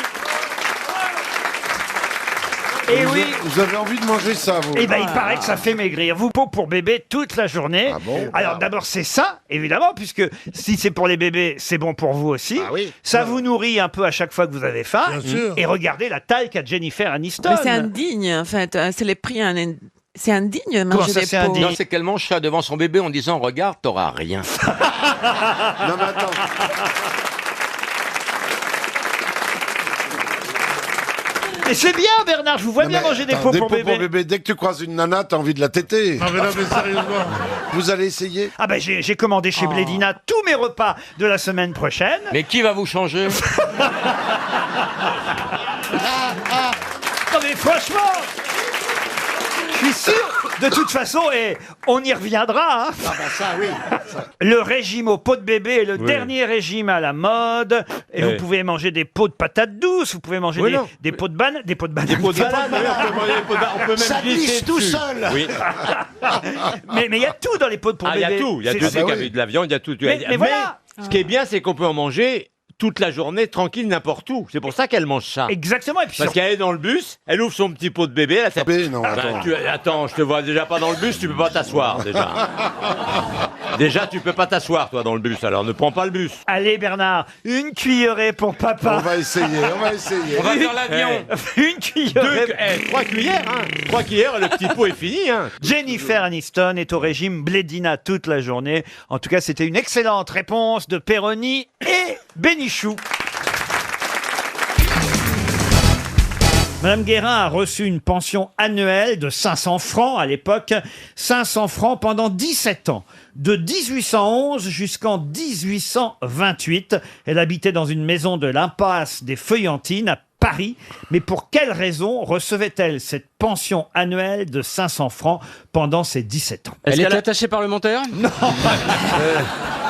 Speaker 1: Et oui.
Speaker 9: Vous avez envie de manger ça, vous?
Speaker 1: Eh ben, il paraît que ça fait maigrir. Vous, pot pour bébé toute la journée.
Speaker 9: Ah bon?
Speaker 1: Alors, d'abord, c'est ça, évidemment, puisque si c'est pour les bébés, c'est bon pour vous aussi.
Speaker 21: Ah oui.
Speaker 1: Ça vous nourrit un peu à chaque fois que vous avez faim.
Speaker 11: Bien sûr.
Speaker 1: Et regardez la taille qu'a Jennifer Aniston.
Speaker 3: Mais c'est indigne, en fait. C'est les prix. C'est indigne de
Speaker 1: Comment
Speaker 3: manger
Speaker 1: ça,
Speaker 3: des
Speaker 1: c'est
Speaker 3: pots.
Speaker 1: indigne
Speaker 8: Non, c'est qu'elle mange ça devant son bébé en disant regarde, t'auras rien.
Speaker 9: Non, mais attends.
Speaker 1: Et c'est bien, Bernard, je vous vois
Speaker 9: Non,
Speaker 1: bien
Speaker 9: mais
Speaker 1: manger des
Speaker 9: attends,
Speaker 1: pots pour bébé.
Speaker 9: Dès que tu croises une nana, t'as envie de la téter.
Speaker 11: Non, mais sérieusement.
Speaker 9: Vous allez essayer?
Speaker 1: Ah ben, j'ai commandé chez Blédina tous mes repas de la semaine prochaine.
Speaker 8: Mais qui va vous changer?
Speaker 1: Non mais franchement, je suis sûr, de toute façon, et on y reviendra, hein.
Speaker 21: Ah bah ça, oui.
Speaker 1: Le régime au pot de bébé est le dernier régime à la mode. Et vous pouvez manger des pots de patates douces, vous pouvez manger des pots de bananes. Des pots de bananes.
Speaker 8: On peut même
Speaker 21: Ça glisse tout seul.
Speaker 8: Oui.
Speaker 1: Mais il y a tout dans les pots de pour
Speaker 8: Ah, il y
Speaker 1: bébé.
Speaker 8: a tout. Il y a
Speaker 1: C'est-
Speaker 8: tout.
Speaker 1: c'est-
Speaker 8: Il y a de la viande, il y a tout.
Speaker 1: Mais voilà.
Speaker 8: Ce qui est bien, c'est qu'on peut en manger toute la journée, tranquille, n'importe où. C'est pour ça qu'elle mange ça.
Speaker 1: Exactement. Et puis
Speaker 8: Parce qu'elle est dans le bus, elle ouvre son petit pot de bébé, elle a sa...
Speaker 9: Bébé, non,
Speaker 8: Bah,
Speaker 9: attends.
Speaker 8: attends, je te vois déjà pas dans le bus, tu peux pas t'asseoir déjà. Déjà, tu peux pas t'asseoir toi dans le bus, alors ne prends pas le bus.
Speaker 1: Allez Bernard, une cuillerée pour papa.
Speaker 9: On va essayer, on va essayer.
Speaker 8: On va faire l'avion.
Speaker 1: Une cuillerée.
Speaker 8: 3 cuillères, hein. 3 cuillères, le petit pot est fini, hein.
Speaker 1: Jennifer Aniston est au régime Blédina toute la journée. En tout cas, c'était une excellente réponse de Perroni et Bénichou. Madame Guérin a reçu une pension annuelle de 500 francs à l'époque. 500 francs pendant 17 ans. De 1811 jusqu'en 1828. Elle habitait dans une maison de l'impasse des Feuillantines à Paris. Mais pour quelle raison recevait-elle cette pension annuelle de 500 francs pendant ses 17 ans?
Speaker 10: Elle était attachée parlementaire?
Speaker 1: Non.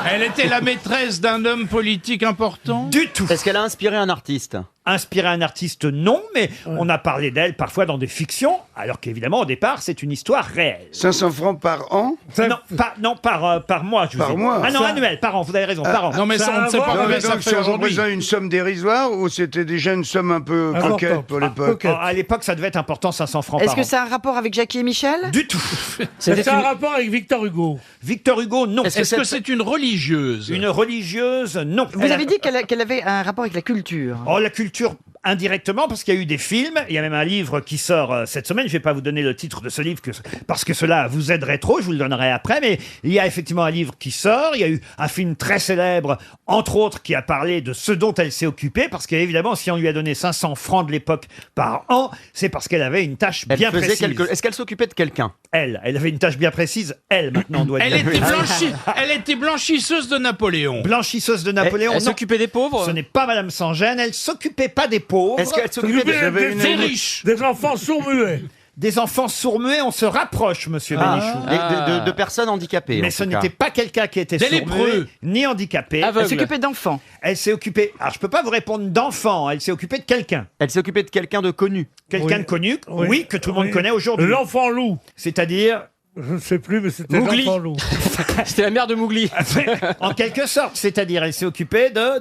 Speaker 20: Elle était la maîtresse d'un homme politique important?
Speaker 1: Du tout.
Speaker 20: Est-ce qu'elle a inspiré un artiste?
Speaker 1: Inspiré un artiste, non, mais on a parlé d'elle parfois dans des fictions, alors qu'évidemment, au départ, c'est une histoire réelle.
Speaker 18: 500 francs par an?
Speaker 1: Non, par mois, je vous ai
Speaker 18: Par
Speaker 1: dit.
Speaker 18: mois?
Speaker 1: Ah non,
Speaker 18: Ça-
Speaker 1: annuel, par an, vous avez raison, par an.
Speaker 20: Non, mais ça, on ne sait pas combien ça fait aujourd'hui.
Speaker 18: représente une somme dérisoire ou c'était déjà une somme un peu coquette pour l'époque?
Speaker 1: À l'époque, ça devait être important, 500 francs
Speaker 2: Est-ce
Speaker 1: par
Speaker 2: que
Speaker 1: an.
Speaker 2: ça a un rapport avec Jackie et Michel?
Speaker 1: Du tout.
Speaker 11: C'est un rapport avec Victor Hugo.
Speaker 1: Victor Hugo, non.
Speaker 20: Est-ce que c'est une religieuse?
Speaker 1: Une religieuse, non.
Speaker 2: Vous avez dit qu'elle avait un rapport avec la culture.
Speaker 1: Oh, la culture, indirectement, parce qu'il y a eu des films. Il y a même un livre qui sort cette semaine. Je ne vais pas vous donner le titre de ce livre parce que cela vous aiderait trop. Je vous le donnerai après. Mais il y a effectivement un livre qui sort. Il y a eu un film très célèbre, entre autres, qui a parlé de ce dont elle s'est occupée. Parce qu'évidemment, si on lui a donné 500 francs de l'époque par an, c'est parce qu'elle avait une tâche bien précise.
Speaker 20: Est-ce qu'elle s'occupait de quelqu'un?
Speaker 1: Elle avait une tâche bien précise. Elle, maintenant, on doit
Speaker 20: Elle
Speaker 1: dire.
Speaker 20: était blanchisseuse de Napoléon.
Speaker 1: Blanchisseuse de Napoléon.
Speaker 20: Elle
Speaker 1: non.
Speaker 20: s'occupait des pauvres?
Speaker 1: Ce n'est pas Madame Sans-Gêne. Elle s'occupait pas des pauvres.
Speaker 20: Est-ce qu'elle s'occupait
Speaker 11: Des riches, des enfants sourds-muets.
Speaker 1: Des enfants sourds-muets, on se rapproche, monsieur Bénichou.
Speaker 20: De personnes handicapées.
Speaker 1: Mais ce n'était pas quelqu'un qui était
Speaker 20: Des
Speaker 1: sourd-muet,
Speaker 20: lépreux.
Speaker 1: ni handicapé.
Speaker 20: Aveugle.
Speaker 2: Elle s'occupait d'enfants.
Speaker 1: Elle s'est occupée... Alors, je peux pas vous répondre d'enfant. Elle s'est occupée de quelqu'un.
Speaker 20: Elle s'est occupée de quelqu'un de connu.
Speaker 1: Quelqu'un
Speaker 11: Oui.
Speaker 1: de connu,
Speaker 11: Oui.
Speaker 1: oui, que tout le monde connaît aujourd'hui.
Speaker 11: L'enfant loup.
Speaker 1: C'est-à-dire...
Speaker 11: Je ne sais plus, mais c'était
Speaker 10: Mougli.
Speaker 11: l'enfant loup.
Speaker 10: C'était la mère de Mougli.
Speaker 1: En quelque sorte, c'est-à-dire, elle s'est occupée de...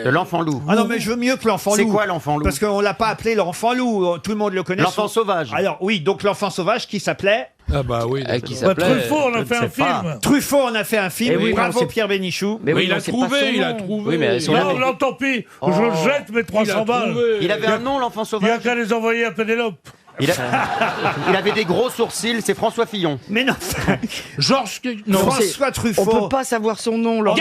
Speaker 20: De l'enfant loup.
Speaker 1: Ah non, mais je veux mieux que l'enfant loup.
Speaker 20: C'est quoi l'enfant loup?
Speaker 1: Parce qu'on l'a pas appelé l'enfant loup. Tout le monde le connaît.
Speaker 20: L'enfant sauvage.
Speaker 1: Alors oui, donc l'enfant sauvage qui s'appelait...
Speaker 20: Ah bah oui.
Speaker 10: Qui
Speaker 11: Bah,
Speaker 10: s'appelait...
Speaker 11: Truffaut, on a fait un film.
Speaker 1: Truffaut en a fait un film.
Speaker 20: Eh oui,
Speaker 1: Bravo
Speaker 20: non, c'est-
Speaker 1: Pierre Bénichou.
Speaker 20: Mais oui, il a non, c'est pas son trouvé, il a nom. trouvé.
Speaker 10: Oui, mais son nom-
Speaker 11: Non, tant pis. Je jette mes 300 balles.
Speaker 20: Il avait un nom, l'enfant
Speaker 11: Il n'y a
Speaker 20: sauvage.
Speaker 11: qu'à les envoyer à Pénélope.
Speaker 20: Il avait des gros sourcils, c'est François Fillon.
Speaker 1: Mais non,
Speaker 20: Georges... Non,
Speaker 1: François
Speaker 2: On
Speaker 1: Truffaut.
Speaker 2: peut pas savoir son nom, Laurent.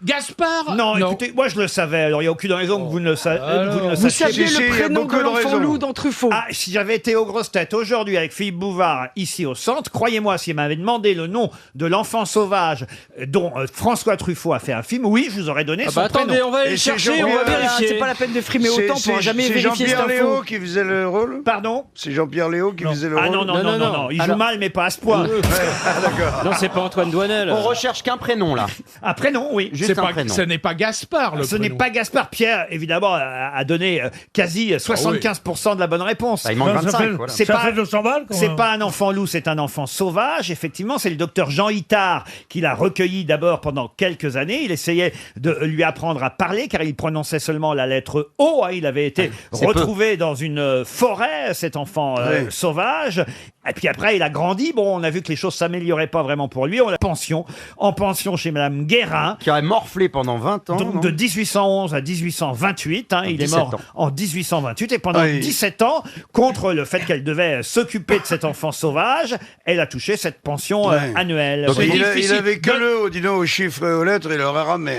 Speaker 20: Gaspard
Speaker 1: Non, écoutez, moi je le savais. Alors il n'y a aucune raison que vous ne le, vous ne le
Speaker 2: Vous
Speaker 1: sachiez.
Speaker 2: saviez le prénom de l'enfant loup dans Truffaut.
Speaker 1: Ah, si j'avais été aux grosses têtes aujourd'hui avec Philippe Bouvard ici au centre, croyez-moi, s'il m'avait demandé le nom de l'enfant sauvage dont François Truffaut a fait un film, oui, je vous aurais donné
Speaker 10: Ah
Speaker 1: son
Speaker 10: bah attendez,
Speaker 1: prénom.
Speaker 10: on va aller
Speaker 18: Et
Speaker 10: le
Speaker 18: c'est
Speaker 10: chercher, on va
Speaker 18: Jean-Pierre-
Speaker 10: vérifier.
Speaker 2: C'est pas la peine de frimer autant pour jamais
Speaker 18: C'est
Speaker 2: vérifier cette
Speaker 18: Jean-Pierre
Speaker 2: info.
Speaker 18: Léo qui faisait le rôle?
Speaker 1: Pardon?
Speaker 18: C'est Jean-Pierre Léo qui faisait le rôle.
Speaker 1: Ah non. Il joue mal, mais pas à ce point.
Speaker 18: D'accord.
Speaker 10: Non, c'est pas Antoine Douanel.
Speaker 14: On recherche qu'un prénom là.
Speaker 1: Un prénom, oui.
Speaker 14: Juste un prénom.
Speaker 20: Ce n'est pas Gaspard, le
Speaker 1: Ce n'est
Speaker 20: prénom.
Speaker 1: pas Gaspard. Pierre, évidemment, a donné quasi 75% de la bonne réponse.
Speaker 12: Bah, il manque 25.
Speaker 11: Voilà.
Speaker 1: C'est
Speaker 11: Ça
Speaker 1: pas,
Speaker 11: fait 200 balles, quand
Speaker 1: c'est
Speaker 11: même.
Speaker 1: pas un enfant loup, c'est un enfant sauvage. Effectivement, c'est le docteur Jean Itard qui l'a recueilli d'abord pendant quelques années. Il essayait de lui apprendre à parler car il prononçait seulement la lettre O. Il avait été
Speaker 14: c'est
Speaker 1: retrouvé dans une forêt, cet enfant sauvage. Et puis après, il a grandi. Bon, on a vu que les choses s'amélioraient pas vraiment pour lui. On l'a en pension chez Madame Guérin.
Speaker 14: Qui aurait morflé pendant 20 ans.
Speaker 1: Donc
Speaker 14: non
Speaker 1: de 1811 à 1828, il est
Speaker 14: 17
Speaker 1: mort
Speaker 14: ans.
Speaker 1: en 1828 et pendant 17 ans, contre le fait qu'elle devait s'occuper de cet enfant sauvage, elle a touché cette pension annuelle.
Speaker 18: Donc,
Speaker 1: Oui.
Speaker 18: il avait que le haut, dis donc, aux chiffres et aux lettres, il aurait ramé.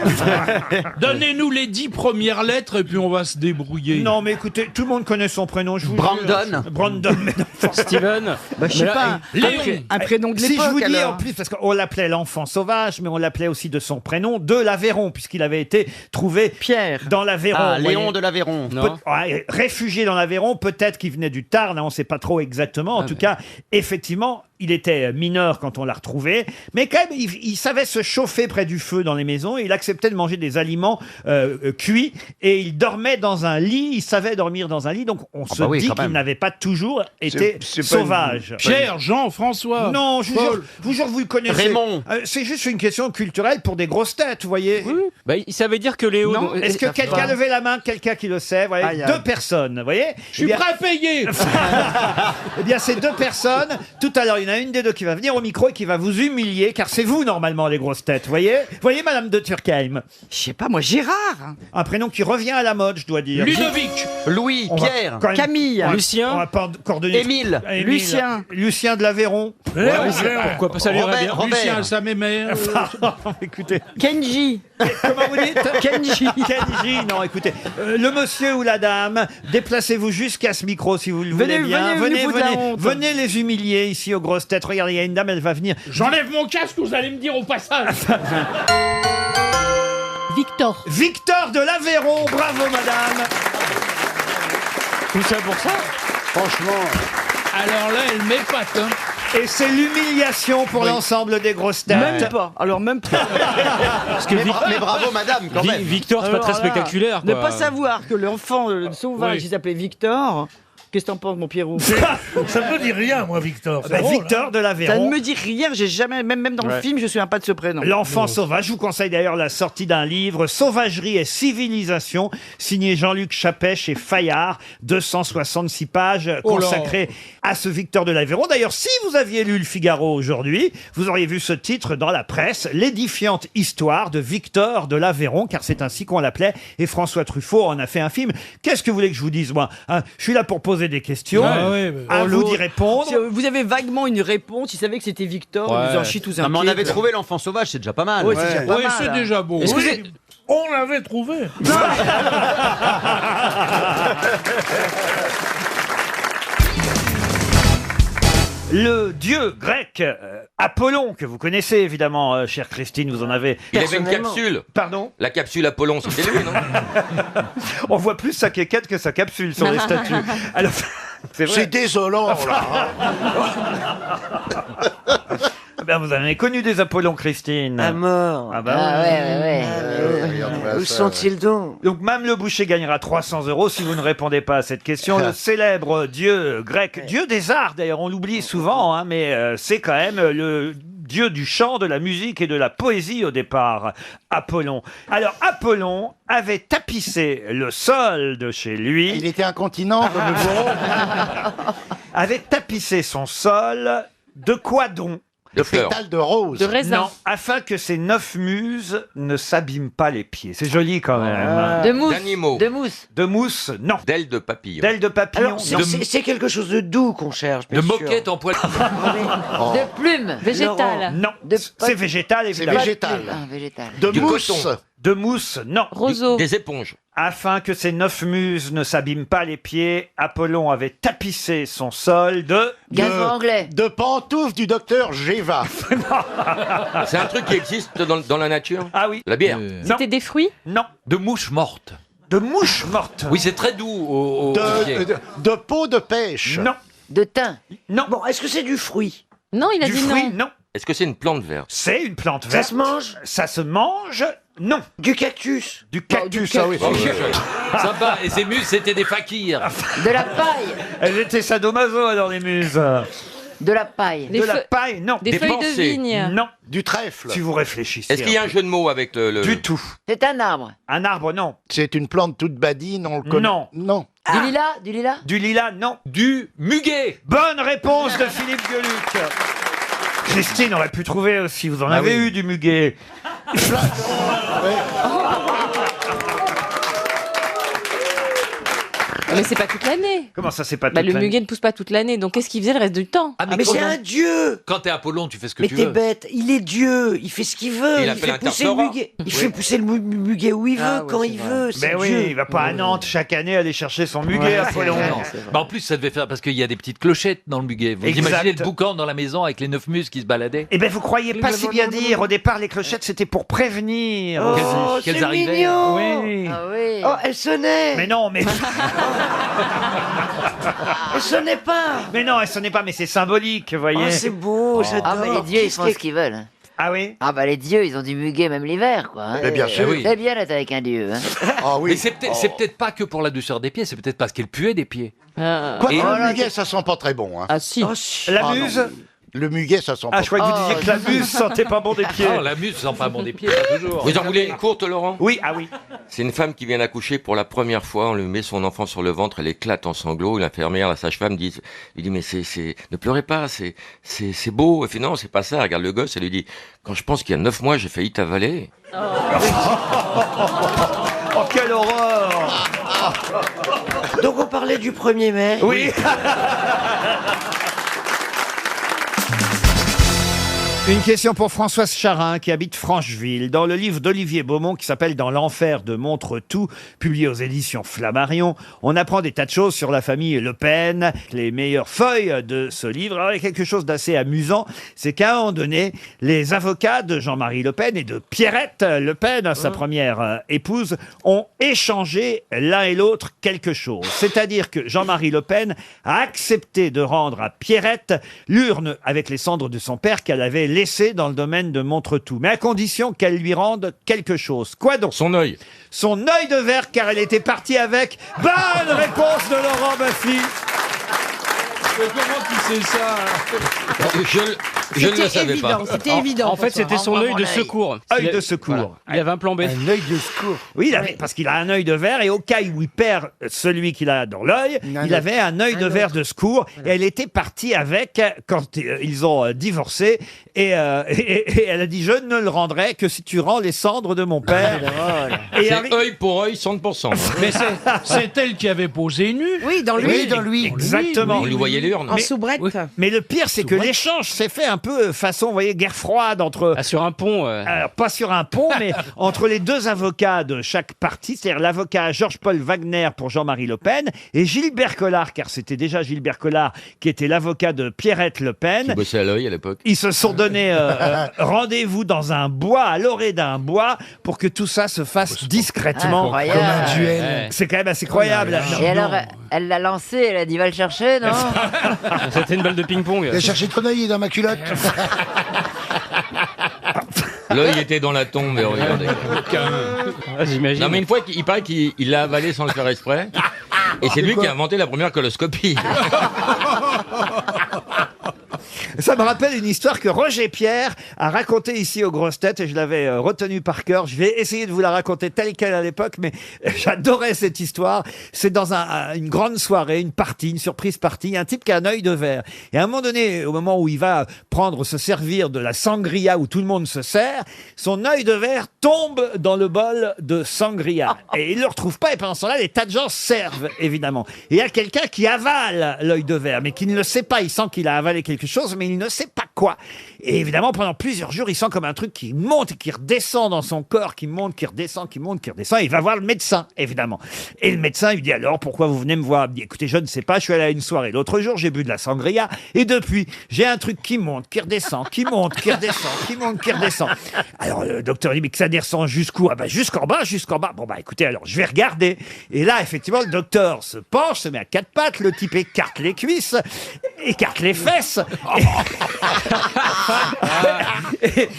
Speaker 20: Donnez-nous les 10 premières lettres et puis on va se débrouiller.
Speaker 1: Non mais écoutez, tout le monde connaît son prénom. Je vous
Speaker 14: Brandon.
Speaker 1: jure. Brandon. Mais non.
Speaker 10: Steven.
Speaker 19: Bah, je sais
Speaker 10: Mais là,
Speaker 19: pas,
Speaker 20: Léon.
Speaker 19: un prénom de
Speaker 1: Si je
Speaker 19: l'époque,
Speaker 1: vous dis
Speaker 19: alors.
Speaker 1: en plus, parce qu'on l'appelait l'enfant sauvage, mais on l'appelait aussi de son prénom, de l'Aveyron, puisqu'il avait été trouvé
Speaker 19: Pierre.
Speaker 1: dans l'Aveyron.
Speaker 14: Ah,
Speaker 1: vous
Speaker 14: Léon
Speaker 1: voyez.
Speaker 14: de l'Aveyron.
Speaker 10: Non.
Speaker 1: Réfugié dans l'Aveyron, peut-être qu'il venait du Tarn, on ne sait pas trop exactement. En tout cas, effectivement, il était mineur quand on l'a retrouvé, mais quand même, il savait se chauffer près du feu dans les maisons, et il acceptait de manger des aliments cuits, et il dormait dans un lit, il savait dormir dans un lit, donc on se dit
Speaker 14: quand
Speaker 1: qu'il
Speaker 14: même.
Speaker 1: n'avait pas toujours été
Speaker 18: c'est pas
Speaker 1: sauvage.
Speaker 20: Pierre, Jean, François.
Speaker 1: Non, je
Speaker 20: Paul.
Speaker 1: vous jure, vous le connaissez.
Speaker 14: Raymond.
Speaker 1: C'est juste une question culturelle pour des grosses têtes, vous voyez.
Speaker 10: Bah, il savait dire que Léo.
Speaker 1: Non. Est-ce que quelqu'un levait la main, quelqu'un qui le sait, vous voyez,
Speaker 19: Aïe, aïe.
Speaker 1: 2 personnes, vous voyez.
Speaker 20: Je suis prêt à payer.
Speaker 1: Eh bien, ces 2 personnes, tout à l'heure, il y en a une des deux qui va venir au micro et qui va vous humilier, car c'est vous, normalement, les grosses têtes, vous voyez. Vous voyez, Madame de Turckheim.
Speaker 19: Je sais pas, moi, Gérard.
Speaker 1: Un prénom qui revient à la mode, je dois dire.
Speaker 20: Ludovic.
Speaker 14: Louis,
Speaker 1: On va
Speaker 14: Pierre.
Speaker 1: quand même-
Speaker 19: Camille.
Speaker 1: on va-
Speaker 10: Lucien.
Speaker 1: On va pas encore donner...
Speaker 14: Émile.
Speaker 19: Lucien.
Speaker 1: Lucien de l'Aveyron.
Speaker 10: Pourquoi pas, ça lui irait bien.
Speaker 14: Robert.
Speaker 20: Lucien, sa mémère.
Speaker 1: Écoutez,
Speaker 19: Kenji.
Speaker 1: comment vous dites
Speaker 19: Kenji.
Speaker 1: Kenji, non, écoutez, le monsieur ou la dame, déplacez-vous jusqu'à ce micro si vous le voulez
Speaker 19: Venez,
Speaker 1: bien.
Speaker 19: venez, vous foutez la honte.
Speaker 1: venez les humilier ici aux grosses têtes. Regardez, il y a une dame, elle va venir.
Speaker 20: J'enlève mon casque, vous allez me dire au passage.
Speaker 6: Victor.
Speaker 1: Victor de l'Aveyron, bravo madame.
Speaker 10: Tout ça pour ça.
Speaker 18: Franchement,
Speaker 20: Alors là, elle m'épate. Hein.
Speaker 1: Et c'est l'humiliation pour l'ensemble des grosses têtes.
Speaker 19: Même pas. Alors, même pas.
Speaker 10: Parce que
Speaker 14: Mais bravo madame quand même.
Speaker 10: Victor, c'est pas
Speaker 19: Alors
Speaker 10: très
Speaker 19: là,
Speaker 10: spectaculaire.
Speaker 19: Ne
Speaker 10: quoi.
Speaker 19: pas savoir que l'enfant sauvage,
Speaker 20: Oui.
Speaker 19: il s'appelait Victor. Qu'est-ce que t'en penses, mon Pierrot?
Speaker 11: Ça me dit rien, moi, Victor. C'est
Speaker 1: Bah,
Speaker 11: drôle,
Speaker 1: Victor de
Speaker 19: Ça ne
Speaker 1: l'Aveyron.
Speaker 19: me dit rien, j'ai jamais, même dans le film, je ne me souviens pas de ce prénom.
Speaker 1: L'enfant sauvage, je vous conseille d'ailleurs la sortie d'un livre, Sauvagerie et civilisation, signé Jean-Luc Chappet chez Fayard, 266 pages
Speaker 20: Oh là.
Speaker 1: consacrées à ce Victor de l'Aveyron. D'ailleurs, si vous aviez lu le Figaro aujourd'hui, vous auriez vu ce titre dans la presse, l'édifiante histoire de Victor de l'Aveyron, car c'est ainsi qu'on l'appelait, et François Truffaut en a fait un film. Qu'est-ce que vous voulez que je vous dise, moi hein? Je suis là pour poser des questions, à vous d'y répondre.
Speaker 19: Si vous avez vaguement une réponse, il savait que c'était Victor,
Speaker 14: Ouais.
Speaker 19: vous en chie tous un
Speaker 14: Non, mais on
Speaker 19: pied,
Speaker 14: avait
Speaker 19: quoi.
Speaker 14: trouvé l'enfant sauvage, c'est déjà pas mal.
Speaker 19: Ouais, c'est déjà pas
Speaker 20: Oui,
Speaker 19: mal,
Speaker 20: c'est
Speaker 19: hein.
Speaker 20: déjà beau.
Speaker 11: Oui, on l'avait trouvé.
Speaker 1: Le dieu grec Apollon, que vous connaissez évidemment, chère Christine, vous en avez...
Speaker 8: Il avait une capsule.
Speaker 1: Pardon?
Speaker 8: La capsule Apollon, c'était lui, non?
Speaker 1: On voit plus sa quéquette que sa capsule sur les statues. Alors, c'est vrai.
Speaker 21: C'est désolant, là.
Speaker 1: Ben, vous en avez connu des Apollons, Christine.
Speaker 22: À mort.
Speaker 1: Ah bah
Speaker 22: Ah
Speaker 1: oui.
Speaker 22: ouais. Où sont-ils donc?
Speaker 1: Donc, même le boucher gagnera 300 € si vous ne répondez pas à cette question. Le célèbre dieu grec, dieu des arts d'ailleurs, on l'oublie souvent, hein, mais c'est quand même le dieu du chant, de la musique et de la poésie au départ, Apollon. Alors, Apollon avait tapissé le sol de chez lui.
Speaker 21: Il était incontinent comme le bourreau.
Speaker 1: Avait tapissé son sol de quoi donc?
Speaker 21: De pétales de rose.
Speaker 1: Non, afin que ces 9 muses ne s'abîment pas les pieds. C'est joli quand même.
Speaker 22: De mousse.
Speaker 8: D'animaux.
Speaker 22: De mousse.
Speaker 1: De mousse, non.
Speaker 8: D'ailes de papillon.
Speaker 1: D'ailes de papillon,
Speaker 22: Alors,
Speaker 1: non.
Speaker 22: c'est quelque chose de doux qu'on cherche, bien
Speaker 8: De
Speaker 22: sûr.
Speaker 8: moquette en poil.
Speaker 22: De plumes.
Speaker 6: Végétal.
Speaker 1: Non, c'est végétal,
Speaker 21: C'est
Speaker 1: évidemment.
Speaker 21: végétal.
Speaker 22: Ah, végétal.
Speaker 21: De
Speaker 8: Du
Speaker 21: mousse.
Speaker 8: coton.
Speaker 1: De mousse, non.
Speaker 6: Roseau.
Speaker 8: Des éponges.
Speaker 1: Afin que ces 9 muses ne s'abîment pas les pieds, Apollon avait tapissé son sol de...
Speaker 22: Gazon anglais.
Speaker 21: De pantoufles du docteur Géva.
Speaker 8: C'est un truc qui existe dans la nature.
Speaker 1: Ah oui.
Speaker 8: La bière.
Speaker 1: Non,
Speaker 6: C'était des fruits?
Speaker 1: non.
Speaker 8: De mouches mortes.
Speaker 1: De mouches mortes.
Speaker 8: Oui, c'est très doux au pied.
Speaker 21: De peau de pêche.
Speaker 1: Non.
Speaker 22: De thym.
Speaker 1: Non.
Speaker 22: Bon, est-ce que c'est du fruit?
Speaker 4: Non, il a
Speaker 1: Du
Speaker 4: dit
Speaker 1: fruit,
Speaker 4: non.
Speaker 1: non.
Speaker 8: Est-ce que c'est une plante verte?
Speaker 1: C'est une plante
Speaker 22: Ça
Speaker 1: verte.
Speaker 22: se mange?
Speaker 1: Ça se mange? Non.
Speaker 22: Du cactus?
Speaker 1: Du cactus, ah oui.
Speaker 14: Sympa. Et ces muses, c'était des fakirs.
Speaker 22: De la paille?
Speaker 1: Elles étaient sadomaso alors les muses.
Speaker 22: De la paille?
Speaker 1: De la paille, non.
Speaker 4: Des feuilles de
Speaker 8: pensées.
Speaker 4: vigne.
Speaker 1: Non.
Speaker 21: Du trèfle.
Speaker 1: Si vous réfléchissez.
Speaker 8: Est-ce qu'il y a un jeu de mots avec le...
Speaker 1: Du tout.
Speaker 22: C'est un arbre?
Speaker 1: Un arbre, non.
Speaker 21: C'est une plante toute badine, on le connaît.
Speaker 1: Non.
Speaker 21: Non.
Speaker 22: Du lilas? Du lilas?
Speaker 1: Du lilas, non.
Speaker 14: Du muguet.
Speaker 1: Bonne réponse de Philippe Gueluc. Christine aurait pu trouver aussi. Vous en avez eu du muguet.
Speaker 4: Mais c'est pas toute l'année.
Speaker 1: Comment ça, c'est pas
Speaker 4: Bah,
Speaker 1: toute
Speaker 4: le
Speaker 1: l'année
Speaker 4: muguet ne pousse pas toute l'année. Donc qu'est-ce qu'il faisait le reste du temps?
Speaker 14: Ah,
Speaker 22: Mais c'est un dieu!
Speaker 14: Quand t'es Apollon, tu fais ce que
Speaker 22: Mais
Speaker 14: tu
Speaker 22: t'es
Speaker 14: veux.
Speaker 22: bête, il est Dieu, il fait ce qu'il veut,
Speaker 8: Il
Speaker 22: il
Speaker 8: appelle
Speaker 22: fait pousser le
Speaker 8: Interflora.
Speaker 22: muguet. Il
Speaker 8: Oui.
Speaker 22: fait pousser le muguet où il veut, quand il veut, c'est
Speaker 1: Ben oui,
Speaker 22: Dieu.
Speaker 1: il va pas à Nantes chaque année aller chercher son muguet à Apollon.
Speaker 14: Bah, en plus, ça devait faire parce qu'il y a des petites clochettes dans le muguet. Vous
Speaker 1: Exact.
Speaker 14: imaginez le boucan dans la maison avec les 9 muses qui se baladaient?
Speaker 1: Eh ben, vous croyez pas si bien dire. Au départ, les clochettes, c'était pour prévenir.
Speaker 22: Oh,
Speaker 14: Qu'elles
Speaker 22: c'est
Speaker 14: arrivaient.
Speaker 22: mignon!
Speaker 1: Oui.
Speaker 22: Ah oui. Oh, elle sonnait!
Speaker 1: Mais non, mais...
Speaker 22: Elle sonnait pas!
Speaker 1: mais non, ce n'est pas, mais c'est symbolique, vous voyez.
Speaker 22: Oh, c'est beau, j'adore!
Speaker 13: Ah, mais les dieux, ils font ce qu'ils veulent.
Speaker 1: Ah oui?
Speaker 13: Ah, bah les dieux, ils ont du muguet même l'hiver, quoi.
Speaker 21: Mais bien sûr.
Speaker 14: oui.
Speaker 13: C'est bien d'être avec un dieu, hein.
Speaker 21: Ah
Speaker 14: Mais
Speaker 21: oui.
Speaker 14: c'est peut-être pas que pour la douceur des pieds, c'est peut-être parce qu'elle puait des pieds.
Speaker 21: Quoi,
Speaker 14: Et-
Speaker 21: le muguet, ça sent pas très bon. Hein.
Speaker 4: Ah si.
Speaker 22: Oh, si.
Speaker 1: La
Speaker 21: Ah,
Speaker 1: muse?
Speaker 21: non. Le muguet, ça sent pas
Speaker 1: Ah, je croyais que vous disiez que la muse sentait pas bon des pieds.
Speaker 14: Non, la muse sent pas bon des pieds, pas toujours.
Speaker 8: Vous en voulez une courte, Laurent?
Speaker 1: Oui, ah oui.
Speaker 8: C'est une femme qui vient d'accoucher pour la première fois. On lui met son enfant sur le ventre, elle éclate en sanglots. L'infirmière, la sage-femme, lui dit mais ne pleurez pas, c'est beau. Elle fait non, c'est pas ça. Elle regarde le gosse, elle lui dit quand je pense qu'il y a 9 mois, j'ai failli t'avaler.
Speaker 1: Oh, quelle horreur!
Speaker 22: Donc on parlait du 1er mai.
Speaker 1: Oui. Une question pour Françoise Charin qui habite Francheville. Dans le livre d'Olivier Beaumont qui s'appelle Dans l'enfer de Montretout, publié aux éditions Flammarion, on apprend des tas de choses sur la famille Le Pen. Les meilleures feuilles de ce livre. Alors, il y a quelque chose d'assez amusant, c'est qu'à un moment donné, les avocats de Jean-Marie Le Pen et de Pierrette Le Pen, sa première épouse, ont échangé l'un et l'autre quelque chose. C'est-à-dire que Jean-Marie Le Pen a accepté de rendre à Pierrette l'urne avec les cendres de son père qu'elle avait laissé dans le domaine de Montretout, mais à condition qu'elle lui rende quelque chose. Quoi donc?
Speaker 8: Son œil.
Speaker 1: Son œil de verre, car elle était partie avec. Bonne réponse de Laurent Baffy.
Speaker 20: Comment tu sais ça?
Speaker 8: Je ne le savais pas.
Speaker 4: C'était évident.
Speaker 10: En fait, c'était son œil de
Speaker 22: œil.
Speaker 10: secours.
Speaker 1: Œil de secours.
Speaker 10: Voilà. Il avait un plan B.
Speaker 7: Un œil de secours.
Speaker 1: Oui, parce qu'il a un œil de verre, et au cas où il perd celui qu'il a dans l'œil, il avait un œil de verre de secours, et elle était partie avec quand ils ont divorcé, et elle a dit je ne le rendrai que si tu rends les cendres de mon père. Et
Speaker 8: C'est œil pour œil, 100%.
Speaker 20: Mais c'est elle qui avait posé nu.
Speaker 4: Oui, dans lui.
Speaker 7: Oui, dans lui.
Speaker 1: Exactement.
Speaker 8: On lui voyait l'urne.
Speaker 4: En soubrette.
Speaker 1: Mais le pire, c'est que l'échange s'est fait un peu façon, vous voyez, guerre froide entre...
Speaker 10: Ah, sur un pont.
Speaker 1: Alors, pas sur un pont, mais entre les deux avocats de chaque parti, c'est-à-dire l'avocat Georges-Paul Wagner pour Jean-Marie Le Pen et Gilbert Collard, car c'était déjà Gilbert Collard qui était l'avocat de Pierrette Le Pen.
Speaker 8: Qui bossait à l'œil à l'époque.
Speaker 1: Ils se sont donné rendez-vous dans un bois, à l'orée d'un bois, pour que tout ça se fasse discrètement.
Speaker 13: Incroyable.
Speaker 7: Comme un duel.
Speaker 1: C'est quand même assez croyable.
Speaker 13: Et alors, elle l'a lancé, elle a dit va le chercher, non?
Speaker 10: C'était une balle de ping-pong.
Speaker 7: Il a cherché ton œil dans ma culotte.
Speaker 8: L'œil était dans la tombe, mais regardez.
Speaker 10: Ah, j'imagine.
Speaker 8: Non, mais une fois, il paraît qu'il l'a avalé sans le faire exprès. Et c'est lui qui a inventé la première coloscopie.
Speaker 1: Ça me rappelle une histoire que Roger Pierre a racontée ici aux grosses têtes et je l'avais retenue par cœur. Je vais essayer de vous la raconter telle qu'elle à l'époque, mais j'adorais cette histoire. C'est dans une grande soirée, une partie, une surprise partie, un type qui a un œil de verre. Et à un moment donné, au moment où il va se servir de la sangria où tout le monde se sert, son œil de verre tombe dans le bol de sangria. Et il ne le retrouve pas et pendant ce temps-là, des tas de gens servent, évidemment. Et il y a quelqu'un qui avale l'œil de verre, mais qui ne le sait pas. Il sent qu'il a avalé quelque chose, mais il ne sait pas quoi. Et évidemment, pendant plusieurs jours, il sent comme un truc qui monte et qui redescend dans son corps, qui monte, qui redescend, qui monte, qui redescend. Et il va voir le médecin, évidemment. Et le médecin, il lui dit alors, pourquoi vous venez me voir? Il dit, écoutez, je ne sais pas, je suis allé à une soirée l'autre jour, j'ai bu de la sangria, et depuis, j'ai un truc qui monte, qui redescend, qui monte, qui redescend, qui monte, qui redescend. Alors, le docteur dit, mais que ça descend jusqu'où? Ah bah, jusqu'en bas, jusqu'en bas. Bon bah, écoutez, alors, je vais regarder. Et là, effectivement, le docteur se penche, se met à quatre pattes, le type écarte les cuisses, écarte les fesses.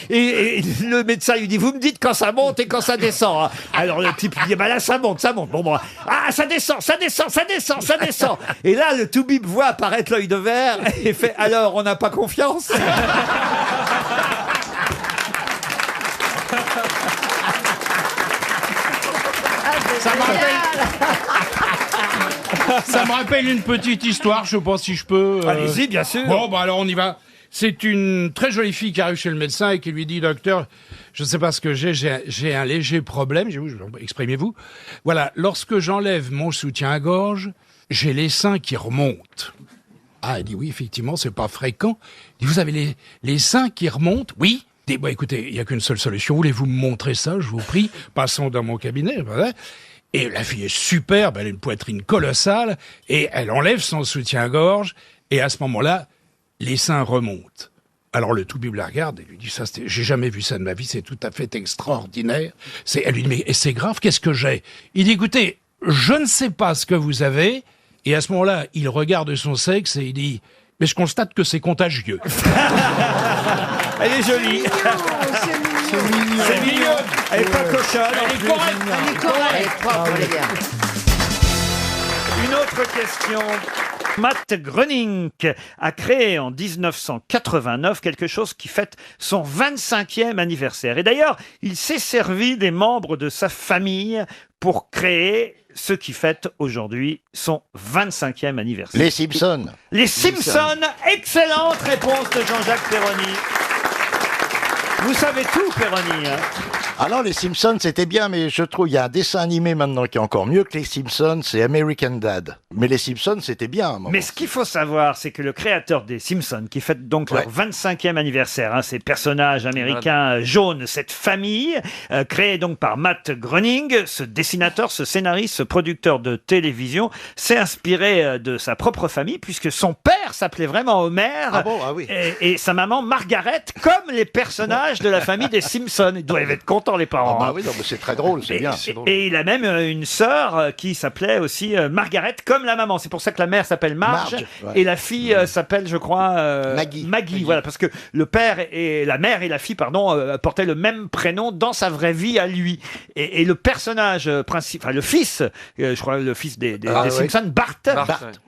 Speaker 1: Et le médecin lui dit, vous me dites quand ça monte et quand ça descend. Hein. Alors le type dit, bah là ça monte, ça monte. Bon, bon, ah ça descend, ça descend, ça descend, ça descend. Et là le toubib voit apparaître l'œil de verre et fait, alors on n'a pas confiance.
Speaker 20: Ça me rappelle une petite histoire, je sais pas si je peux...
Speaker 1: Allez-y, bien sûr.
Speaker 20: Bon, bah alors on y va. C'est une très jolie fille qui arrive chez le médecin et qui lui dit, docteur, je ne sais pas ce que j'ai un léger problème, exprimez-vous. Voilà, lorsque j'enlève mon soutien à gorge, j'ai les seins qui remontent. Ah, elle dit, oui, effectivement, c'est pas fréquent. Il dit, vous avez les seins qui remontent? Oui. Il dit, bah, écoutez, il n'y a qu'une seule solution, voulez-vous me montrer ça, je vous prie, passons dans mon cabinet, voilà. Et la fille est superbe, elle a une poitrine colossale, et elle enlève son soutien-gorge, et à ce moment-là, les seins remontent. Alors le toubib la regarde et lui dit, ça, j'ai jamais vu ça de ma vie, c'est tout à fait extraordinaire. Elle lui dit, mais c'est grave, qu'est-ce que j'ai? Il dit, écoutez, je ne sais pas ce que vous avez, et à ce moment-là, il regarde son sexe et il dit, mais je constate que c'est contagieux.
Speaker 1: Elle est jolie. C'est mignon. Elle est pas cochonne.
Speaker 20: Elle est correcte.
Speaker 1: Elle est correcte. Elle est propre, elle est bien. Une autre question. Matt Groening a créé en 1989 quelque chose qui fête son 25e anniversaire. Et d'ailleurs, il s'est servi des membres de sa famille pour créer ce qui fête aujourd'hui son 25e anniversaire.
Speaker 21: Les Simpsons.
Speaker 1: Les Simpsons. Excellente réponse de Jean-Jacques Perroni. Vous savez tout, Perroni. Hein.
Speaker 21: Alors, les Simpsons, c'était bien, mais je trouve il y a un dessin animé maintenant qui est encore mieux que les Simpsons, c'est American Dad. Mais les Simpsons, c'était bien. À un moment.
Speaker 1: Mais ce qu'il faut savoir, c'est que le créateur des Simpsons, qui fête donc leur 25e anniversaire, hein, ces personnages américains jaunes, cette famille, créée donc par Matt Groening, ce dessinateur, ce scénariste, ce producteur de télévision, s'est inspiré de sa propre famille, puisque son père s'appelait vraiment Homer, et sa maman Margaret, comme les personnages de la famille des Simpsons. Ils doivent être contents, les parents.
Speaker 21: Ah bah oui, non, mais c'est très drôle, c'est bien.
Speaker 1: Et il a même une sœur qui s'appelait aussi Margaret, comme la maman. C'est pour ça que la mère s'appelle Marge, et la fille s'appelle, je crois, Maggie. Voilà, parce que le père et la mère et la fille, pardon, portaient le même prénom dans sa vraie vie à lui. Et le personnage principal, le fils, je crois, le fils des Simpsons, Bart,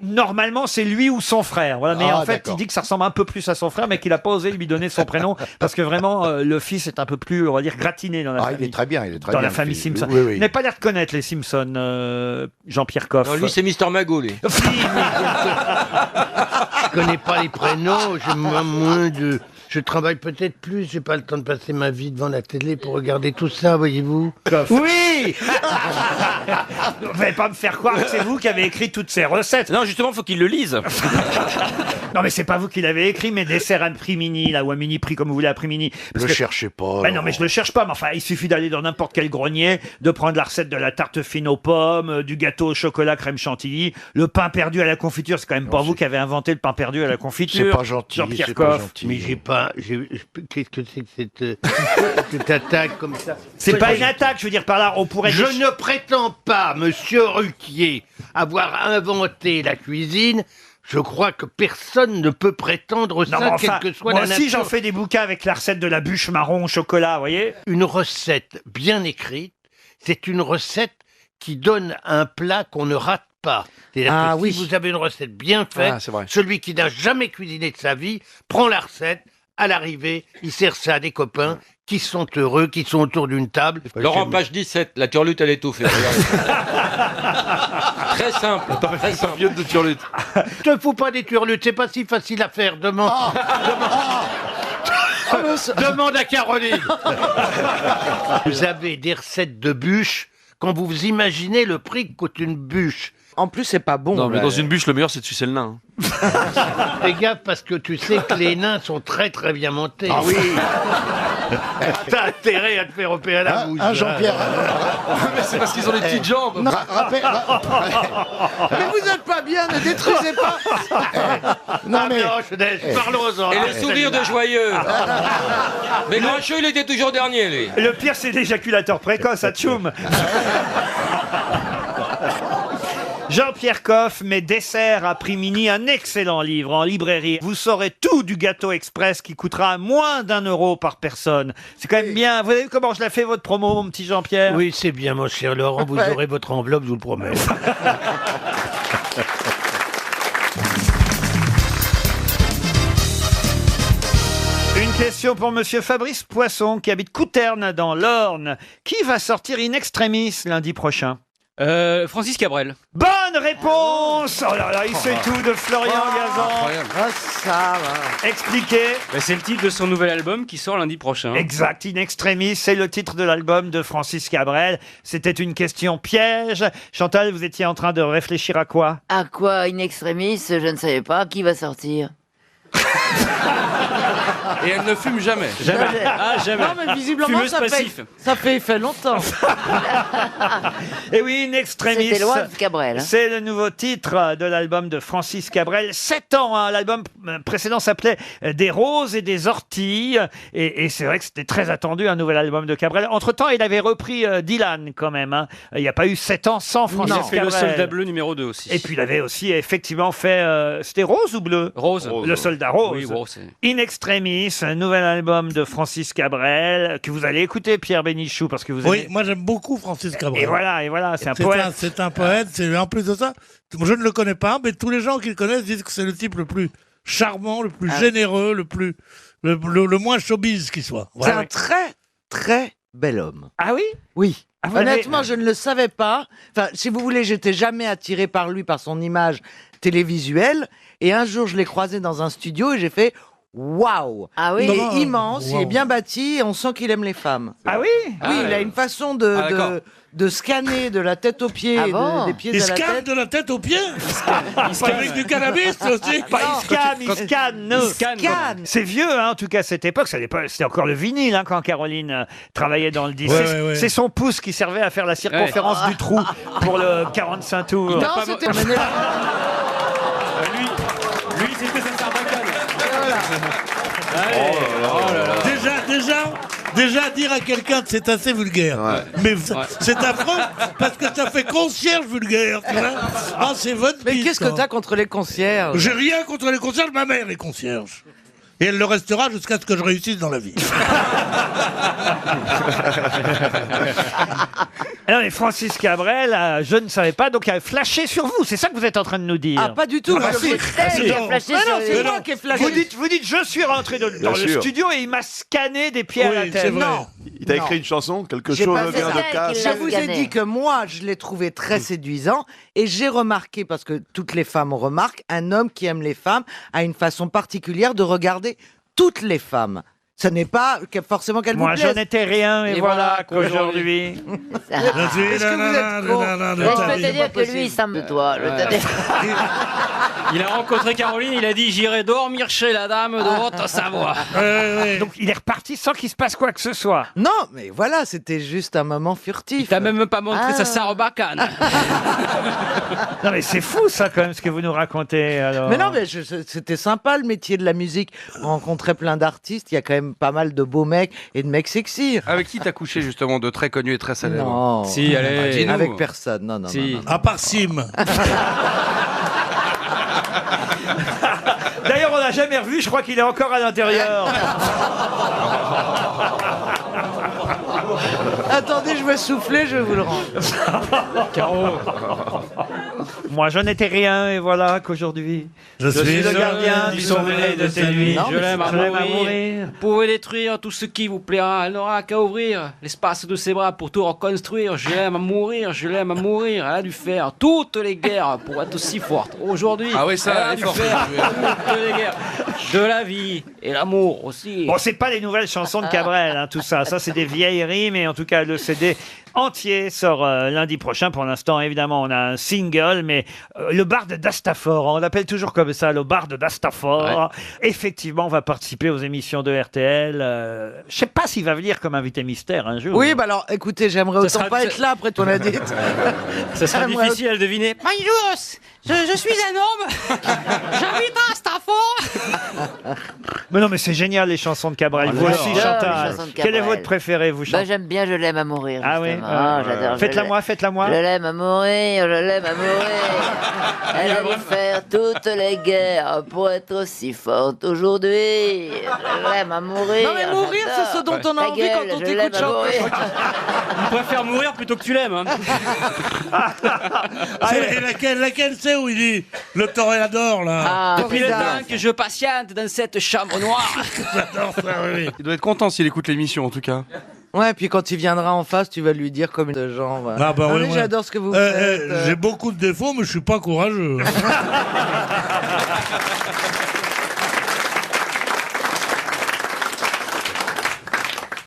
Speaker 1: normalement, c'est lui ou son frère. Voilà, mais en fait, il dit que ça ressemble un peu plus à son frère, mais qu'il n'a pas osé lui donner son prénom, parce que vraiment, le fils est un peu plus, on va dire, gratiné dans la famille.
Speaker 21: Il est très bien, il est très
Speaker 1: dans
Speaker 21: bien.
Speaker 1: la famille Simpson.
Speaker 21: Oui, oui.
Speaker 1: Vous n'avez pas l'air de connaître les Simpsons, Jean-Pierre Coff.
Speaker 8: Non, lui, c'est Mister Magoo, lui.
Speaker 21: Ah,
Speaker 19: Je connais pas les prénoms, je travaille peut-être plus, j'ai pas le temps de passer ma vie devant la télé pour regarder tout ça, voyez-vous.
Speaker 1: Oui. Vous n'allez pas me faire croire que c'est vous qui avez écrit toutes ces recettes.
Speaker 14: Non, justement, il faut qu'il le lise.
Speaker 1: Non, mais c'est pas vous qui l'avez écrit, mais dessert à prix mini, là, ou à mini prix, comme vous voulez, à prix mini.
Speaker 21: Ne cherchez pas.
Speaker 1: Ben non, mais je le cherche pas, mais enfin, il suffit d'aller dans n'importe quel grenier, de prendre la recette de la tarte fine aux pommes, du gâteau au chocolat crème chantilly, le pain perdu à la confiture. C'est quand même pas vous qui avez inventé le pain perdu à la confiture.
Speaker 21: C'est pas gentil,
Speaker 1: Jean-Pierre
Speaker 21: c'est pas
Speaker 1: Coff.
Speaker 21: gentil.
Speaker 19: Mais qu'est-ce que c'est que cette attaque comme ça?
Speaker 1: C'est pas une attaque, je veux dire par là, on pourrait...
Speaker 19: Je ne prétends pas, monsieur Ruquier, avoir inventé la cuisine. Je crois que personne ne peut prétendre
Speaker 1: Non,
Speaker 19: ça,
Speaker 1: mais enfin,
Speaker 19: quelle que soit
Speaker 1: moi
Speaker 19: la
Speaker 1: aussi,
Speaker 19: nature.
Speaker 1: j'en fais des bouquins avec la recette de la bûche marron au chocolat, vous voyez.
Speaker 19: Une recette bien écrite, c'est une recette qui donne un plat qu'on ne rate pas. C'est-à-dire que si vous avez une recette bien faite, celui qui n'a jamais cuisiné de sa vie prend la recette, à l'arrivée, il sert ça à des copains qui sont heureux, qui sont autour d'une table.
Speaker 8: Laurent, page 17, la turlute à l'étouffée. Très simple. Très simple.
Speaker 19: de turlute. Te fous pas des turlutes, c'est pas si facile à faire. Demande à Caroline. Vous avez des recettes de bûches. Quand vous imaginez le prix que coûte une bûche,
Speaker 22: En plus, c'est pas bon.
Speaker 14: Non, mais
Speaker 22: là.
Speaker 14: dans une bûche, le meilleur, c'est de sucer le nain.
Speaker 19: Fais gaffe parce que tu sais que les nains sont très très bien montés.
Speaker 21: Ah oui.
Speaker 19: T'as intérêt à te faire opérer à la bouche.
Speaker 21: Jean-Pierre.
Speaker 14: Mais c'est parce qu'ils ont des petites jambes.
Speaker 22: Mais vous êtes pas bien, ne détruisez pas.
Speaker 21: Non mais
Speaker 19: Parlons-en.
Speaker 8: Et le sourire de joyeux. Mais Grincheux, il était toujours dernier, lui.
Speaker 1: Le pire, c'est l'éjaculateur précoce à Tchoum. Jean-Pierre Coff met Dessert à prix mini, un excellent livre en librairie. Vous saurez tout du gâteau express qui coûtera moins d'1 € par personne. C'est quand même bien. Vous avez vu comment je l'ai fait votre promo, mon petit Jean-Pierre?
Speaker 19: Oui, c'est bien, mon cher Laurent. Vous aurez votre enveloppe, je vous le promets.
Speaker 1: Une question pour monsieur Fabrice Poisson qui habite Couterne dans l'Orne. Qui va sortir in extremis lundi prochain?
Speaker 10: Francis Cabrel.
Speaker 1: Bonne réponse. Oh là là, il sait tout de Florian Gazan.
Speaker 22: Ah, ça va.
Speaker 1: Expliquez.
Speaker 10: Bah, c'est le titre de son nouvel album qui sort lundi prochain.
Speaker 1: Exact, In Extremis, c'est le titre de l'album de Francis Cabrel. C'était une question piège. Chantal, vous étiez en train de réfléchir à quoi?
Speaker 13: À quoi, in extremis, je ne savais pas qui va sortir.
Speaker 14: Et elle ne fume jamais.
Speaker 10: Jamais. Ah, jamais.
Speaker 22: Non, mais visiblement,
Speaker 10: Fumeuse passif.
Speaker 22: ça fait longtemps.
Speaker 1: Et oui, In Extremis.
Speaker 13: C'était loin de Cabrel. Hein.
Speaker 1: C'est le nouveau titre de l'album de Francis Cabrel. 7 ans, hein. L'album précédent s'appelait Des roses et des orties. Et c'est vrai que c'était très attendu, un nouvel album de Cabrel. Entre-temps, il avait repris Dylan quand même. Hein. Il n'y a pas eu 7 ans sans Francis
Speaker 10: Il a fait
Speaker 1: Cabrel.
Speaker 10: le Soldat Bleu numéro 2 aussi.
Speaker 1: Et puis il avait aussi effectivement fait... c'était rose ou bleu?
Speaker 10: Rose.
Speaker 1: Le Soldat Rose.
Speaker 10: Oui, rose.
Speaker 1: In Extremis, un nouvel album de Francis Cabrel que vous allez écouter, Pierre Bénichou, parce que vous
Speaker 11: Oui,
Speaker 1: aimez...
Speaker 11: moi j'aime beaucoup Francis Cabrel.
Speaker 1: Et voilà, c'est un poète.
Speaker 11: C'est un poète. En plus de ça, je ne le connais pas, mais tous les gens qui le connaissent disent que c'est le type le plus charmant, le plus généreux, le moins showbiz qui soit.
Speaker 22: C'est un très, très bel homme.
Speaker 1: Ah oui?
Speaker 22: Oui.
Speaker 1: Ah, vous
Speaker 22: Honnêtement,
Speaker 1: l'avez-
Speaker 22: je ne le savais pas. Enfin, si vous voulez, j'étais jamais attiré par lui, par son image télévisuelle. Et un jour, je l'ai croisé dans un studio et j'ai fait waouh.
Speaker 13: Ah oui?
Speaker 22: Il est
Speaker 11: Non,
Speaker 22: immense, il
Speaker 11: waouh.
Speaker 22: est bien bâti et on sent qu'il aime les femmes.
Speaker 1: Ah oui?
Speaker 22: Oui, il a une façon de scanner de la tête aux pieds,
Speaker 13: Ah bon?
Speaker 22: des pieds
Speaker 11: Il
Speaker 22: à la
Speaker 11: scanne
Speaker 22: tête.
Speaker 11: de la tête aux pieds. Pas avec du cannabis aussi.
Speaker 1: Pas il scanne, il scanne.
Speaker 10: Il scanne.
Speaker 1: C'est vieux, hein, en tout cas, cette époque. C'était encore le vinyle, hein, quand Caroline travaillait dans le disque.
Speaker 11: Ouais.
Speaker 1: C'est son pouce qui servait à faire la circonférence du trou pour le 45 tours.
Speaker 22: Non, c'était
Speaker 10: Lui, c'était sa sarbacane.
Speaker 11: Déjà dire à quelqu'un c'est assez vulgaire. Mais c'est affreux parce que ça fait concierge vulgaire. Tu vois. Ah, c'est votre
Speaker 22: Mais
Speaker 11: piste,
Speaker 22: qu'est-ce que
Speaker 11: hein.
Speaker 22: t'as contre les concierges?
Speaker 11: J'ai rien contre les concierges, ma mère est concierge. Et elle le restera jusqu'à ce que je réussisse dans la vie.
Speaker 1: Alors, mais Francis Cabrel, je ne savais pas, donc il a flashé sur vous. C'est ça que vous êtes en train de nous dire.
Speaker 22: Ah, pas du tout.
Speaker 1: Ah,
Speaker 22: je-
Speaker 1: si.
Speaker 13: Il a flashé
Speaker 22: Ah
Speaker 13: sur
Speaker 22: non,
Speaker 13: les-
Speaker 22: c'est moi qui ai flashé.
Speaker 1: Vous dites, je suis rentré dans le
Speaker 21: sûr.
Speaker 1: studio et il m'a scanné des pieds à la
Speaker 11: Oui,
Speaker 1: tête.
Speaker 11: c'est vrai.
Speaker 22: Non.
Speaker 21: il t'a
Speaker 22: Non.
Speaker 21: écrit une chanson, quelque
Speaker 22: J'ai
Speaker 21: chose
Speaker 22: pas
Speaker 21: vient
Speaker 22: fait
Speaker 21: de
Speaker 13: ça,
Speaker 21: casse.
Speaker 13: qu'il
Speaker 22: Je
Speaker 13: l'a
Speaker 22: vous ai
Speaker 13: scanné.
Speaker 22: dit que moi, je l'ai trouvé très séduisant et j'ai remarqué, parce que toutes les femmes remarquent, un homme qui aime les femmes a une façon particulière de regarder toutes les femmes. Ce n'est pas forcément qu'elles vous
Speaker 1: Moi, je
Speaker 22: plaisent.
Speaker 1: n'étais rien et,
Speaker 22: Et
Speaker 1: voilà
Speaker 22: voilà
Speaker 1: qu'aujourd'hui...
Speaker 22: Est-ce que vous êtes con?
Speaker 13: Là, je peux te dire que lui, il s'en de toi. Je te dis-
Speaker 10: Il a rencontré Caroline, il a dit j'irai dormir chez la dame de Haute-Savoie.
Speaker 1: Donc, il est reparti sans qu'il se passe quoi que ce soit.
Speaker 22: Non, mais voilà, c'était juste un moment furtif.
Speaker 10: Il t'a même pas montré
Speaker 22: Ah.
Speaker 10: sa sarbacane.
Speaker 1: Non, mais c'est fou, ça, quand même, ce que vous nous racontez, alors.
Speaker 22: Mais non, mais c'était sympa le métier de la musique. On rencontrait plein d'artistes, il y a quand même pas mal de beaux mecs et de mecs sexy.
Speaker 14: Avec qui t'as couché justement de très connu et très célèbre?
Speaker 22: Non.
Speaker 10: Si, allez.
Speaker 14: Dis-nous.
Speaker 22: Avec personne, non, non,
Speaker 10: Si.
Speaker 22: non, non.
Speaker 11: À part Sim.
Speaker 1: D'ailleurs, on l'a jamais revu, je crois qu'il est encore à l'intérieur.
Speaker 22: Attendez, je vais souffler, je vais vous le rendre.
Speaker 10: Caro.
Speaker 1: Moi, je n'étais rien, et voilà qu'aujourd'hui,
Speaker 11: Je suis
Speaker 1: le gardien du sommeil de tes nuits.
Speaker 22: Non,
Speaker 10: Je
Speaker 22: mais
Speaker 10: l'aime à
Speaker 1: je l'aime à
Speaker 10: mourir.
Speaker 1: mourir.
Speaker 10: Vous pouvez détruire tout ce qui vous plaira. Elle n'aura qu'à ouvrir l'espace de ses bras pour tout reconstruire. Je l'aime à mourir, je l'aime à mourir. Elle a dû faire toutes les guerres pour être aussi forte. Aujourd'hui,
Speaker 14: Ah oui, ça,
Speaker 10: elle a
Speaker 14: elle est
Speaker 10: dû
Speaker 14: forte,
Speaker 10: faire
Speaker 14: je vais-
Speaker 10: toutes les guerres. De la vie et l'amour aussi.
Speaker 1: Bon, c'est pas les nouvelles chansons de Cabrel, hein, tout ça. Ça, c'est des vieilleries, mais en tout cas, le CD entier sort lundi prochain. Pour l'instant, évidemment, on a un single, mais le barde d'Astafor, on l'appelle toujours comme ça, le barde d'Astafor, effectivement, va participer aux émissions de RTL. Je sais pas s'il va venir comme invité mystère un jour.
Speaker 22: Oui, bah alors, écoutez, j'aimerais
Speaker 10: Ça
Speaker 22: autant
Speaker 10: sera-
Speaker 22: pas être là après ton adite.
Speaker 10: Ça sera
Speaker 22: J'aimerais-
Speaker 10: difficile à deviner.
Speaker 5: Bonjour, je suis un homme. J'habite à Stafford.
Speaker 1: Mais non, mais c'est génial les chansons de Cabrel.
Speaker 13: Oh,
Speaker 1: Vous
Speaker 13: j'adore
Speaker 1: aussi,
Speaker 13: les
Speaker 1: Chantal.
Speaker 13: chansons de
Speaker 1: Quelle est
Speaker 13: Cabrel.
Speaker 1: votre préférée, vous,
Speaker 13: Bah,
Speaker 1: Chantal?
Speaker 13: j'aime bien, je l'aime à mourir.
Speaker 1: Ah oui,
Speaker 13: justement. Ah, j'adore.
Speaker 1: Faites-la
Speaker 13: je
Speaker 1: moi,
Speaker 13: l'aime.
Speaker 1: faites-la moi.
Speaker 13: Je l'aime à mourir, je l'aime à mourir. Elle a dû faire toutes les guerres pour être aussi forte aujourd'hui. Je l'aime à mourir.
Speaker 22: Non, mais mourir, c'est ce dont on a
Speaker 13: Ta
Speaker 22: envie
Speaker 13: gueule,
Speaker 22: quand on
Speaker 13: je
Speaker 22: t'écoute
Speaker 13: l'aime à
Speaker 22: chanter.
Speaker 13: mourir.
Speaker 10: On préfère mourir plutôt que tu l'aimes. Hein.
Speaker 11: Et laquelle c'est où il dit le toréador, là
Speaker 5: Depuis le temps que je patiente dans cette chambre noire.
Speaker 11: J'adore ça, oui.
Speaker 12: Il doit être content s'il écoute l'émission en tout cas.
Speaker 22: Ouais, puis quand il viendra en face, tu vas lui dire comme de gens. Voilà.
Speaker 11: Ah bah
Speaker 22: Non,
Speaker 11: oui,
Speaker 22: mais
Speaker 11: moi.
Speaker 22: j'adore ce que vous faites.
Speaker 11: J'ai beaucoup de défauts, mais je suis pas courageux.